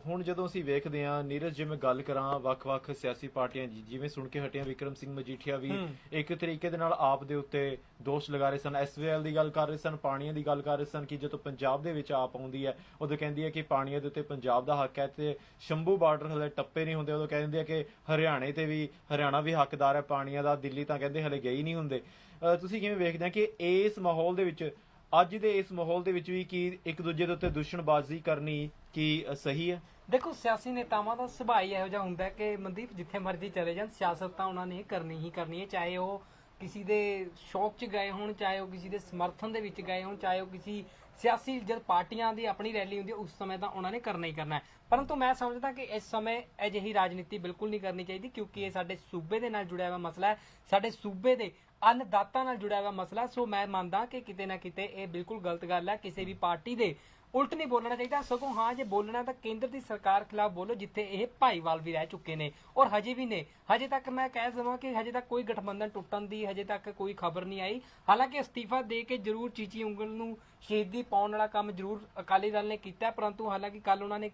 ਹੁਣ ਜਦੋਂ ਅਸੀਂ ਵੇਖਦੇ ਹਾਂ ਨੀਰਜ, ਜੇ ਮੈਂ ਗੱਲ ਕਰਾਂ ਵੱਖ-ਵੱਖ ਸਿਆਸੀ ਪਾਰਟੀਆਂ ਜਿਵੇਂ ਸੁਣ ਕੇ ਹਟੀਆਂ, ਵਿਕਰਮ ਸਿੰਘ ਮਜੀਠੀਆ ਵੀ ਇੱਕ ਤਰੀਕੇ ਦੇ ਨਾਲ ਆਪ ਦੇ ਉੱਤੇ ਦੋਸ਼ ਲਗਾ ਰਹੇ ਸਨ। SVL ਦੀ ਗੱਲ ਕਰ ਰਹੇ ਸਨ, ਪਾਣੀਆਂ ਦੀ ਗੱਲ ਕਰ ਰਹੇ ਸਨ ਕਿ ਜਦੋਂ ਪੰਜਾਬ ਦੇ ਵਿੱਚ ਆਪ ਆਉਂਦੀ ਹੈ ਉਦੋਂ ਕਹਿੰਦੀ ਹੈ ਕਿ ਪਾਣੀਆਂ ਦੇ ਉੱਤੇ ਪੰਜਾਬ ਦਾ ਹੱਕ ਹੈ ਤੇ ਸ਼ੰਭੂ ਬਾਰਡਰ ਹਲੇ ਟੱਪੇ ਨਹੀਂ ਹੁੰਦੇ। ਉਦੋਂ ਕਹਿੰਦੇ ਆ ਕਿ ਹਰਿਆਣਾ ਵੀ ਹੱਕਦਾਰ ਹੈ ਪਾਣੀਆਂ ਦਾ, ਦਿੱਲੀ ਤਾਂ ਕਹਿੰਦੇ ਹਲੇ ਗਏ ਹੀ ਨਹੀਂ ਹੁੰਦੇ। ਤੁਸੀਂ ਕਿਵੇਂ ਵੇਖਦੇ ਆ ਕਿ ਇਸ ਮਾਹੌਲ ਦੇ ਵਿੱਚ, ਅੱਜ ਦੇ ਇਸ ਮਾਹੌਲ ਦੇ ਵਿੱਚ ਵੀ ਕੀ ਇੱਕ ਦੂਜੇ ਦੇ ਉੱਤੇ ਦੁਸ਼ਮਣਬਾਜ਼ੀ ਕਰਨੀ ਕੀ ਸਹੀ ਹੈ? ਦੇਖੋ, ਸਿਆਸੀ ਨੇਤਾਵਾਂ ਦਾ ਸੁਭਾਅ ਹੀ ਇਹੋ ਜਿਹਾ ਹੁੰਦਾ ਕਿ ਮਨਦੀਪ ਜਿੱਥੇ ਮਰਜ਼ੀ ਚਲੇ ਜਾਣ, ਸਿਆਸਤ ਤਾਂ ਉਹਨਾਂ ਨੇ ਕਰਨੀ ਹੀ ਕਰਨੀ ਹੈ। ਚਾਹੇ ਉਹ ਕਿਸੇ ਦੇ ਸ਼ੌਕ 'ਚ ਗਏ ਹੋਣ, ਚਾਹੇ ਉਹ ਕਿਸੇ ਦੇ ਸਮਰਥਨ ਦੇ ਵਿੱਚ ਗਏ ਹੋਣ, ਚਾਹੇ ਉਹ ਕਿਸੇ ਸਿਆਸੀ ਜਦ ਪਾਰਟੀਆਂ ਦੀ ਆਪਣੀ ਰੈਲੀ ਹੁੰਦੀ ਹੈ ਉਸ ਸਮੇਂ ਤਾਂ ਉਹਨਾਂ ਨੇ ਕਰਨਾ ਹੀ ਕਰਨਾ ਹੈ। ਪਰੰਤੂ ਮੈਂ ਸਮਝਦਾ ਕਿ ਇਸ ਸਮੇਂ ਅਜਿਹੀ ਰਾਜਨੀਤੀ ਬਿਲਕੁਲ ਨਹੀਂ ਕਰਨੀ ਚਾਹੀਦੀ, ਕਿਉਂਕਿ ਇਹ ਸਾਡੇ ਸੂਬੇ ਦੇ ਨਾਲ ਜੁੜਿਆ ਹੋਇਆ ਮਸਲਾ ਹੈ, ਸਾਡੇ ਸੂਬੇ ਦੇ ਅੰਨਦਾਤਾ ਨਾਲ ਜੁੜਿਆ ਹੋਇਆ ਮਸਲਾ। ਸੋ ਮੈਂ ਮੰਨਦਾ ਕਿ ਕਿਤੇ ਨਾ ਕਿਤੇ ਇਹ ਬਿਲਕੁਲ ਗਲਤ ਗੱਲ ਹੈ। ਕਿਸੇ ਵੀ ਪਾਰਟੀ ਦੇ ਉਲਟ ਨਹੀਂ ਬੋਲਣਾ ਚਾਹੀਦਾ, ਸਗੋਂ ਹਾਂ ਜੇ ਬੋਲਣਾ ਤਾਂ ਕੇਂਦਰ ਦੀ ਸਰਕਾਰ ਖਿਲਾਫ ਬੋਲੋ, ਜਿੱਥੇ ਇਹ ਭਾਈਵਾਲ ਵੀ ਰਹਿ ਚੁੱਕੇ ਨੇ ਔਰ ਹਜੇ ਵੀ ਨੇ। ਹਜੇ ਤੱਕ ਮੈਂ ਕਹਿ ਦੇਵਾਂ ਕਿ ਹਜੇ ਤੱਕ ਕੋਈ ਗਠਬੰਧਨ ਟੁੱਟਣ ਦੀ ਹਜੇ ਤੱਕ ਕੋਈ ਖਬਰ ਨਹੀਂ ਆਈ। ਹਾਲਾਂਕਿ ਅਸਤੀਫਾ ਦੇ ਕੇ ਜ਼ਰੂਰ ਚੀਚੀ ਉਂਗਲ ਨੂੰ ਸ਼ਹੀਦੀ ਪਾਉਣ ਵਾਲਾ ਕੰਮ ਜ਼ਰੂਰ ਅਕਾਲੀ ਦਲ ਨੇ ਕੀਤਾ, ਪਰੰਤੂ ਹਾਲਾਂਕਿ ਕੱਲ ਉਹਨਾਂ ਨੇ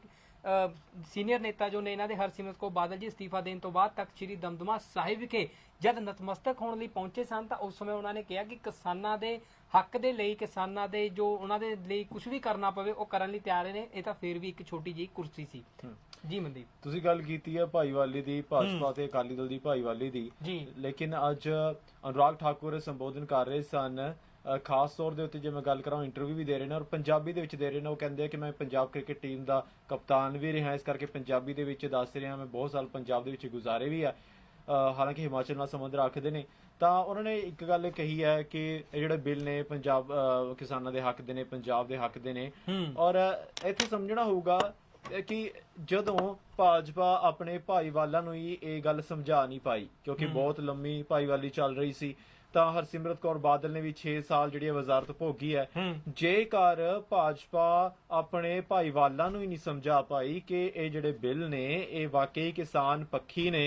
ਸੀਨੀਅਰ ਨੇਤਾ ਜੋ ਨੇ ਇਹਨਾਂ ਦੇ ਹਰਸਿਮਰਤ ਕੌਰ ਬਾਦਲ ਜੀ ਅਸਤੀਫਾ ਦੇਣ ਤੋਂ ਬਾਅਦ ਤਖਤ ਸ੍ਰੀ ਦਮਦਮਾ ਸਾਹਿਬ ਵਿਖੇ ਜਦ ਨਤਮਸਤਕ ਹੋਣ ਲਈ ਪਹੁੰਚੇ ਸਨ ਤਾਂ ਉਸ ਸਮੇਂ ਉਹਨਾਂ ਨੇ ਕਿਹਾ ਕਿ ਕਿਸਾਨਾਂ ਦੇ ਹੱਕ ਦੇ ਲਈ, ਕਿਸਾਨਾਂ ਦੇ ਜੋ ਉਹਨਾਂ ਦੇ ਲਈ ਕੁਝ ਵੀ ਕਰਨਾ ਪਵੇ ਉਹ ਕਰਨ ਲਈ ਤਿਆਰ ਨੇ। ਇਹ ਤਾਂ ਫਿਰ ਵੀ ਇੱਕ ਛੋਟੀ ਜਿਹੀ ਕੁਰਸੀ ਸੀ। ਜੀ ਮਨਦੀਪ, ਤੁਸੀਂ ਗੱਲ ਕੀਤੀ ਹੈ ਭਾਈਵਾਲੀ ਦੀ, ਭਾਜਪਾ ਤੇ ਅਕਾਲੀ ਦਲ ਦੀ ਭਾਈਵਾਲੀ ਦੀ, ਲੇਕਿਨ ਅੱਜ ਅਨੁਰਾਗ ਠਾਕੁਰ ਸੰਬੋਧਨ ਕਰ ਰਹੇ ਸਨ। ਖਾਸ ਤੌਰ ਦੇ ਉੱਤੇ ਜੇ ਮੈਂ ਗੱਲ ਕਰਾਂ, ਇੰਟਰਵਿਊ ਵੀ ਦੇ ਰਹੇ ਨੇ ਔਰ ਪੰਜਾਬੀ ਦੇ ਵਿੱਚ ਦੇ ਰਹੇ ਨੇ। ਉਹ ਕਹਿੰਦੇ ਆ ਕਿ ਮੈਂ ਪੰਜਾਬ ਕ੍ਰਿਕਟ ਟੀਮ ਦਾ ਕਪਤਾਨ ਵੀ ਰਿਹਾ, ਇਸ ਕਰਕੇ ਪੰਜਾਬੀ ਦੇ ਵਿੱਚ ਦੱਸ ਰਿਹਾ। ਮੈਂ ਬਹੁਤ ਸਾਲ ਪੰਜਾਬ ਦੇ ਵਿੱਚ ਗੁਜ਼ਾਰੇ ਵੀ ਆ, ਹਾਲਾਂਕਿ ਹਿਮਾਚਲ ਨਾਲ ਸੰਬੰਧ ਰੱਖਦੇ ਨੇ। ਤਾਂ ਉਹਨਾਂ ਨੇ ਇੱਕ ਗੱਲ ਕਹੀ ਹੈ ਕਿ ਇਹ ਜਿਹੜੇ ਬਿੱਲ ਨੇ ਪੰਜਾਬ ਕਿਸਾਨਾਂ ਦੇ ਹੱਕ ਦੇ ਨੇ, ਪੰਜਾਬ ਦੇ ਹੱਕ ਦੇ ਨੇ। ਔਰ ਇੱਥੇ ਸਮਝਣਾ ਹੋਊਗਾ ਕਿ ਜਦੋਂ ਭਾਜਪਾ ਆਪਣੇ ਭਾਈਵਾਲਾਂ ਨੂੰ ਹੀ ਇਹ ਗੱਲ ਸਮਝਾ ਨਹੀਂ ਪਾਈ, ਕਿਉਂਕਿ ਬਹੁਤ ਲੰਮੀ ਭਾਈਵਾਲੀ ਚੱਲ ਰਹੀ ਸੀ, ਤਾਂ ਹਰਸਿਮਰਤ ਕੌਰ ਬਾਦਲ ਨੇ ਵੀ 6 ਸਾਲ ਜਿਹੜੀ ਵਜ਼ਾਰਤ ਭੋਗੀ ਹੈ। ਜੇਕਰ ਭਾਜਪਾ ਆਪਣੇ ਭਾਈਵਾਲਾਂ ਨੂੰ ਹੀ ਨਹੀਂ ਸਮਝਾ ਪਾਈ ਕਿ ਇਹ ਜਿਹੜੇ ਬਿੱਲ ਨੇ ਇਹ ਵਾਕਈ ਕਿਸਾਨ ਪੱਖੀ ਨੇ,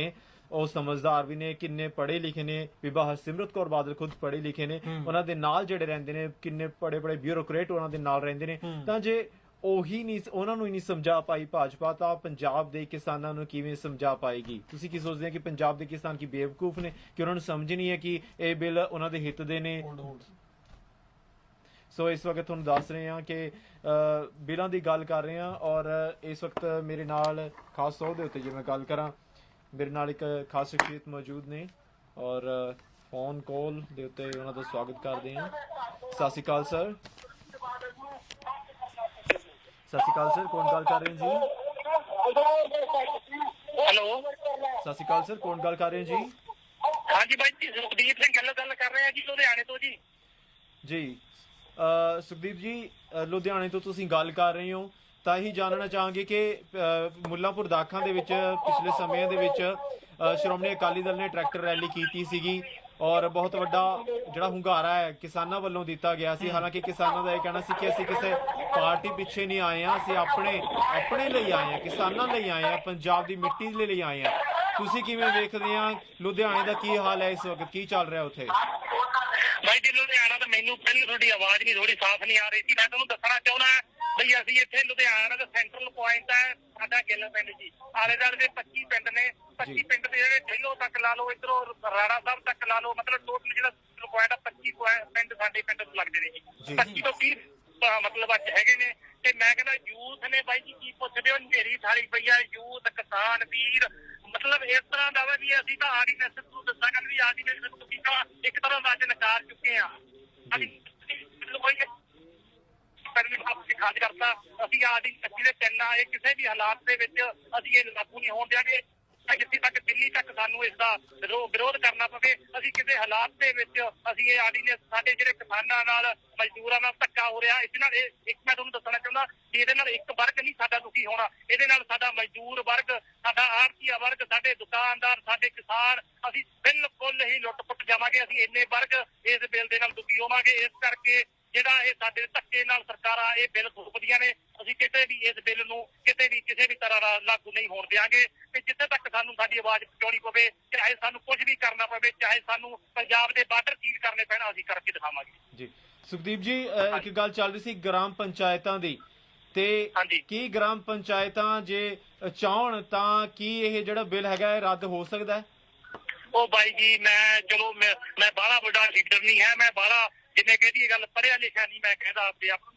ਉਹ ਸਮਝਦਾਰ ਵੀ ਨੇ, ਕਿੰਨੇ ਪੜ੍ਹੇ ਲਿਖੇ ਨੇ। ਬੀਬਾ ਹਰਸਿਮਰਤ ਕੌਰ ਬਾਦਲ ਖੁਦ ਪੜ੍ਹੇ ਲਿਖੇ ਨੇ, ਉਹਨਾਂ ਦੇ ਨਾਲ ਜਿਹੜੇ ਰਹਿੰਦੇ ਨੇ ਕਿੰਨੇ ਬੜੇ ਬੜੇ ਬਿਊਰੋਕਰੇਟ ਉਹਨਾਂ ਦੇ ਨਾਲ ਰਹਿੰਦੇ ਨੇ। ਤਾਂ ਜੇ ਉਹੀ ਨਹੀਂ, ਉਹਨਾਂ ਨੂੰ ਹੀ ਨਹੀਂ ਸਮਝਾ ਪਾਈ ਭਾਜਪਾ, ਤਾਂ ਪੰਜਾਬ ਦੇ ਕਿਸਾਨਾਂ ਨੂੰ ਕਿਵੇਂ ਸਮਝਾ ਪਾਏਗੀ? ਤੁਸੀਂ ਕੀ ਸੋਚਦੇ ਹੋ ਕਿ ਪੰਜਾਬ ਦੇ ਕਿਸਾਨ ਕੀ ਬੇਵਕੂਫ ਨੇ ਕਿ ਉਹਨਾਂ ਨੂੰ ਸਮਝ ਨਹੀਂ ਹੈ ਕਿ ਇਹ ਬਿੱਲ ਉਹਨਾਂ ਦੇ ਹਿੱਤ ਦੇ ਨੇ? ਸੋ ਇਸ ਵਕਤ ਤੁਹਾਨੂੰ ਦੱਸ ਰਹੇ ਹਾਂ ਕਿ ਬਿੱਲਾਂ ਦੀ ਗੱਲ ਕਰ ਰਹੇ ਹਾਂ, ਔਰ ਇਸ ਵਕਤ ਮੇਰੇ ਨਾਲ ਖਾਸ ਤੌਰ ਦੇ ਉੱਤੇ ਜੇ ਮੈਂ ਗੱਲ ਕਰਾਂ, ਮੇਰੇ ਨਾਲ ਇੱਕ ਖਾਸ ਸ਼ਖਸੀਅਤ ਮੌਜੂਦ ਨੇ ਔਰ ਫੋਨ ਕਾਲ ਦੇ ਉੱਤੇ ਉਹਨਾਂ ਦਾ ਸਵਾਗਤ ਕਰਦੇ ਹਾਂ। ਸਤਿ ਸ਼੍ਰੀ ਅਕਾਲ ਸਰ। ਸਤਿ ਸ਼੍ਰੀ ਅਕਾਲ ਸਰ, ਕੌਣ ਗੱਲ ਕਰ ਰਹੇ ਜੀ? ਹੈਲੋ, ਸਤਿ ਸ਼੍ਰੀ ਅਕਾਲ ਸਰ, ਕੌਣ ਗੱਲ ਕਰ ਰਹੇ ਜੀ? ਹਾਂਜੀ ਬਾਈ ਜੀ, ਸੁਖਦੀਪ ਸਿੰਘ ਗੱਲ ਕਰ ਰਹੇ ਆ ਜੀ, ਲੁਧਿਆਣੇ ਤੋਂ ਜੀ। ਜੀ ਸੁਖਦੀਪ ਜੀ, ਲੁਧਿਆਣੇ ਤੋਂ ਤੁਸੀਂ ਗੱਲ ਕਰ ਰਹੇ ਹੋ, ਤਾਂ ਇਹੀ ਜਾਣਨਾ ਚਾਹਾਂਗੇ ਕਿ ਮੁੱਲਾਂਪੁਰ ਦਾਖਾਂ ਦੇ ਵਿੱਚ ਪਿਛਲੇ ਸਮਿਆਂ ਦੇ ਵਿੱਚ ਸ਼੍ਰੋਮਣੀ ਅਕਾਲੀ ਦਲ ਨੇ ਟਰੈਕਟਰ ਰੈਲੀ ਕੀਤੀ ਸੀਗੀ ਔਰ ਬਹੁਤ ਵੱਡਾ ਜਿਹੜਾ ਹੁੰਗਾਰਾ ਹੈ ਕਿਸਾਨਾਂ ਵੱਲੋਂ ਦਿੱਤਾ ਗਿਆ ਸੀ। ਹਾਲਾਂਕਿ ਕਿਸਾਨਾਂ ਦਾ ਇਹ ਕਹਿਣਾ ਸੀ ਕਿ ਅਸੀਂ ਕਿਸੇ ਪਾਰਟੀ ਪਿੱਛੇ ਨਹੀਂ ਆਏ ਹਾਂ, ਅਸੀਂ ਆਪਣੇ ਲਈ ਆਏ ਹਾਂ, ਕਿਸਾਨਾਂ ਲਈ ਆਏ ਹਾਂ, ਪੰਜਾਬ ਦੀ ਮਿੱਟੀ ਦੇ ਲਈ ਆਏ ਹਾਂ। ਤੁਸੀਂ ਕਿਵੇਂ ਵੇਖਦੇ ਆ ਲੁਧਿਆਣੇ ਦਾ ਕੀ ਹਾਲ ਹੈ ਇਸ ਵਕਤ, ਕੀ ਚੱਲ ਰਿਹਾ ਉੱਥੇ? ਬਾਈ ਜੀ ਲੁਧਿਆਣਾ ਤਾਂ ਮੈਨੂੰ ਪਹਿਲਾਂ ਤੁਹਾਡੀ ਆਵਾਜ਼ ਨਹੀਂ ਥੋੜੀ ਸਾਫ਼ ਨਹੀਂ ਆ ਰਹੀ ਸੀ। ਮੈਂ ਤੁਹਾਨੂੰ ਦੱਸਣਾ ਚਾਹੁੰਦਾ ਬਈ ਅਸੀਂ ਇੱਥੇ ਲੁਧਿਆਣਾ ਦਾ ਸੈਂਟਰਲ ਪੁਆਇੰਟ ਹੈ ਸਾਡਾ ਗਿੱਲ ਪਿੰਡ ਜੀ। ਆਲੇ ਦੁਆਲੇ ਦੇ 25 ਪਿੰਡ ਨੇ, 25 ਪਿੰਡ ਦੇ ਜਿਹੜੇ ਢਿੱਲੋਂ ਤੱਕ ਲਾ ਲਓ, ਇਧਰੋਂ ਰਾਣਾ ਸਾਹਿਬ ਤੱਕ ਲਾ ਲਓ, ਮਤਲਬ ਟੋਟਲ ਜਿਹੜਾ ਪੁਆਇੰਟ ਆ 25 ਪਿੰਡ ਸਾਡੇ ਪਿੰਡ ਤੋਂ ਲੱਗਦੇ ਨੇ ਜੀ। 25 ਤੋਂ 30 ਮਤਲਬ ਅੱਜ ਹੈਗੇ ਨੇ। ਤੇ ਮੈਂ ਕਹਿੰਦਾ ਯੂਥ ਨੇ ਬਾਈ ਜੀ ਕੀ ਪੁੱਛਦੇ ਹੋ, ਨੇਰੀ ਥਾਲੀ ਪਈ ਆ। ਯੂਥ, ਕਿਸਾਨ ਵੀਰ ਮਤਲਬ ਇਸ ਤਰ੍ਹਾਂ ਦਾ ਵਾ ਵੀ ਅਸੀਂ ਤਾਂ ਆਰਡੀਨੈਂਸ ਨੂੰ ਦੱਸਾਂਗੇ ਵੀ ਆਰਡੀਨੈਂਸ ਨੂੰ ਤੁਸੀਂ ਤਾਂ ਇੱਕ ਤਰ੍ਹਾਂ ਦਾ ਅੱਜ ਨਕਾਰ ਚੁੱਕੇ ਆ। ਅਸੀਂ ਕੋਈ ਖਾਜ ਕਰਤਾ, ਅਸੀਂ ਆਰਡੀਨੈਂਸ ਦੇ ਤਿੰਨ ਆ, ਇਹ ਕਿਸੇ ਵੀ ਹਾਲਾਤ ਦੇ ਵਿੱਚ ਅਸੀਂ ਇਹ ਲਾਗੂ ਨਹੀਂ ਹੋਣ ਦਿਆਂਗੇ। ਜਿੱਥੇ ਤੱਕ ਦਿੱਲੀ ਤੱਕ ਸਾਨੂੰ ਇਸ ਦਾ ਵਿਰੋਧ ਕਰਨਾ ਪਵੇ, ਅਸੀਂ ਕਿਸੇ ਹਾਲਾਤ ਦੇ ਵਿੱਚ ਅਸੀਂ ਇਹ ਆਰਡੀਨੈਂਸ ਸਾਡੇ ਜਿਹੜੇ ਕਿਸਾਨਾਂ ਨਾਲ ਮਜ਼ਦੂਰਾਂ ਨਾਲ ਧੱਕਾ ਹੋ ਰਿਹਾ, ਇਹਦੇ ਨਾਲ ਇੱਕ ਮੈਂ ਤੁਹਾਨੂੰ ਦੱਸਣਾ ਚਾਹੁੰਦਾ ਕਿ ਇਹਦੇ ਨਾਲ ਇੱਕ ਵਰਗ ਨਹੀਂ ਸਾਡਾ ਦੁਖੀ ਹੋਣਾ, ਇਹਦੇ ਨਾਲ ਸਾਡਾ ਮਜ਼ਦੂਰ ਵਰਗ, ਸਾਡਾ ਆੜ੍ਹਤੀਆ ਵਰਗ, ਸਾਡੇ ਦੁਕਾਨਦਾਰ, ਸਾਡੇ ਕਿਸਾਨ, ਅਸੀਂ ਬਿਲਕੁਲ ਹੀ ਲੁੱਟ ਪੁੱਟ ਜਾਵਾਂਗੇ। ਅਸੀਂ ਇੰਨੇ ਵਰਗ ਇਸ ਬਿੱਲ ਦੇ ਨਾਲ ਦੁਖੀ ਹੋਵਾਂਗੇ। ਇਸ ਕਰਕੇ ਜਿਹੜਾ ਇਹ ਸਾਡੇ ਧੱਕੇ ਨਾਲ ਸਰਕਾਰਾਂ ਇਹ ਬਿੱਲ ਥੋਪਦੀਆਂ ਨੇ, ਅਸੀਂ ਕਿਤੇ ਵੀ ਇਸ ਬਿੱਲ ਨੂੰ ਕਿਤੇ ਵੀ ਕਿਸੇ ਵੀ ਤਰ੍ਹਾਂ ਦਾ ਲਾਗੂ ਨਹੀਂ ਹੋਣ ਦਿਆਂਗੇ। ਤੇ ਜਿੱਥੇ ਤੱਕ ਸਾਨੂੰ ਸਾਡੀ ਆਵਾਜ਼ ਪਹੁੰਚਾਉਣੀ ਪਵੇ, ਚਾਹੇ ਸਾਨੂੰ ਕੁਝ ਵੀ ਕਰਨਾ ਪਵੇ, ਚਾਹੇ ਸਾਨੂੰ ਪੰਜਾਬ ਦੇ ਬਾਰਡਰ ਸੀਲ ਕਰਨੇ ਪੈਣ, ਅਸੀਂ ਕਰਕੇ ਦਿਖਾਵਾਂਗੇ ਜੀ। ਸੁਖਦੀਪ ਜੀ, ਇੱਕ ਗੱਲ ਚੱਲ ਰਹੀ ਸੀ ਗ੍ਰਾਮ ਪੰਚਾਇਤਾਂ ਦੀ, ਤੇ ਕੀ ਗ੍ਰਾਮ ਪੰਚਾਇਤਾਂ ਜੇ ਚਾਹਣ ਤਾਂ ਕੀ ਇਹ ਜਿਹੜਾ ਬਿੱਲ ਹੈਗਾ ਇਹ ਰੱਦ ਹੋ ਸਕਦਾ ਹੈ? ਉਹ ਬਾਈ ਜੀ ਚਲੋ ਮੈਂ ਬਾਹਲਾ ਵੱਡਾ ਲੀਡਰ ਨਹੀਂ ਹੈ, ਮੈਂ ਬਾਹਲਾ ਜਿਵੇਂ ਕਹਿੰਦੀ ਗੱਲ ਪੜ੍ਹਿਆ ਲਿਖਿਆ ਨਹੀਂ, ਮੈਂ ਕਹਿੰਦਾ ਆਪਦੇ ਆਪ ਨੂੰ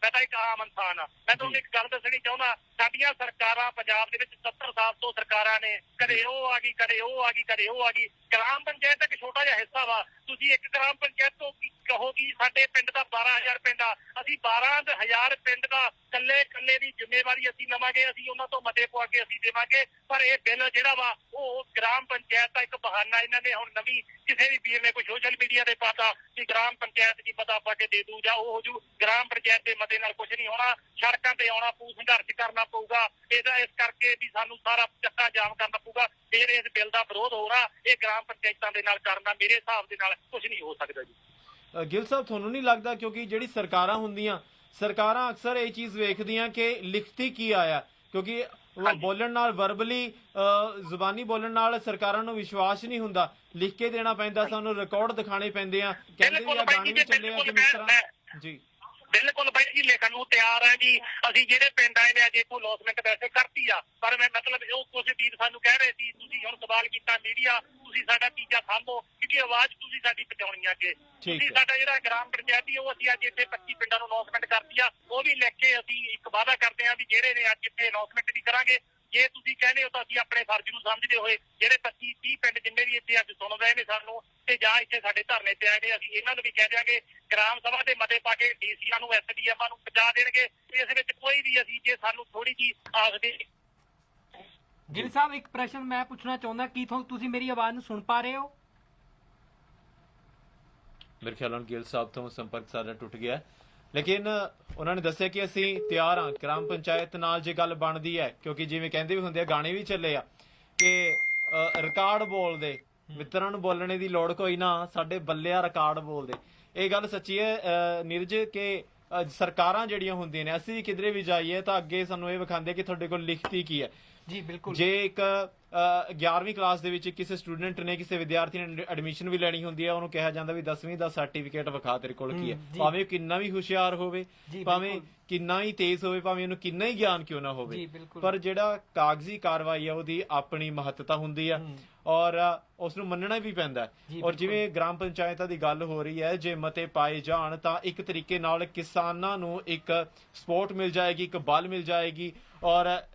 ਮੈਂ ਤਾਂ ਇੱਕ ਆਮ ਇਨਸਾਨ ਆ। ਮੈਂ ਤੁਹਾਨੂੰ ਇੱਕ ਗੱਲ ਦੱਸਣੀ ਚਾਹੁੰਦਾ, ਸਾਡੀਆਂ ਸਰਕਾਰਾਂ ਪੰਜਾਬ ਦੇ ਵਿੱਚ 70 ਸਾਲ ਤੋਂ ਸਰਕਾਰਾਂ ਨੇ, ਕਦੇ ਉਹ ਆ ਗਈ, ਕਦੇ ਉਹ ਆ ਗਈ, ਕਦੇ ਉਹ ਆ ਗਈ। ਗ੍ਰਾਮ ਪੰਚਾਇਤ ਇੱਕ ਛੋਟਾ ਜਿਹਾ ਹਿੱਸਾ ਵਾ। ਤੁਸੀਂ ਇੱਕ ਗ੍ਰਾਮ ਪੰਚਾਇਤ ਤੋਂ ਕਹੋ ਕਿ ਸਾਡੇ ਪਿੰਡ ਦਾ 12,000 ਪਿੰਡ ਆ, ਅਸੀਂ 12,000 ਪਿੰਡ ਦਾ ਕੱਲੇ ਦੀ ਜ਼ਿੰਮੇਵਾਰੀ ਅਸੀਂ ਲਵਾਂਗੇ, ਅਸੀਂ ਉਹਨਾਂ ਤੋਂ ਮਤੇ ਪਵਾ ਕੇ ਅਸੀਂ ਦੇਵਾਂਗੇ। ਪਰ ਇਹ ਬਿੱਲ ਜਿਹੜਾ ਵਾ ਉਹ ਗ੍ਰਾਮ ਪੰਚਾਇਤ ਦਾ ਇੱਕ ਬਹਾਨਾ ਇਹਨਾਂ ਨੇ ਹੁਣ ਨਵੀਂ ਕਿਸੇ ਵੀ ਵੀਰ ਨੇ ਕੋਈ ਸੋਸ਼ਲ ਮੀਡੀਆ ਤੇ ਪਾਤਾ ਕਿ ਗ੍ਰਾਮ ਪੰਚਾਇਤ ਦੀ ਪਤਾ ਪਾ ਕੇ ਦੇ ਦੂ ਜਾਂ ਉਹ ਹੋ ਜੂ। ਗ੍ਰਾਮ ਪੰਚਾਇਤ ਦੇ ਮਤੇ ਨਾਲ ਕੁਝ ਨਹੀਂ ਹੋਣਾ, ਸੜਕਾਂ ਤੇ ਆਉਣਾ ਪਊ, ਸੰਘਰਸ਼ ਕਰਨਾ ਪਊਗਾ। ਇਹਦਾ ਇਸ ਕਰਕੇ ਵੀ ਸਾਨੂੰ ਸਾਰਾ ਚੱਕਾ ਜਾਮ ਕਰਨਾ ਪਊਗਾ, ਫਿਰ ਇਸ ਬਿੱਲ ਦਾ ਵਿਰੋਧ ਹੋਣਾ। ਇਹ ਗ੍ਰਾਮ ਪੰਚਾਇਤਾਂ ਦੇ ਨਾਲ ਕਰਨਾ ਮੇਰੇ ਹਿਸਾਬ ਦੇ ਨਾਲ ਕੁਝ ਨਹੀਂ ਹੋ ਸਕਦਾ ਜੀ। ਗਿੱਲ ਸਾਹਿਬ, ਤੁਹਾਨੂੰ ਨਹੀਂ ਲੱਗਦਾ ਕਿਉਂਕਿ ਜਿਹੜੀ ਸਰਕਾਰਾਂ ਹੁੰਦੀਆਂ, ਸਰਕਾਰਾਂ ਅਕਸਰ ਇਹ ਚੀਜ਼ ਵੇਖਦੀਆਂ ਕਿ ਲਿਖਤੀ ਕੀ ਆਇਆ, ਕਿਉਂਕਿ ਬੋਲਣ ਨਾਲ ਵਰਬਲੀ ਜ਼ੁਬਾਨੀ ਬੋਲਣ ਨਾਲ ਸਰਕਾਰਾਂ ਨੂੰ ਵਿਸ਼ਵਾਸ ਨਹੀਂ ਹੁੰਦਾ, ਲਿਖ ਕੇ ਦੇਣਾ ਪੈਂਦਾ, ਸਾਨੂੰ ਰਿਕਾਰਡ ਦਿਖਾਣੇ ਪੈਂਦੇ ਆ। ਕਹਿੰਦੇ ਵੀ ਆ ਗਾਣੇ ਵੀ ਚੱਲੇ ਆ ਕਿ ਇਸ ਤਰ੍ਹਾਂ ਜੀ। ਬਿਲਕੁਲ ਬਾਈ ਜੀ, ਲਿਖਣ ਨੂੰ ਤਿਆਰ ਹੈ ਜੀ। ਅਸੀਂ ਜਿਹੜੇ ਪਿੰਡ ਆਏ ਨੇ ਅਜੇ ਕੋਈ ਲੌਸਮੈਂਟ ਵੈਸੇ ਕਰਤੀ ਆ, ਪਰ ਮੈਂ ਮਤਲਬ ਉਹ ਕੁਝ ਵੀਰ ਸਾਨੂੰ ਕਹਿ ਰਹੇ ਸੀ ਤੁਸੀਂ ਹੁਣ ਸਵਾਲ ਕੀਤਾ ਮੀਡੀਆ, ਤੁਸੀਂ ਸਾਡਾ ਤੀਜਾ ਸਾਂਭੋ ਕਿਉਂਕਿ ਆਵਾਜ਼ ਤੁਸੀਂ ਸਾਡੀ ਪਹੁੰਚਾਉਣੀ ਆ ਅੱਗੇ। ਤੁਸੀਂ ਸਾਡਾ ਜਿਹੜਾ ਗ੍ਰਾਮ ਪੰਚਾਇਤੀ ਉਹ ਅਸੀਂ ਅੱਜ ਇੱਥੇ 25 ਪਿੰਡਾਂ ਨੂੰ ਅਨਾਉਂਸਮੈਂਟ ਕਰਤੀ ਆ, ਉਹ ਵੀ ਲਿਖ ਕੇ ਅਸੀਂ ਇੱਕ ਵਾਅਦਾ ਕਰਦੇ ਆ ਵੀ ਜਿਹੜੇ ਨੇ ਅੱਜ ਇੱਥੇ ਅਨਾਉਂਸਮੈਂਟ ਵੀ ਕਰਾਂਗੇ। ਜੇ ਤੁਸੀਂ ਕਹਿੰਦੇ ਹੋ ਤਾਂ ਅਸੀਂ ਆਪਣੇ ਫਰਜ਼ ਨੂੰ ਸਮਝਦੇ ਹੋਏ ਜਿਹੜੇ 25-30 ਪਿੰਡ ਜਿੰਨੇ ਵੀ ਇੱਥੇ ਅੱਜ ਸੁਣ ਰਹੇ ਨੇ ਸਾਨੂੰ, ਤੇ ਜਾਂ ਇੱਥੇ ਸਾਡੇ ਧਰਨੇ ਤੇ ਆਏ ਨੇ, ਅਸੀਂ ਇਹਨਾਂ ਨੂੰ ਵੀ ਕਹਿ ਦਿਆਂਗੇ ਗ੍ਰਾਮ ਸਭਾ ਦੇ ਮਤੇ ਪਾ ਕੇ ਡੀਸੀਆਂ ਨੂੰ, ਐਸਡੀਐਮਾਂ ਨੂੰ ਪਹੁੰਚਾ ਦੇਣਗੇ। ਇਸ ਵਿੱਚ ਕੋਈ ਵੀ ਅਸੀਂ ਜੇ ਸਾਨੂੰ ਥੋੜੀ ਜਿਹੀ ਆਖਦੇ। ਗਿੱਲ ਸਾਹਿਬ, ਇੱਕ ਪ੍ਰਸ਼ਨ ਮੈਂ ਪੁੱਛਣਾ ਚਾਹੁੰਦਾ, ਕੀ ਤੁਸੀਂ ਮੇਰੀ ਆਵਾਜ਼ ਨੂੰ ਸੁਣ ਪਾ ਰਹੇ ਹੋ? ਮੇਰੇ ਖਿਆਲ ਨਾਲ ਗਿੱਲ ਸਾਹਿਬ ਤੋਂ ਸੰਪਰਕ ਸਾਡਾ ਟੁੱਟ ਗਿਆ, ਲੇਕਿਨ ਉਹਨਾਂ ਨੇ ਦੱਸਿਆ ਕਿ ਅਸੀਂ ਤਿਆਰ ਹਾਂ ਗ੍ਰਾਮ ਪੰਚਾਇਤ ਨਾਲ ਜੇ ਗੱਲ ਬਣਦੀ ਹੈ, ਕਿਉਂਕਿ ਜਿਵੇਂ ਕਹਿੰਦੇ ਵੀ ਹੁੰਦੇ ਆ, ਗਾਣੇ ਵੀ ਚੱਲੇ ਆ ਕਿ ਰਿਕਾਰਡ ਬੋਲਦੇ, ਮਿੱਤਰਾਂ ਨੂੰ ਬੋਲਣੇ ਦੀ ਲੋੜ ਕੋਈ ਨਾ, ਸਾਡੇ ਬੱਲਿਆ ਰਿਕਾਰਡ ਬੋਲਦੇ। ਇਹ ਗੱਲ ਸੱਚੀ ਹੈ ਨੀਰਜ ਕਿ ਸਰਕਾਰਾਂ ਜਿਹੜੀਆਂ ਹੁੰਦੀਆਂ ਨੇ, ਅਸੀਂ ਕਿਧਰੇ ਵੀ ਜਾਈਏ ਤਾਂ ਅੱਗੇ ਸਾਨੂੰ ਇਹ ਵਿਖਾਉਂਦੇ ਕਿ ਤੁਹਾਡੇ ਕੋਲ ਲਿਖਤੀ ਕੀ ਹੈ। ਜੀ ਬਿਲਕੁਲ। ਜੇ ਇੱਕ 11ਵੀਂ ਕਲਾਸ ਦੇ ਵਿੱਚ ਕਿਸੇ ਸਟੂਡੈਂਟ ਨੇ ਕਿਸੇ ਵਿਦਿਆਰਥੀ ਨੇ ਐਡਮਿਸ਼ਨ ਵੀ ਲੈਣੀ ਹੁੰਦੀ ਹੈ, ਉਹਨੂੰ ਕਿਹਾ ਜਾਂਦਾ ਵੀ 10ਵੀਂ ਦਾ ਸਰਟੀਫਿਕੇਟ ਵਿਖਾ ਤੇਰੇ ਕੋਲ ਕੀ ਹੈ, ਭਾਵੇਂ ਉਹ ਕਿੰਨਾ ਵੀ ਹੁਸ਼ਿਆਰ ਹੋਵੇ, ਭਾਵੇਂ ਕਿੰਨਾ ਹੀ ਤੇਜ਼ ਹੋਵੇ, ਭਾਵੇਂ ਉਹਨੂੰ ਕਿੰਨਾ ਹੀ ਗਿਆਨ ਕਿਉਂ ਨਾ ਹੋਵੇ, ਪਰ ਜਿਹੜਾ ਕਾਗਜ਼ੀ ਕਾਰਵਾਈ ਆ ਉਹਦੀ ਆਪਣੀ ਮਹੱਤਤਾ ਹੁੰਦੀ ਆ ਔਰ ਉਸ ਨੂੰ ਮੰਨਣਾ ਵੀ ਪੈਂਦਾ। ਔਰ ਜਿਵੇਂ ਗ੍ਰਾਮ ਪੰਚਾਇਤਾਂ ਦੀ ਗੱਲ ਹੋ ਰਹੀ ਹੈ, ਜੇ ਮਤੇ ਪਾਏ ਜਾਣ ਤਾਂ ਇੱਕ ਤਰੀਕੇ ਨਾਲ ਕਿਸਾਨਾਂ ਨੂੰ ਇੱਕ ਸਪੋਰਟ ਮਿਲ ਜਾਏਗੀ, ਇੱਕ ਬਲ ਮਿਲ ਜਾਏਗੀ ਔਰ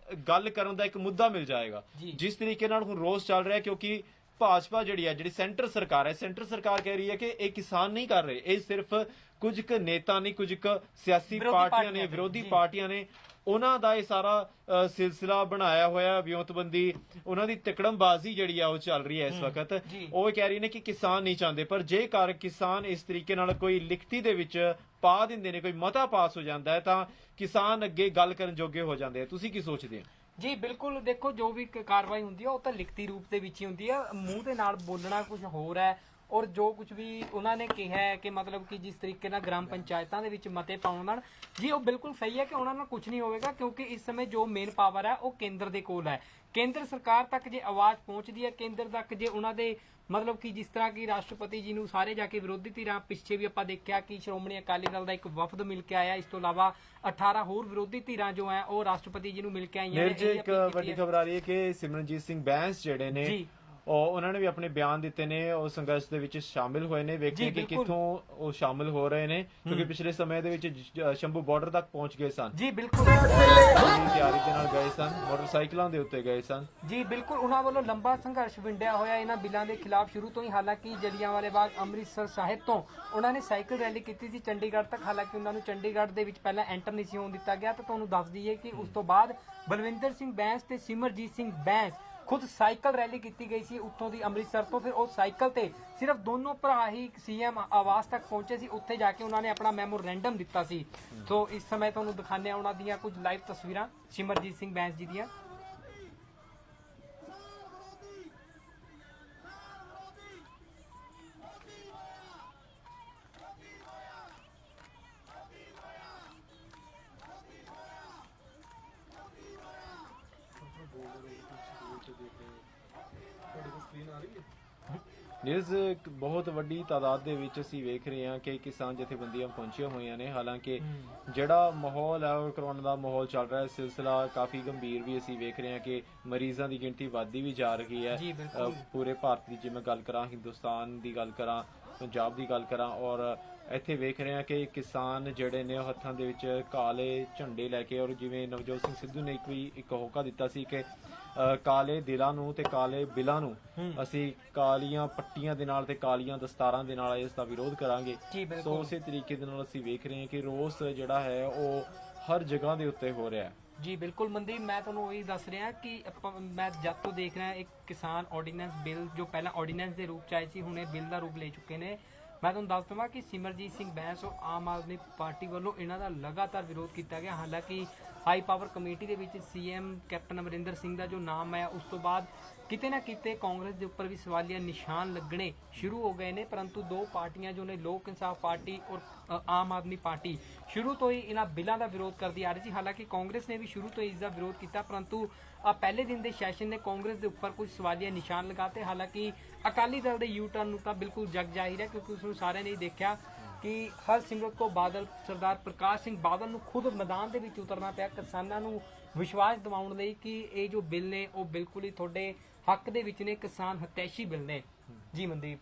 ਗੱਲ ਕਰਨ ਦਾ ਇੱਕ ਮੁੱਦਾ ਮਿਲ ਜਾਏਗਾ। ਜਿਸ ਤਰੀਕੇ ਨਾਲ ਹੁਣ ਰੋਸ ਚੱਲ ਰਿਹਾ, ਕਿਉਂਕਿ ਭਾਜਪਾ ਜਿਹੜੀ ਸੈਂਟਰ ਸਰਕਾਰ ਹੈ, ਸੈਂਟਰ ਸਰਕਾਰ ਕਹਿ ਰਹੀ ਹੈ ਕਿ ਇਹ ਕਿਸਾਨ ਨਹੀਂ ਕਰ ਰਹੇ, ਇਹ ਸਿਰਫ ਕੁਝ ਕੁ ਨੇਤਾ ਨੇ, ਕੁਝ ਕੁ ਸਿਆਸੀ ਪਾਰਟੀਆਂ ਨੇ, ਵਿਰੋਧੀ ਪਾਰਟੀਆਂ ਨੇ, ਉਹਨਾਂ ਦਾ ਇਹ ਸਾਰਾ ਸਿਲਸਿਲਾ ਬਣਾਇਆ ਹੋਇਆ ਵਿਉਂਤਬੰਦੀ, ਉਹਨਾਂ ਦੀ ਤਿਕੜਮਬਾਜ਼ੀ ਜਿਹੜੀ ਆ ਉਹ ਚੱਲ ਰਹੀ ਹੈ ਇਸ ਵਕਤ। ਉਹ ਕਹਿ ਰਹੀ ਨੇ ਕਿ ਕਿਸਾਨ ਨਹੀਂ ਚਾਹੁੰਦੇ, ਪਰ ਜੇਕਰ ਕਿਸਾਨ ਇਸ ਤਰੀਕੇ ਨਾਲ ਕੋਈ ਲਿਖਤੀ ਦੇ ਵਿੱਚ ਪਾ ਦਿੰਦੇ ਨੇ, ਕੋਈ ਮਤਾ ਪਾਸ ਹੋ ਜਾਂਦਾ ਹੈ ਤਾਂ ਕਿਸਾਨ ਅੱਗੇ ਗੱਲ ਕਰਨ ਜੋਗੇ ਹੋ ਜਾਂਦੇ ਆ। ਤੁਸੀਂ ਕੀ ਸੋਚਦੇ ਹੋ? ਜੀ ਬਿਲਕੁਲ, ਦੇਖੋ ਜੋ ਵੀ ਕਾਰਵਾਈ ਹੁੰਦੀ ਹੈ ਉਹ ਤਾਂ ਲਿਖਤੀ ਰੂਪ ਦੇ ਵਿੱਚ ਹੀ ਹੁੰਦੀ ਹੈ, ਮੂੰਹ ਦੇ ਨਾਲ ਬੋਲਣਾ ਕੁਝ ਹੋਰ ਹੈ ਔਰ ਜੋ ਕੁਝ ਵੀ ਉਹਨਾਂ ਨੇ ਕਿਹਾ ਹੈ ਕਿ ਮਤਲਬ ਕਿ ਜਿਸ ਤਰੀਕੇ ਨਾਲ ਗ੍ਰਾਮ ਪੰਚਾਇਤਾਂ ਦੇ ਵਿੱਚ ਮਤੇ ਪਾਉਣ ਨਾਲ, ਜੀ ਉਹ ਬਿਲਕੁਲ ਸਹੀ ਹੈ ਕਿ ਉਹਨਾਂ ਨਾਲ ਕੁਝ ਨਹੀਂ ਹੋਵੇਗਾ, ਕਿਉਂਕਿ ਇਸ ਸਮੇਂ ਜੋ ਮੇਨ ਪਾਵਰ ਹੈ ਉਹ ਕੇਂਦਰ ਦੇ ਕੋਲ ਹੈ। ਕੇਂਦਰ ਸਰਕਾਰ ਤੱਕ ਜੇ ਆਵਾਜ਼ ਪਹੁੰਚਦੀ ਹੈ, ਕੇਂਦਰ ਤੱਕ ਜੇ ਉਹਨਾਂ ਦੇ ਮਤਲਬ ਕਿ ਜਿਸ ਤਰ੍ਹਾਂ ਕਿ ਰਾਸ਼ਟਰਪਤੀ ਜੀ ਨੂੰ ਸਾਰੇ ਜਾ ਕੇ ਵਿਰੋਧੀ ਧਿਰਾਂ, ਪਿੱਛੇ ਵੀ ਆਪਾਂ ਦੇਖਿਆ ਕਿ ਸ਼੍ਰੋਮਣੀ ਅਕਾਲੀ ਦਲ ਦਾ ਇੱਕ ਵਫਦ ਮਿਲ ਕੇ ਆਇਆ, ਇਸ ਤੋਂ ਇਲਾਵਾ 18 ਹੋਰ ਵਿਰੋਧੀ ਧਿਰਾਂ ਜੋ ਹੈ ਉਹ ਰਾਸ਼ਟਰਪਤੀ ਜੀ ਨੂੰ ਮਿਲ ਕੇ ਆਈਆਂ ਨੇ। ਇੱਕ ਵੱਡੀ ਖਬਰ ਆ ਰਹੀ ਹੈ ਕਿ ਸਿਮਰਨਜੀਤ ਸਿੰਘ ਬੈਂਸ ਜਿਹੜੇ ਨੇ ਉਹਨਾਂ ਨੇ ਵੀ ਆਪਣੇ ਬਿਆਨ ਦਿੱਤੇ ਨੇ, ਉਹ ਸੰਘਰਸ਼ ਦੇ ਵਿੱਚ ਸ਼ਾਮਿਲ ਹੋਏ ਨੇ। ਵੇਖਦੇ ਕਿ ਕਿੱਥੋਂ ਉਹ ਸ਼ਾਮਿਲ ਹੋ ਰਹੇ ਨੇ, ਕਿਉਂਕਿ ਪਿਛਲੇ ਸਮੇਂ ਦੇ ਵਿੱਚ ਸ਼ੰਭੂ ਬਾਰਡਰ ਤੱਕ ਪਹੁੰਚ ਗਏ ਸਨ। ਜੀ ਬਿਲਕੁਲ, ਤਿਆਰੀ ਦੇ ਨਾਲ ਗਏ ਸਨ, ਮੋਟਰਸਾਈਕਲਾਂ ਦੇ ਉੱਤੇ ਗਏ ਸਨ। ਜੀ ਬਿਲਕੁਲ, ਉਹਨਾਂ ਵੱਲੋਂ ਲੰਬਾ ਸੰਘਰਸ਼ ਵਿੰਡਿਆ ਹੋਇਆ ਇਹਨਾਂ ਬਿੱਲਾਂ ਦੇ ਖਿਲਾਫ ਸ਼ੁਰੂ ਤੋਂ ਹੀ। ਹਾਲਾਂਕਿ ਜਲਿਆਂਵਾਲੇ ਬਾਗ ਅੰਮ੍ਰਿਤਸਰ ਸਾਹਿਬ ਤੋਂ ਉਹਨਾਂ ਨੇ ਸਾਈਕਲ ਰੈਲੀ ਕੀਤੀ ਸੀ ਚੰਡੀਗੜ੍ਹ ਤੱਕ। ਹਾਲਾਂਕਿ ਉਹਨਾਂ ਨੂੰ ਚੰਡੀਗੜ੍ਹ ਦੇ ਵਿੱਚ ਪਹਿਲਾਂ ਐਂਟਰ ਨਹੀਂ ਸੀ ਹੋਣ ਦਿੱਤਾ ਗਿਆ, ਤਾਂ ਤੁਹਾਨੂੰ ਦੱਸ ਦਈਏ ਕਿ ਉਸ ਤੋਂ ਬਾਅਦ ਬਲਵਿੰਦਰ ਸਿੰਘ ਬੈਂਸ ਤੇ ਸਿਮਰਜੀਤ ਸਿੰਘ ਬੈਂਸ ਖੁਦ ਸਾਈਕਲ ਰੈਲੀ ਕੀਤੀ ਗਈ ਸੀ ਉੱਥੋਂ ਦੀ ਅੰਮ੍ਰਿਤਸਰ ਤੋਂ। ਫਿਰ ਉਹ ਸਾਈਕਲ ਤੇ ਸਿਰਫ ਦੋਨੋਂ ਭਰਾ ਹੀ ਸੀਐਮ ਆਵਾਸ ਤੱਕ ਪਹੁੰਚੇ ਸੀ, ਉੱਥੇ ਜਾ ਕੇ ਉਹਨਾਂ ਨੇ ਆਪਣਾ ਮੈਮੋਰੈਂਡਮ ਦਿੱਤਾ ਸੀ। ਸੋ ਇਸ ਸਮੇਂ ਤੁਹਾਨੂੰ ਦਿਖਾਉਂਦੇ ਆ ਉਹਨਾਂ ਦੀਆਂ ਕੁਝ ਲਾਈਵ ਤਸਵੀਰਾਂ ਸਿਮਰਜੀਤ ਸਿੰਘ ਬੈਂਸ ਜੀ ਦੀਆਂ। ਨਿਊਜ਼ ਇੱਕ ਬਹੁਤ ਵੱਡੀ ਤਾਦਾਦ ਦੇ ਵਿੱਚ ਅਸੀਂ ਵੇਖ ਰਹੇ ਹਾਂ ਕਿ ਕਿਸਾਨ ਜਥੇਬੰਦੀਆਂ ਪਹੁੰਚੀਆਂ ਹੋਈਆਂ ਨੇ। ਹਾਲਾਂਕਿ ਜਿਹੜਾ ਮਾਹੌਲ ਹੈ ਉਹ ਕਰੋਨਾ ਦਾ ਮਾਹੌਲ ਚੱਲ ਰਿਹਾ ਹੈ, ਸਿਲਸਿਲਾ ਕਾਫੀ ਗੰਭੀਰ ਵੀ ਅਸੀਂ ਵੇਖ ਰਹੇ ਹਾਂ ਕਿ ਮਰੀਜ਼ਾਂ ਦੀ ਗਿਣਤੀ ਵੱਧਦੀ ਵੀ ਜਾ ਰਹੀ ਹੈ ਪੂਰੇ ਭਾਰਤ ਦੀ। ਜੇ ਮੈਂ ਗੱਲ ਕਰਾਂ, ਹਿੰਦੁਸਤਾਨ ਦੀ ਗੱਲ ਕਰਾਂ, ਪੰਜਾਬ ਦੀ ਗੱਲ ਕਰਾਂ, ਔਰ ਇੱਥੇ ਵੇਖ ਰਹੇ ਹਾਂ ਕਿ ਕਿਸਾਨ ਜਿਹੜੇ ਨੇ ਉਹ ਹੱਥਾਂ ਦੇ ਵਿੱਚ ਕਾਲੇ ਝੰਡੇ ਲੈ ਕੇ, ਔਰ ਜਿਵੇਂ ਨਵਜੋਤ ਸਿੰਘ ਸਿੱਧੂ ਨੇ ਇੱਕ ਹੋਕਾ ਦਿੱਤਾ ਸੀ ਕਿ ਕਾਲੇ ਦਿਲਾਂ ਨੂੰ ਤੇ ਕਾਲੇ ਬਿੱਲਾਂ ਨੂੰ ਅਸੀਂ ਕਾਲੀਆਂ ਪੱਟੀਆਂ ਦੇ ਨਾਲ ਤੇ ਕਾਲੀਆਂ ਦਸਤਾਰਾਂ ਦੇ ਨਾਲ ਇਸ ਦਾ ਵਿਰੋਧ ਕਰਾਂਗੇ। ਸੋ ਉਸੇ ਤਰੀਕੇ ਦੇ ਨਾਲ ਅਸੀਂ ਵੇਖ ਰਹੇ ਹਾਂ ਕਿ ਰੋਸ ਜਿਹੜਾ ਹੈ ਉਹ ਹਰ ਜਗ੍ਹਾ ਦੇ ਉੱਤੇ ਹੋ ਰਿਹਾ ਹੈ। ਜੀ ਬਿਲਕੁਲ ਮਨਦੀਪ, ਮੈਂ ਤੁਹਾਨੂੰ ਉਹੀ ਦੱਸ ਰਿਹਾ ਕਿ ਮੈਂ ਜਦ ਤੋਂ ਦੇਖ ਰਿਹਾ ਇੱਕ ਕਿਸਾਨ ਆਰਡੀਨੈਂਸ ਬਿੱਲ ਜੋ ਪਹਿਲਾਂ ਆਰਡੀਨੈਂਸ ਦੇ ਰੂਪ ਚ ਆਏ ਸੀ, ਹੁਣ ਇਹ ਬਿੱਲ ਦਾ ਰੂਪ ਲੈ ਚੁੱਕੇ ਨੇ। ਮੈਂ ਤੁਹਾਨੂੰ ਦੱਸ ਦਵਾਂ ਕਿ ਸਿਮਰਜੀਤ ਸਿੰਘ ਬੈਂਸ ਔਰ ਆਮ ਆਦਮੀ ਪਾਰਟੀ ਵੱਲੋਂ ਇਹਨਾਂ ਦਾ ਲਗਾਤਾਰ ਵਿਰੋਧ ਕੀਤਾ ਗਿਆ। ਹਾਲਾਂਕਿ ਹਾਈ ਪਾਵਰ ਕਮੇਟੀ ਦੇ ਵਿੱਚ ਸੀਐਮ ਕੈਪਟਨ ਅਮਰਿੰਦਰ ਸਿੰਘ ਦਾ ਜੋ ਨਾਮ ਆਇਆ, ਉਸ ਤੋਂ ਬਾਅਦ ਕਿਤੇ ਨਾ ਕਿਤੇ ਕਾਂਗਰਸ ਦੇ ਉੱਪਰ ਵੀ ਸਵਾਲੀਆ ਨਿਸ਼ਾਨ ਲੱਗਣੇ ਸ਼ੁਰੂ ਹੋ ਗਏ ਨੇ। ਪਰੰਤੂ ਦੋ ਪਾਰਟੀਆਂ ਜੋ ਨੇ, ਲੋਕ ਇਨਸਾਫ ਪਾਰਟੀ ਔਰ ਆਮ ਆਦਮੀ ਪਾਰਟੀ, ਸ਼ੁਰੂ ਤੋਂ ਹੀ ਇਹਨਾਂ ਬਿੱਲਾਂ ਦਾ ਵਿਰੋਧ ਕਰਦੀ ਆ ਰਹੀ ਸੀ। ਹਾਲਾਂਕਿ ਕਾਂਗਰਸ ਨੇ ਵੀ ਸ਼ੁਰੂ ਤੋਂ ਇਸ ਦਾ ਵਿਰੋਧ ਕੀਤਾ, ਪਰੰਤੂ ਪਹਿਲੇ ਦਿਨ ਦੇ ਸੈਸ਼ਨ ਨੇ ਕਾਂਗਰਸ ਦੇ ਉੱਪਰ ਕੁਝ ਸਵਾਲੀਆ ਨਿਸ਼ਾਨ ਲਗਾਤੇ। ਹਾਲਾਂਕਿ ਅਕਾਲੀ ਦਲ ਦੇ ਯੂ ਟਰਨ ਨੂੰ ਤਾਂ ਬਿਲਕੁਲ ਜਗ ਜਾਹਿਰ ਹੈ, ਕਿਉਂਕਿ ਉਸ ਨੂੰ ਸਾਰਿਆਂ ਨੇ ਦੇਖਿਆ ਕਿ ਹਰਸਿਮਰਤ ਕੌਰ ਬਾਦਲ, ਸਰਦਾਰ ਪ੍ਰਕਾਸ਼ ਸਿੰਘ ਬਾਦਲ ਨੂੰ ਖੁਦ ਮੈਦਾਨ ਦੇ ਵਿੱਚ ਉਤਰਨਾ ਪਿਆ ਕਿਸਾਨਾਂ ਨੂੰ ਵਿਸ਼ਵਾਸ ਦਿਵਾਉਣ ਲਈ ਕਿ ਇਹ ਜੋ ਬਿੱਲ ਨੇ ਉਹ ਬਿਲਕੁਲ ਹੀ ਤੁਹਾਡੇ ਹੱਕ ਦੇ ਵਿੱਚ ਨੇ, ਕਿਸਾਨ ਹਿਤੈਸ਼ੀ ਬਿੱਲ ਨੇ। ਜੀ ਮਨਦੀਪ,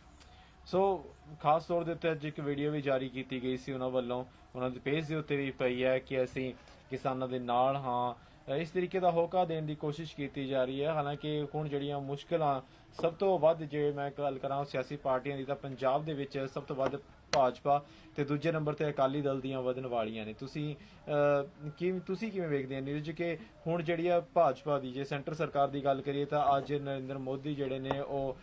ਸੋ ਖਾਸ ਤੌਰ ਦੇ ਉੱਤੇ ਅੱਜ ਇੱਕ ਵੀਡੀਓ ਵੀ ਜਾਰੀ ਕੀਤੀ ਗਈ ਸੀ ਉਹਨਾਂ ਵੱਲੋਂ, ਉਹਨਾਂ ਦੇ ਪੇਜ ਦੇ ਉੱਤੇ ਵੀ ਪਈ ਹੈ ਕਿ ਅਸੀਂ ਕਿਸਾਨਾਂ ਦੇ ਨਾਲ ਹਾਂ। ਇਸ ਤਰੀਕੇ ਦਾ ਹੋਕਾ ਦੇਣ ਦੀ ਕੋਸ਼ਿਸ਼ ਕੀਤੀ ਜਾ ਰਹੀ ਹੈ। ਹਾਲਾਂਕਿ ਹੁਣ ਜਿਹੜੀਆਂ ਮੁਸ਼ਕਲਾਂ ਸਭ ਤੋਂ ਵੱਧ, ਜੇ ਮੈਂ ਗੱਲ ਕਰਾਂ ਸਿਆਸੀ ਪਾਰਟੀਆਂ ਦੀ, ਤਾਂ ਪੰਜਾਬ ਦੇ ਵਿੱਚ ਸਭ ਤੋਂ ਵੱਧ ਭਾਜਪਾ ਤੇ ਦੂਜੇ ਨੰਬਰ ਤੇ ਅਕਾਲੀ ਦਲ ਦੀਆਂ ਵਧਣ ਵਾਲੀਆਂ ਨੇ। ਤੁਸੀਂ ਕਿਵੇਂ ਵੇਖਦੇ ਹੋ ਨੀਰਜ ਕਿ ਹੁਣ ਜਿਹੜੀ ਆ ਭਾਜਪਾ ਦੀ, ਜੇ ਸੈਂਟਰ ਸਰਕਾਰ ਦੀ ਗੱਲ ਕਰੀਏ ਤਾਂ ਅੱਜ ਨਰਿੰਦਰ ਮੋਦੀ ਜਿਹੜੇ ਨੇ ਉਹ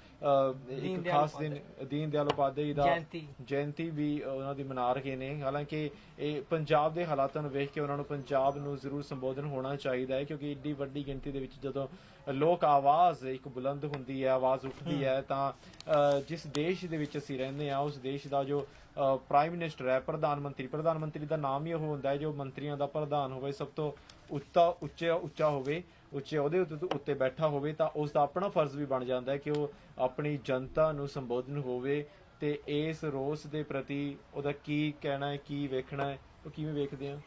ਇੱਕ ਖਾਸ ਦਿਨ ਦੀਨ ਦਿਆਲ ਉਪਾਧਿਆਏ ਦਾ ਜਯੰਤੀ ਵੀ ਉਹਨਾਂ ਦੀ ਮਨਾ ਰਹੇ ਨੇ। ਹਾਲਾਂਕਿ ਇਹ ਪੰਜਾਬ ਦੇ ਹਾਲਾਤਾਂ ਨੂੰ ਵੇਖ ਕੇ ਉਹਨਾਂ ਨੂੰ ਪੰਜਾਬ ਨੂੰ ਜ਼ਰੂਰ ਸੰਬੋਧਨ ਹੋਣਾ ਚਾਹੀਦਾ ਹੈ, ਕਿਉਂਕਿ ਏਡੀ ਵੱਡੀ ਗਿਣਤੀ ਦੇ ਵਿੱਚ ਜਦੋਂ ਲੋਕ ਆਵਾਜ਼ ਇੱਕ ਬੁਲੰਦ ਹੁੰਦੀ ਹੈ, ਆਵਾਜ਼ ਉੱਠਦੀ ਹੈ, ਤਾਂ ਜਿਸ ਦੇਸ਼ ਦੇ ਵਿੱਚ ਅਸੀਂ ਰਹਿੰਦੇ ਹਾਂ ਉਸ ਦੇਸ਼ ਦਾ ਜੋ ਪ੍ਰਾਈਮ ਮਿਨਿਸਟਰ ਹੈ, ਪ੍ਰਧਾਨ ਮੰਤਰੀ ਦਾ ਨਾਮ ਹੀ ਉਹ ਹੁੰਦਾ ਹੈ ਜੋ ਮੰਤਰੀਆਂ ਦਾ ਪ੍ਰਧਾਨ ਹੋਵੇ, ਸਭ ਤੋਂ ਉੱਚਾ ਹੋਵੇ, ਉੱਚੇ ਉਹਦੇ ਉੱਤੇ ਬੈਠਾ ਹੋਵੇ, ਤਾਂ ਉਸ ਦਾ ਆਪਣਾ ਫਰਜ਼ ਵੀ ਬਣ ਜਾਂਦਾ ਹੈ ਕਿ ਉਹ ਆਪਣੀ ਜਨਤਾ ਨੂੰ ਸੰਬੋਧਨ ਹੋਵੇ ਤੇ ਇਸ ਰੋਸ ਦੇ ਪ੍ਰਤੀ ਉਹਦਾ ਕੀ ਕਹਿਣਾ ਹੈ, ਕੀ ਵੇਖਣਾ ਹੈ, ਉਹ ਕਿਵੇਂ ਵੇਖਦੇ ਆ।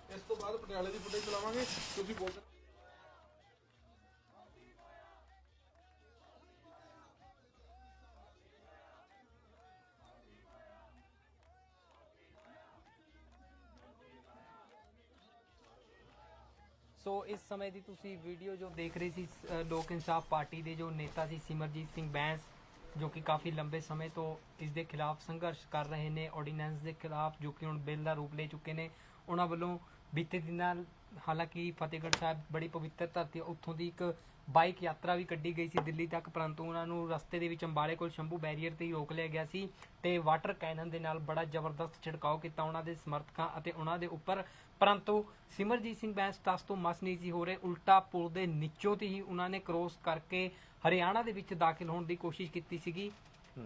ਇਸ ਤੋਂ ਬਾਅਦ ਪਟਿਆਲੇ ਦੀ ਫੁਟੇਜ ਚਲਾਵਾਂਗੇ, ਤੁਸੀਂ ਬੋਲ ਸੋ ਇਸ ਸਮੇਂ ਦੀ ਤੁਸੀਂ ਵੀਡੀਓ ਜੋ ਦੇਖ ਰਹੇ ਸੀ, ਲੋਕ ਇਨਸਾਫ ਪਾਰਟੀ ਦੇ ਜੋ ਨੇਤਾ ਸੀ ਸਿਮਰਜੀਤ ਸਿੰਘ ਬੈਂਸ, ਜੋ ਕਿ ਕਾਫੀ ਲੰਬੇ ਸਮੇਂ ਤੋਂ ਇਸ ਦੇ ਖਿਲਾਫ ਸੰਘਰਸ਼ ਕਰ ਰਹੇ ਨੇ, ਆਰਡੀਨੈਂਸ ਦੇ ਖਿਲਾਫ, ਜੋ ਕਿ ਹੁਣ ਬਿੱਲ ਦਾ ਰੂਪ ਲੈ ਚੁੱਕੇ ਨੇ। ਉਹਨਾਂ ਵੱਲੋਂ ਬੀਤੇ ਦਿਨਾਂ ਹਾਲਾਂਕਿ ਫਤਿਹਗੜ੍ਹ ਸਾਹਿਬ ਬੜੀ ਪਵਿੱਤਰ ਧਰਤੀ, ਉੱਥੋਂ ਦੀ ਇੱਕ ਬਾਈਕ ਯਾਤਰਾ ਵੀ ਕੱਢੀ ਗਈ ਸੀ ਦਿੱਲੀ ਤੱਕ, ਪਰੰਤੂ ਉਹਨਾਂ ਨੂੰ ਰਸਤੇ ਦੇ ਵਿੱਚ ਅੰਬਾਲੇ ਕੋਲ ਸ਼ੰਭੂ ਬੈਰੀਅਰ ਤੇ ਹੀ ਰੋਕ ਲਿਆ ਗਿਆ ਸੀ ਤੇ ਵਾਟਰ ਕੈਨਨ ਦੇ ਨਾਲ ਬੜਾ ਜ਼ਬਰਦਸਤ ਛਿੜਕਾਓ ਕੀਤਾ ਉਹਨਾਂ ਦੇ ਸਮਰਥਕਾਂ ਅਤੇ ਉਹਨਾਂ ਦੇ ਉੱਪਰ। ਪਰੰਤੂ ਸਿਮਰਜੀਤ ਸਿੰਘ ਬੈਂਸ ਟਸ ਤੋਂ ਮਸ ਨਹੀਂ ਸੀ ਹੋ ਰਹੇ, ਉਲਟਾ ਪੁਲ ਦੇ ਨੀਚੋਂ ਤੇ ਹੀ ਉਹਨਾਂ ਨੇ ਕ੍ਰੋਸ ਕਰਕੇ ਹਰਿਆਣਾ ਦੇ ਵਿੱਚ ਦਾਖਲ ਹੋਣ ਦੀ ਕੋਸ਼ਿਸ਼ ਕੀਤੀ ਸੀਗੀ।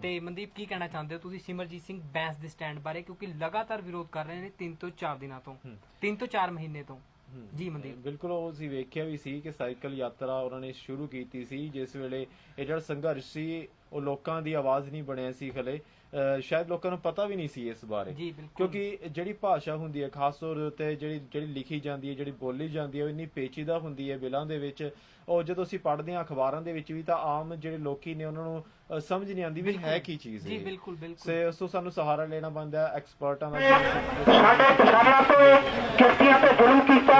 ਤੇ ਮਨਦੀਪ, ਕੀ ਕਹਿਣਾ ਚਾਹੁੰਦੇ ਹੋ ਤੁਸੀਂ ਸਿਮਰਜੀਤ ਸਿੰਘ ਬੈਂਸ ਦੇ ਸਟੈਂਡ ਬਾਰੇ, ਕਿਉਂਕਿ ਲਗਾਤਾਰ ਵਿਰੋਧ ਕਰ ਰਹੇ ਨੇ 3 ਤੋਂ 4 ਦਿਨਾਂ ਤੋਂ, 3 ਤੋਂ 4 ਮਹੀਨੇ ਤੋਂ। ਜੀ ਮਨਦੀਪ। ਬਿਲਕੁਲ, ਉਹ ਅਸੀਂ ਵੇਖਿਆ ਵੀ ਸੀ ਕਿ ਸਾਈਕਲ ਯਾਤਰਾ ਉਹਨਾਂ ਨੇ ਸ਼ੁਰੂ ਕੀਤੀ ਸੀ, ਜਿਸ ਵੇਲੇ ਇਹ ਜਿਹੜਾ ਸੰਘਰਸ਼ ਸੀ ਉਹ ਲੋਕਾਂ ਦੀ ਆਵਾਜ਼ ਨਹੀਂ ਬਣਿਆ ਸੀ ਹਲੇ, ਸ਼ਾਇਦ ਲੋਕਾਂ ਨੂੰ ਪਤਾ ਵੀ ਨਹੀਂ ਸੀ ਇਸ ਬਾਰੇ, ਕਿਉਂਕਿ ਜਿਹੜੀ ਭਾਸ਼ਾ ਹੁੰਦੀ ਹੈ ਖਾਸ ਤੌਰ ਉੱਤੇ ਜਿਹੜੀ ਲਿਖੀ ਜਾਂਦੀ ਹੈ, ਜਿਹੜੀ ਬੋਲੀ ਜਾਂਦੀ ਹੈ, ਉਹ ਇੰਨੀ ਪੇਚੀਦਾ ਹੁੰਦੀ ਹੈ ਬਿੱਲਾਂ ਦੇ ਵਿੱਚ। ਉਹ ਜਦੋਂ ਅਸੀਂ ਪੜ੍ਹਦੇ ਹਾਂ ਅਖਬਾਰਾਂ ਦੇ ਵਿੱਚ ਵੀ, ਤਾਂ ਆਮ ਜਿਹੜੇ ਲੋਕੀ ਨੇ ਉਹਨਾਂ ਨੂੰ ਸਮਝ ਨਹੀਂ ਆਉਂਦੀ ਵੀ ਹੈ ਕੀ ਚੀਜ਼ ਹੈ। ਬਿਲਕੁਲ ਉਸ ਤੋਂ ਸਾਨੂੰ ਸਹਾਰਾ ਲੈਣਾ ਪੈਂਦਾ ਐਕਸਪਰਟਾਂ ਦਾ। ਸਾਡੇ ਕਿਸਾਨਾਂ ਤੇ ਕਿਰਤੀਆਂ ਤੇ ਜ਼ੁਲਮ ਕੀਤਾ,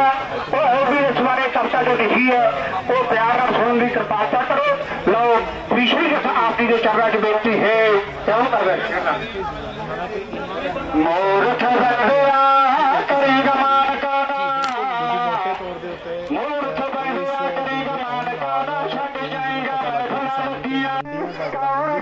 ਉਹ ਵੀ ਇਸ ਬਾਰੇ ਚਰਚਾ ਜੋ ਲਿਖੀ ਹੈ ਉਹ ਪਿਆਰ ਨਾਲ ਸੁਣਨ ਦੀ ਕਿਰਪਾਲਤਾ ਕਰੋ। ਲਓ ਵਿਸ਼ਵੀ ਆਪ ਜੀ ਦੇ ਚਰਨਾਂ 'ਚ ਬੇਨਤੀ ਹੈ, ਕਿਉਂ ਕਰ ਰਹੇ ਮੂਰਖ ਬੰਦਿਆ ਕਰੇਗਾ ਮਾਨ ਕਾਦਾ, ਮੂਰਖ ਬੰਦਿਆ ਕਰੇਗਾ ਮਾਨ ਕਾਦਾ, ਛੱਡ ਜਾਏਗਾ ਧਰਤੀਆਂ ਸਰਕਾਰ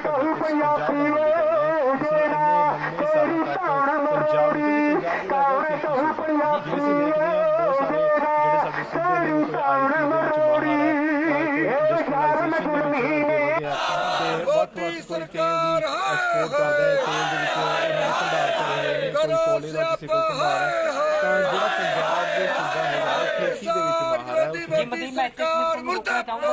ਐਕਸਪੋਰਟ ਕਰਦਾ ਹੈ ਤੇਲ ਦੇ ਵਿੱਚ ਭੰਡਾਰ ਕਰੇ ਹੋਏ ਨੇ, ਕੋਈ ਕੋਲੇ ਦਾ ਕਿਸੇ ਕੋਲ ਭੰਡਾਰ ਹੈ, ਤਾਂ ਜਿਹੜਾ ਪੰਜਾਬ ਦੇ ਸੂਬਾ ਹੈਗਾ ਖੇਤੀ ਦੇ ਵਿੱਚ ਮਾਹਰ ਹੈ। ਜੀ ਮਨਦੀਪ, ਮੈਂ ਇੱਕ ਮਿੰਟ ਰੋਕਣਾ ਚਾਹੂੰਗਾ।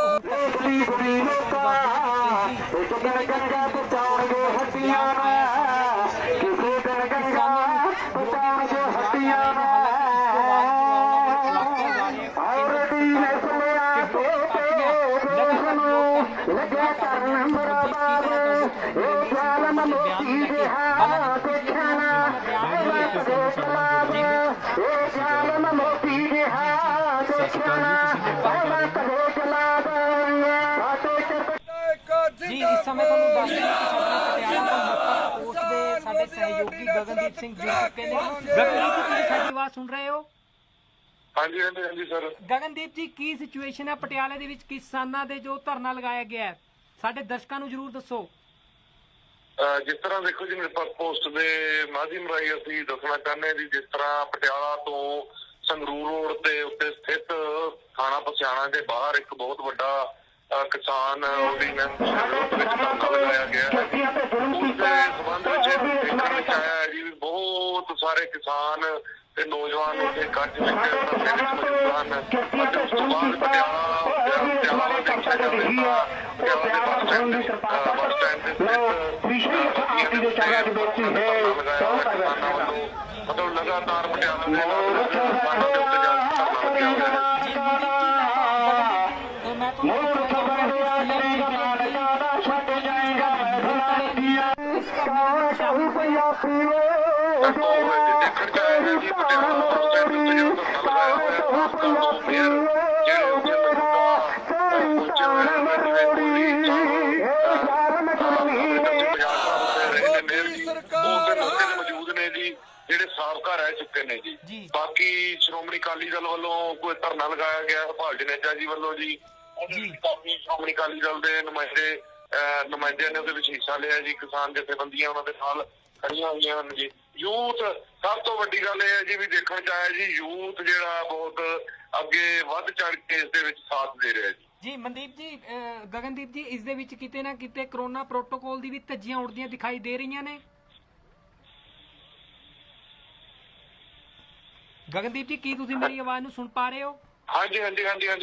ਜੀ ਇਸ ਸਮੇਂ ਤੁਹਾਨੂੰ ਦੱਸ ਦਿੰਦੇ ਪਟਿਆਲਾ ਤੋਂ ਮੱਤਾ ਪੋਸਟ ਦੇ ਸਾਡੇ ਸਹਿਯੋਗੀ ਗਗਨਦੀਪ ਸਿੰਘ ਜੁੜ ਚੁੱਕੇ ਨੇ। ਗਗਨਦੀਪ ਜੀ, ਤੁਸੀਂ ਸਾਡੀ ਆਵਾਜ਼ ਸੁਣ ਰਹੇ ਹੋ? ਹਾਂਜੀ ਹਾਂਜੀ ਹਾਂਜੀ ਸਰ। ਗਗਨਦੀਪ ਜੀ, ਕੀ ਸਿਚੁਏਸ਼ਨ ਹੈ ਪਟਿਆਲੇ ਦੇ ਵਿੱਚ ਕਿਸਾਨਾਂ ਦੇ ਜੋ ਧਰਨਾ ਲਗਾਇਆ ਗਿਆ ਹੈ, ਸਾਡੇ ਦਰਸ਼ਕਾਂ ਨੂੰ ਜਰੂਰ ਦੱਸੋ। ਜਿਸ ਤਰ੍ਹਾਂ ਦੇਖੋ ਜੀ, ਨਿਰਪੱਖ ਪੋਸਟ ਦੇ ਮਾਧਿਅਮ ਰਾਹੀਂ ਅਸੀਂ ਦੱਸਣਾ ਚਾਹੁੰਦੇ ਹਾਂ ਜੀ, ਜਿਸ ਤਰ੍ਹਾਂ ਪਟਿਆਲਾ ਤੋਂ ਸੰਗਰੂਰ ਰੋਡ ਦੇ ਉੱਤੇ ਸਥਿਤ ਥਾਣਾ ਪਸਿਆਣਾ ਦੇ ਬਾਹਰ ਇੱਕ ਬਹੁਤ ਵੱਡਾ ਕਿਸਾਨ ਆਰਡੀਨੈਂਸ ਵਿੱਚ ਧਰਨਾ ਲਗਾਇਆ ਗਿਆ ਹੈ। ਉਸ ਦੇ ਸੰਬੰਧ ਵਿੱਚ ਦੇਖਣ ਵਿੱਚ ਆਇਆ ਹੈ ਜੀ ਵੀ ਬਹੁਤ ਸਾਰੇ ਕਿਸਾਨ ਤੇ ਨੌਜਵਾਨ ਉੱਥੇ ਇਕੱਠ ਵਿੱਚ ਧਰਨੇ ਵਿੱਚ ਮੌਜੂਦ ਹਨ। ਅਤੇ ਉਸ ਤੋਂ ਬਾਅਦ ਪਟਿਆਲਾ ਵੱਲ ਦੇਖਿਆ ਜਾਵੇ ਤਾਂ ਪਟਿਆਲਾ ਦੇ ਬੱਸ ਸਟੈਂਡ ਦੇ ਸਥਿਤ ਧਰਨਾ ਲਗਾਇਆ ਹੋਇਆ ਕਿਸਾਨਾਂ ਵੱਲੋਂ, ਮਤਲਬ ਲਗਾਤਾਰ ਪਟਿਆਲਾ ਦੇ ਕਿਸਾਨਾਂ ਦੇ ਉੱਤੇ ਜਾ ਕੇ ਧਰਨਾ ਲੱਗਿਆ ਹੋਇਆ ਹੈ। ਦੇਖਣ ਚ ਆਇਆ ਹੈ ਜੀ ਪਟਿਆਲਾ ਬੱਸ ਸਟੈਂਡ ਉੱਤੇ ਜਿਹੜਾ ਧਰਨਾ ਲਗਾਇਆ ਹੋਇਆ ਖਾਸ ਤੌਰ ਤੋਂ ਮੇਅਰ ਜਿਹੜੇ ਉੱਥੇ ਮੌਜੂਦਾ ਪਹੁੰਚੇ ਹੋਏ ਹਨ, ਜਿਵੇਂ ਕੁਲਦੀਪ ਬਾਜ਼ਾਰ ਸਾਹਿਬ ਉੱਤੇ ਰਹੇ ਨੇ ਮੇਅਰ ਜੀ, ਉਹ ਉੱਥੇ ਮੌਕੇ ਤੇ ਮੌਜੂਦ ਨੇ ਜੀ, ਜਿਹੜੇ ਸਾਬਕਾ ਰਹਿ ਚੁੱਕੇ ਨੇ ਜੀ। ਜੀ ਬਾਕੀ ਸ਼੍ਰੋਮਣੀ ਅਕਾਲੀ ਦਲ ਵੱਲੋਂ ਕੋਈ ਧਰਨਾ ਲਗਾਇਆ ਗਿਆ ਹਰਪਾਲ ਜਨੇਜਾ ਜੀ ਵੱਲੋਂ ਜੀ, ਉਹਦੇ ਵਿੱਚ ਕਾਫੀ ਸ਼੍ਰੋਮਣੀ ਅਕਾਲੀ ਦਲ ਦੇ ਨੁਮਾਇੰਦਿਆਂ ਨੇ ਉਹਦੇ ਵਿੱਚ ਹਿੱਸਾ ਲਿਆ ਜੀ। ਕਿਸਾਨ ਜਥੇਬੰਦੀਆਂ ਉਹਨਾਂ ਦੇ ਨਾਲ ਖੜੀਆਂ ਹੋਈਆਂ ਹਨ ਜੀ। ਯੂਥ ਸਭ ਤੋਂ ਵੱਡੀ ਗੱਲ ਇਹ ਹੈ ਜੀ ਵੀ ਦੇਖਣ ਚ ਆਇਆ ਜੀ ਯੂਥ ਜਿਹੜਾ ਬਹੁਤ ਅੱਗੇ ਵੱਧ ਚੜ ਕੇ ਇਸ ਦੇ ਵਿੱਚ ਸਾਥ ਦੇ ਰਿਹਾ ਜੀ। ਜੀ ਮਨਦੀਪ ਜੀ, ਗਗਨਦੀਪ ਜੀ, ਇਸ ਦੇ ਵਿੱਚ ਕਿਤੇ ਨਾ ਕਿਤੇ ਕਰੋਨਾ ਪ੍ਰੋਟੋਕੋਲ ਦੀ ਵੀ ਧੱਜੀਆਂ ਉੜਦੀਆਂ ਦਿਖਾਈ ਦੇ ਰਹੀਆਂ ਨੇ। ਗਗਨਦੀਪ ਜੀ, ਕੀ ਤੁਸੀਂ ਮੇਰੀ ਆਵਾਜ਼ ਨੂੰ ਸੁਣ ਪਾ ਰਹੇ ਹੋ? ਹਾਂਜੀ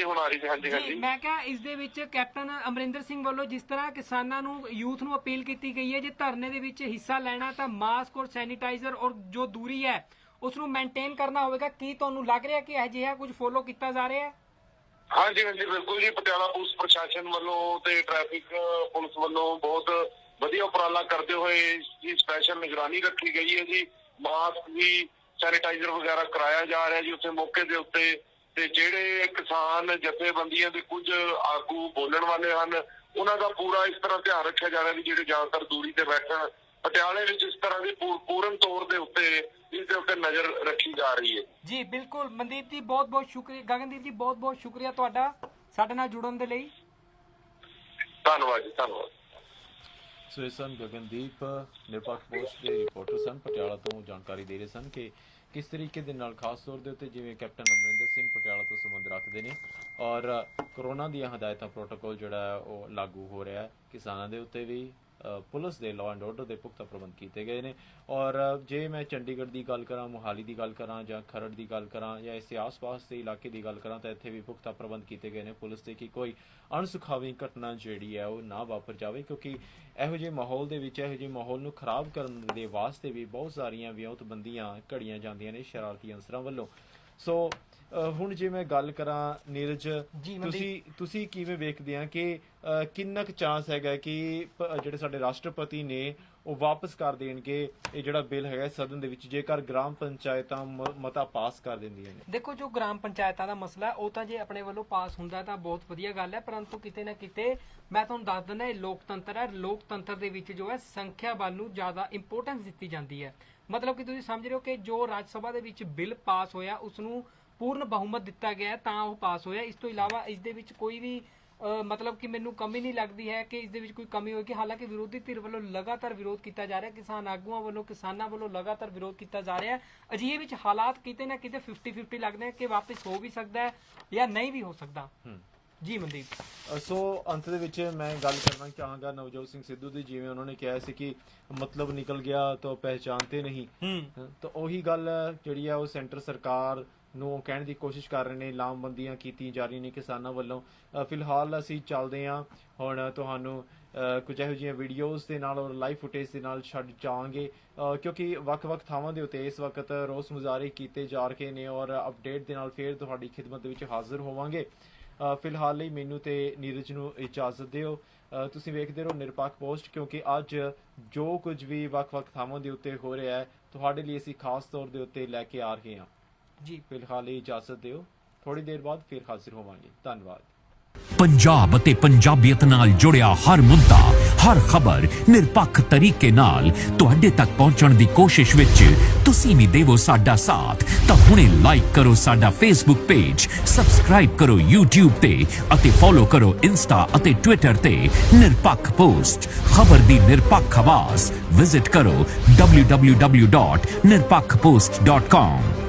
ਹੁਣ ਆ ਰਹੀ ਹੈ। ਜੀ ਮੈਂ ਕਿਹਾ ਇਸ ਦੇ ਵਿੱਚ ਕੈਪਟਨ ਅਮਰਿੰਦਰ ਸਿੰਘ ਵੱਲੋਂ ਜਿਸ ਤਰ੍ਹਾਂ ਕਿਸਾਨਾਂ ਨੂੰ ਯੂਥ ਨੂੰ ਅਪੀਲ ਕੀਤੀ ਗਈ ਹੈ ਜੇ ਧਰਨੇ ਦੇ ਵਿੱਚ ਹਿੱਸਾ ਲੈਣਾ ਤਾਂ ਮਾਸਕ ਔਰ ਸੈਨੀਟਾਈਜ਼ਰ ਔਰ ਜੋ ਦੂਰੀ ਹੈ ਉਸ ਨੂੰ ਮੇਨਟੇਨ ਕਰਨਾ ਹੋਵੇਗਾ, ਕੀ ਤੁਹਾਨੂੰ ਲੱਗ ਰਿਹਾ ਕਿ ਅਜਿਹਾ ਕੁਝ ਫੋਲੋ ਕੀਤਾ ਜਾ ਰਿਹਾ ਹੈ? ਹਾਂਜੀ ਬਿਲਕੁਲ ਜੀ। ਪਟਿਆਲਾ ਪੁਲਿਸ ਪ੍ਰਸ਼ਾਸਨ ਵੱਲੋਂ ਤੇ ਟ੍ਰੈਫਿਕ ਪੁਲਿਸ ਵੱਲੋਂ ਬਹੁਤ ਵਧੀਆ ਉਪਰਾਲਾ ਕਰਦੇ ਹੋਏ ਇਸ ਸਪੈਸ਼ਲ ਨਿਗਰਾਨੀ ਰੱਖੀ ਗਈ ਹੈ ਜੀ। ਮਾਸਕ ਵੀ ਸੈਨੀਟਾਈਜ਼ਰ ਵਗੈਰਾ ਕਰਾਇਆ ਜਾ ਰਿਹਾ ਜੀ ਉੱਥੇ ਮੌਕੇ ਦੇ ਉੱਤੇ। ਤੇ ਜਿਹੜੇ ਕਿਸਾਨ ਜਥੇਬੰਦੀਆਂ ਦੇ ਕੁਝ ਆਗੂ ਬੋਲਣ ਵਾਲੇ ਹਨ ਉਹਨਾਂ ਦਾ ਪੂਰਾ ਇਸ ਤਰ੍ਹਾਂ ਧਿਆਨ ਰੱਖਿਆ ਜਾ ਰਿਹਾ ਵੀ ਜਿਹੜੇ ਜ਼ਿਆਦਾਤਰ ਦੂਰੀ ਤੇ ਬੈਠਣ। ਪਟਿਆਲੇ ਵਿੱਚ ਇਸ ਤਰ੍ਹਾਂ ਦੀ ਪੂਰਨ ਤੌਰ ਦੇ ਉੱਤੇ ਇਸ ਦੇ ਉੱਤੇ ਨਜ਼ਰ ਰੱਖੀ ਜਾ ਰਹੀ ਹੈ ਜੀ। ਬਿਲਕੁਲ ਮਨਦੀਪ ਜੀ, ਬਹੁਤ ਬਹੁਤ ਸ਼ੁਕਰੀਆ। ਗਗਨਦੀਪ ਜੀ, ਬਹੁਤ ਬਹੁਤ ਸ਼ੁਕਰੀਆ ਤੁਹਾਡਾ ਸਾਡੇ ਨਾਲ ਜੁੜਨ ਦੇ ਲਈ। ਧੰਨਵਾਦ ਜੀ, ਧੰਨਵਾਦ। ਸੋ ਇਹ ਸਨ ਗਗਨਦੀਪ, ਨਿਰਪੱਖ ਪੋਸਟ ਦੇ ਰਿਪੋਰਟਰ ਸਨ, ਪਟਿਆਲਾ ਤੋਂ ਜਾਣਕਾਰੀ ਦੇ ਰਹੇ ਸਨ ਕਿ ਕਿਸ ਤਰੀਕੇ ਦੇ ਨਾਲ ਖਾਸ ਤੌਰ ਦੇ ਉੱਤੇ ਜਿਵੇਂ ਕੈਪਟਨ ਅਮਰਿੰਦਰ ਸਿੰਘ ਪਟਿਆਲਾ ਤੋਂ ਸੰਬੰਧ ਰੱਖਦੇ ਨੇ ਔਰ ਕਰੋਨਾ ਦੀਆਂ ਹਦਾਇਤਾਂ ਪ੍ਰੋਟੋਕੋਲ ਜਿਹੜਾ ਹੈ ਉਹ ਲਾਗੂ ਹੋ ਰਿਹਾ ਹੈ ਕਿਸਾਨਾਂ ਦੇ ਉੱਤੇ ਵੀ। ਪੁਲਿਸ ਦੇ ਲਾਅ ਐਂਡ ਆਰਡਰ ਦੇ ਪੁਖਤਾ ਪ੍ਰਬੰਧ ਕੀਤੇ ਗਏ ਨੇ। ਔਰ ਜੇ ਮੈਂ ਚੰਡੀਗੜ੍ਹ ਦੀ ਗੱਲ ਕਰਾਂ, ਮੋਹਾਲੀ ਦੀ ਗੱਲ ਕਰਾਂ ਜਾਂ ਖਰੜ ਦੀ ਗੱਲ ਕਰਾਂ ਜਾਂ ਇਸ ਆਸ-ਪਾਸ ਦੇ ਇਲਾਕੇ ਦੀ ਗੱਲ ਕਰਾਂ ਤਾਂ ਇੱਥੇ ਵੀ ਪੁਖਤਾ ਪ੍ਰਬੰਧ ਕੀਤੇ ਗਏ ਨੇ ਪੁਲਿਸ ਦੇ ਕਿ ਕੋਈ ਅਣਸੁਖਾਵੀ ਘਟਨਾ ਜਿਹੜੀ ਹੈ ਉਹ ਨਾ ਵਾਪਰ ਜਾਵੇ, ਕਿਉਂਕਿ ਇਹੋ ਜਿਹੇ ਮਾਹੌਲ ਦੇ ਵਿੱਚ ਇਹੋ ਜਿਹੇ ਮਾਹੌਲ ਨੂੰ ਖਰਾਬ ਕਰਨ ਦੇ ਵਾਸਤੇ ਵੀ ਬਹੁਤ ਸਾਰੀਆਂ ਵਿਉਂਤਬੰਦੀਆਂ ਘੜੀਆਂ ਜਾਂਦੀਆਂ ਨੇ ਸ਼ਰਾਰਤੀ ਅਨਸਰਾਂ ਵੱਲੋਂ। ਸੋ ਹੁਣ ਜੇ ਮੈਂ ਗੱਲ ਕਰਾਂ ਨੀਰਜ, ਤੁਸੀਂ ਕਿਵੇਂ ਵੇਖਦੇ ਆ ਕਿ ਕਿੰਨਾ ਕੁ ਚਾਂਸ ਹੈਗਾ ਕਿ ਜਿਹੜੇ ਸਾਡੇ ਰਾਸ਼ਟਰਪਤੀ ਨੇ ਉਹ ਵਾਪਸ ਕਰ ਦੇਣਗੇ ਇਹ ਜਿਹੜਾ ਬਿੱਲ ਹੈਗਾ ਸਦਨ ਦੇ ਵਿੱਚ ਜੇਕਰ ਗ੍ਰਾਮ ਪੰਚਾਇਤਾਂ ਮਤਾ ਪਾਸ ਕਰ ਦਿੰਦੀਆਂ ਨੇ? ਦੇਖੋ, ਜੋ ਗ੍ਰਾਮ ਪੰਚਾਇਤਾਂ ਦਾ ਮਸਲਾ ਉਹ ਤਾਂ ਜੇ ਆਪਣੇ ਵੱਲੋਂ ਪਾਸ ਹੁੰਦਾ ਤਾਂ ਬਹੁਤ ਵਧੀਆ ਗੱਲ ਹੈ, ਪਰੰਤੂ ਕਿਤੇ ਨਾ ਕਿਤੇ ਮੈਂ ਤੁਹਾਨੂੰ ਦੱਸ ਦਿੰਦਾ ਇਹ ਲੋਕਤੰਤਰ ਹੈ। ਲੋਕਤੰਤਰ ਦੇ ਵਿੱਚ ਜੋ ਹੈ ਸੰਖਿਆ ਬਲ ਨੂੰ ਜ਼ਿਆਦਾ ਇੰਪੋਰਟੈਂਸ ਦਿੱਤੀ ਜਾਂਦੀ ਹੈ। ਮਤਲਬ ਕਿ ਤੁਸੀਂ ਸਮਝ ਰਹੇ ਹੋ ਕਿ ਜੋ ਰਾਜ ਸਭਾ ਦੇ ਵਿੱਚ ਬਿੱਲ ਪਾਸ ਹੋਇਆ ਉਸ ਨੂੰ ਪੂਰਨ ਬਹੁਮਤ ਦਿੱਤਾ ਗਿਆ ਤਾਂ ਉਹ ਪਾਸ ਹੋਇਆ। ਇਸ ਤੋਂ ਇਲਾਵਾ ਇਸ ਦੇ ਵਿੱਚ ਕੋਈ ਵੀ ਮਤਲਬ ਕਿ ਮੈਨੂੰ ਕਮੀ ਨਹੀਂ ਲੱਗਦੀ ਹੈ ਕਿ ਇਸ ਦੇ ਵਿੱਚ ਕੋਈ ਕਮੀ ਹੋਏਗੀ। ਹਾਲਾਂਕਿ ਵਿਰੋਧੀ ਧਿਰ ਵੱਲੋਂ ਲਗਾਤਾਰ ਵਿਰੋਧ ਕੀਤਾ ਜਾ ਰਿਹਾ, ਕਿਸਾਨ ਆਗੂਆਂ ਵੱਲੋਂ ਕਿਸਾਨਾਂ ਵੱਲੋਂ ਲਗਾਤਾਰ ਵਿਰੋਧ ਕੀਤਾ ਜਾ ਰਿਹਾ। ਅਜਿਹੇ ਵਿੱਚ ਹਾਲਾਤ ਕਿਤੇ ਨਾ ਕਿਤੇ 50-50 ਲੱਗਦੇ ਹੈ ਕਿ ਵਾਪਸ ਹੋ ਵੀ ਸਕਦਾ ਹੈ ਜਾਂ ਨਹੀਂ ਵੀ ਹੋ ਸਕਦਾ। ਜੀ ਮਨਦੀਪ, ਸੋ ਅੰਤ ਦੇ ਵਿੱਚ ਮੈਂ ਗੱਲ ਕਰਨਾ ਚਾਹਾਂਗਾ ਨਵਜੋਤ ਸਿੰਘ ਸਿੱਧੂ ਦੀ। ਜਿਵੇਂ ਉਹਨਾਂ ਨੇ ਕਿਹਾ ਸੀ ਕਿ ਮਤਲਬ ਨਿਕਲ ਗਿਆ ਤਾਂ ਪਹਿਚਾਨਤੇ ਨਹੀਂ, ਤਾਂ ਉਹੀ ਗੱਲ ਜਿਹੜੀ ਆ ਉਹ ਸੈਂਟਰ ਸਰਕਾਰ ਨੂੰ ਕਹਿਣ ਦੀ ਕੋਸ਼ਿਸ਼ ਕਰ ਰਹੇ ਨੇ। ਲਾਮਬੰਦੀਆਂ ਕੀਤੀਆਂ ਜਾ ਰਹੀਆਂ ਨੇ ਕਿਸਾਨਾਂ ਵੱਲੋਂ। ਫਿਲਹਾਲ ਅਸੀਂ ਚੱਲਦੇ ਹਾਂ ਹੁਣ ਤੁਹਾਨੂੰ ਕੁਝ ਇਹੋ ਜਿਹੀਆਂ ਵੀਡੀਓਜ਼ ਦੇ ਨਾਲ ਔਰ ਲਾਈਵ ਫੁਟੇਜ ਦੇ ਨਾਲ ਛੱਡ ਜਾਵਾਂਗੇ, ਕਿਉਂਕਿ ਵੱਖ-ਵੱਖ ਥਾਵਾਂ ਦੇ ਉੱਤੇ ਇਸ ਵਕਤ ਰੋਸ ਮੁਜ਼ਾਹਰੇ ਕੀਤੇ ਜਾ ਰਹੇ ਨੇ ਔਰ ਅਪਡੇਟ ਦੇ ਨਾਲ ਫਿਰ ਤੁਹਾਡੀ ਖਿਦਮਤ ਦੇ ਵਿੱਚ ਹਾਜ਼ਰ ਹੋਵਾਂਗੇ। ਫਿਲਹਾਲ ਲਈ ਮੈਨੂੰ ਤੇ ਨੀਰਜ ਨੂੰ ਇਜਾਜ਼ਤ ਦਿਓ। ਤੁਸੀਂ ਵੇਖਦੇ ਰਹੋ ਨਿਰਪੱਖ ਪੋਸਟ, ਕਿਉਂਕਿ ਅੱਜ ਜੋ ਕੁਝ ਵੀ ਵੱਖ-ਵੱਖ ਥਾਵਾਂ ਦੇ ਉੱਤੇ ਹੋ ਰਿਹਾ ਹੈ ਤੁਹਾਡੇ ਲਈ ਅਸੀਂ ਖਾਸ ਤੌਰ ਦੇ ਉੱਤੇ ਲੈ ਕੇ ਆ ਰਹੇ ਹਾਂ। ਜੀ ਫਿਲਹਾਲ ਲਈ ਇਜਾਜ਼ਤ ਦਿਓ, ਥੋੜੀ ਦੇਰ ਬਾਅਦ ਫਿਰ ਹਾਜ਼ਰ ਹੋਵਾਂਗੇ। ਧੰਨਵਾਦ। ਪੰਜਾਬ ਅਤੇ ਪੰਜਾਬੀਅਤ ਨਾਲ ਜੁੜਿਆ ਹਰ ਮੁੱਦਾ, ਹਰ ਖਬਰ ਨਿਰਪੱਖ ਤਰੀਕੇ ਨਾਲ ਤੁਹਾਡੇ ਤੱਕ ਪਹੁੰਚਣ ਦੀ ਕੋਸ਼ਿਸ਼ ਵਿੱਚ ਤੁਸੀਂ ਵੀ ਦੇਵੋ ਸਾਡਾ ਸਾਥ। ਤਾਂ ਹੁਣੇ ਲਾਈਕ ਕਰੋ ਸਾਡਾ ਫੇਸਬੁੱਕ ਪੇਜ, ਸਬਸਕ੍ਰਾਈਬ ਕਰੋ YouTube ਤੇ ਅਤੇ ਫੋਲੋ ਕਰੋ ਇੰਸਟਾ ਅਤੇ ਟਵਿੱਟਰ ਤੇ ਨਿਰਪੱਖ ਪੋਸਟ। ਖਬਰ ਦੀ ਨਿਰਪੱਖ ਆਵਾਜ਼ ਵਿਜ਼ਿਟ ਕਰੋ www.nirpakhpost.com।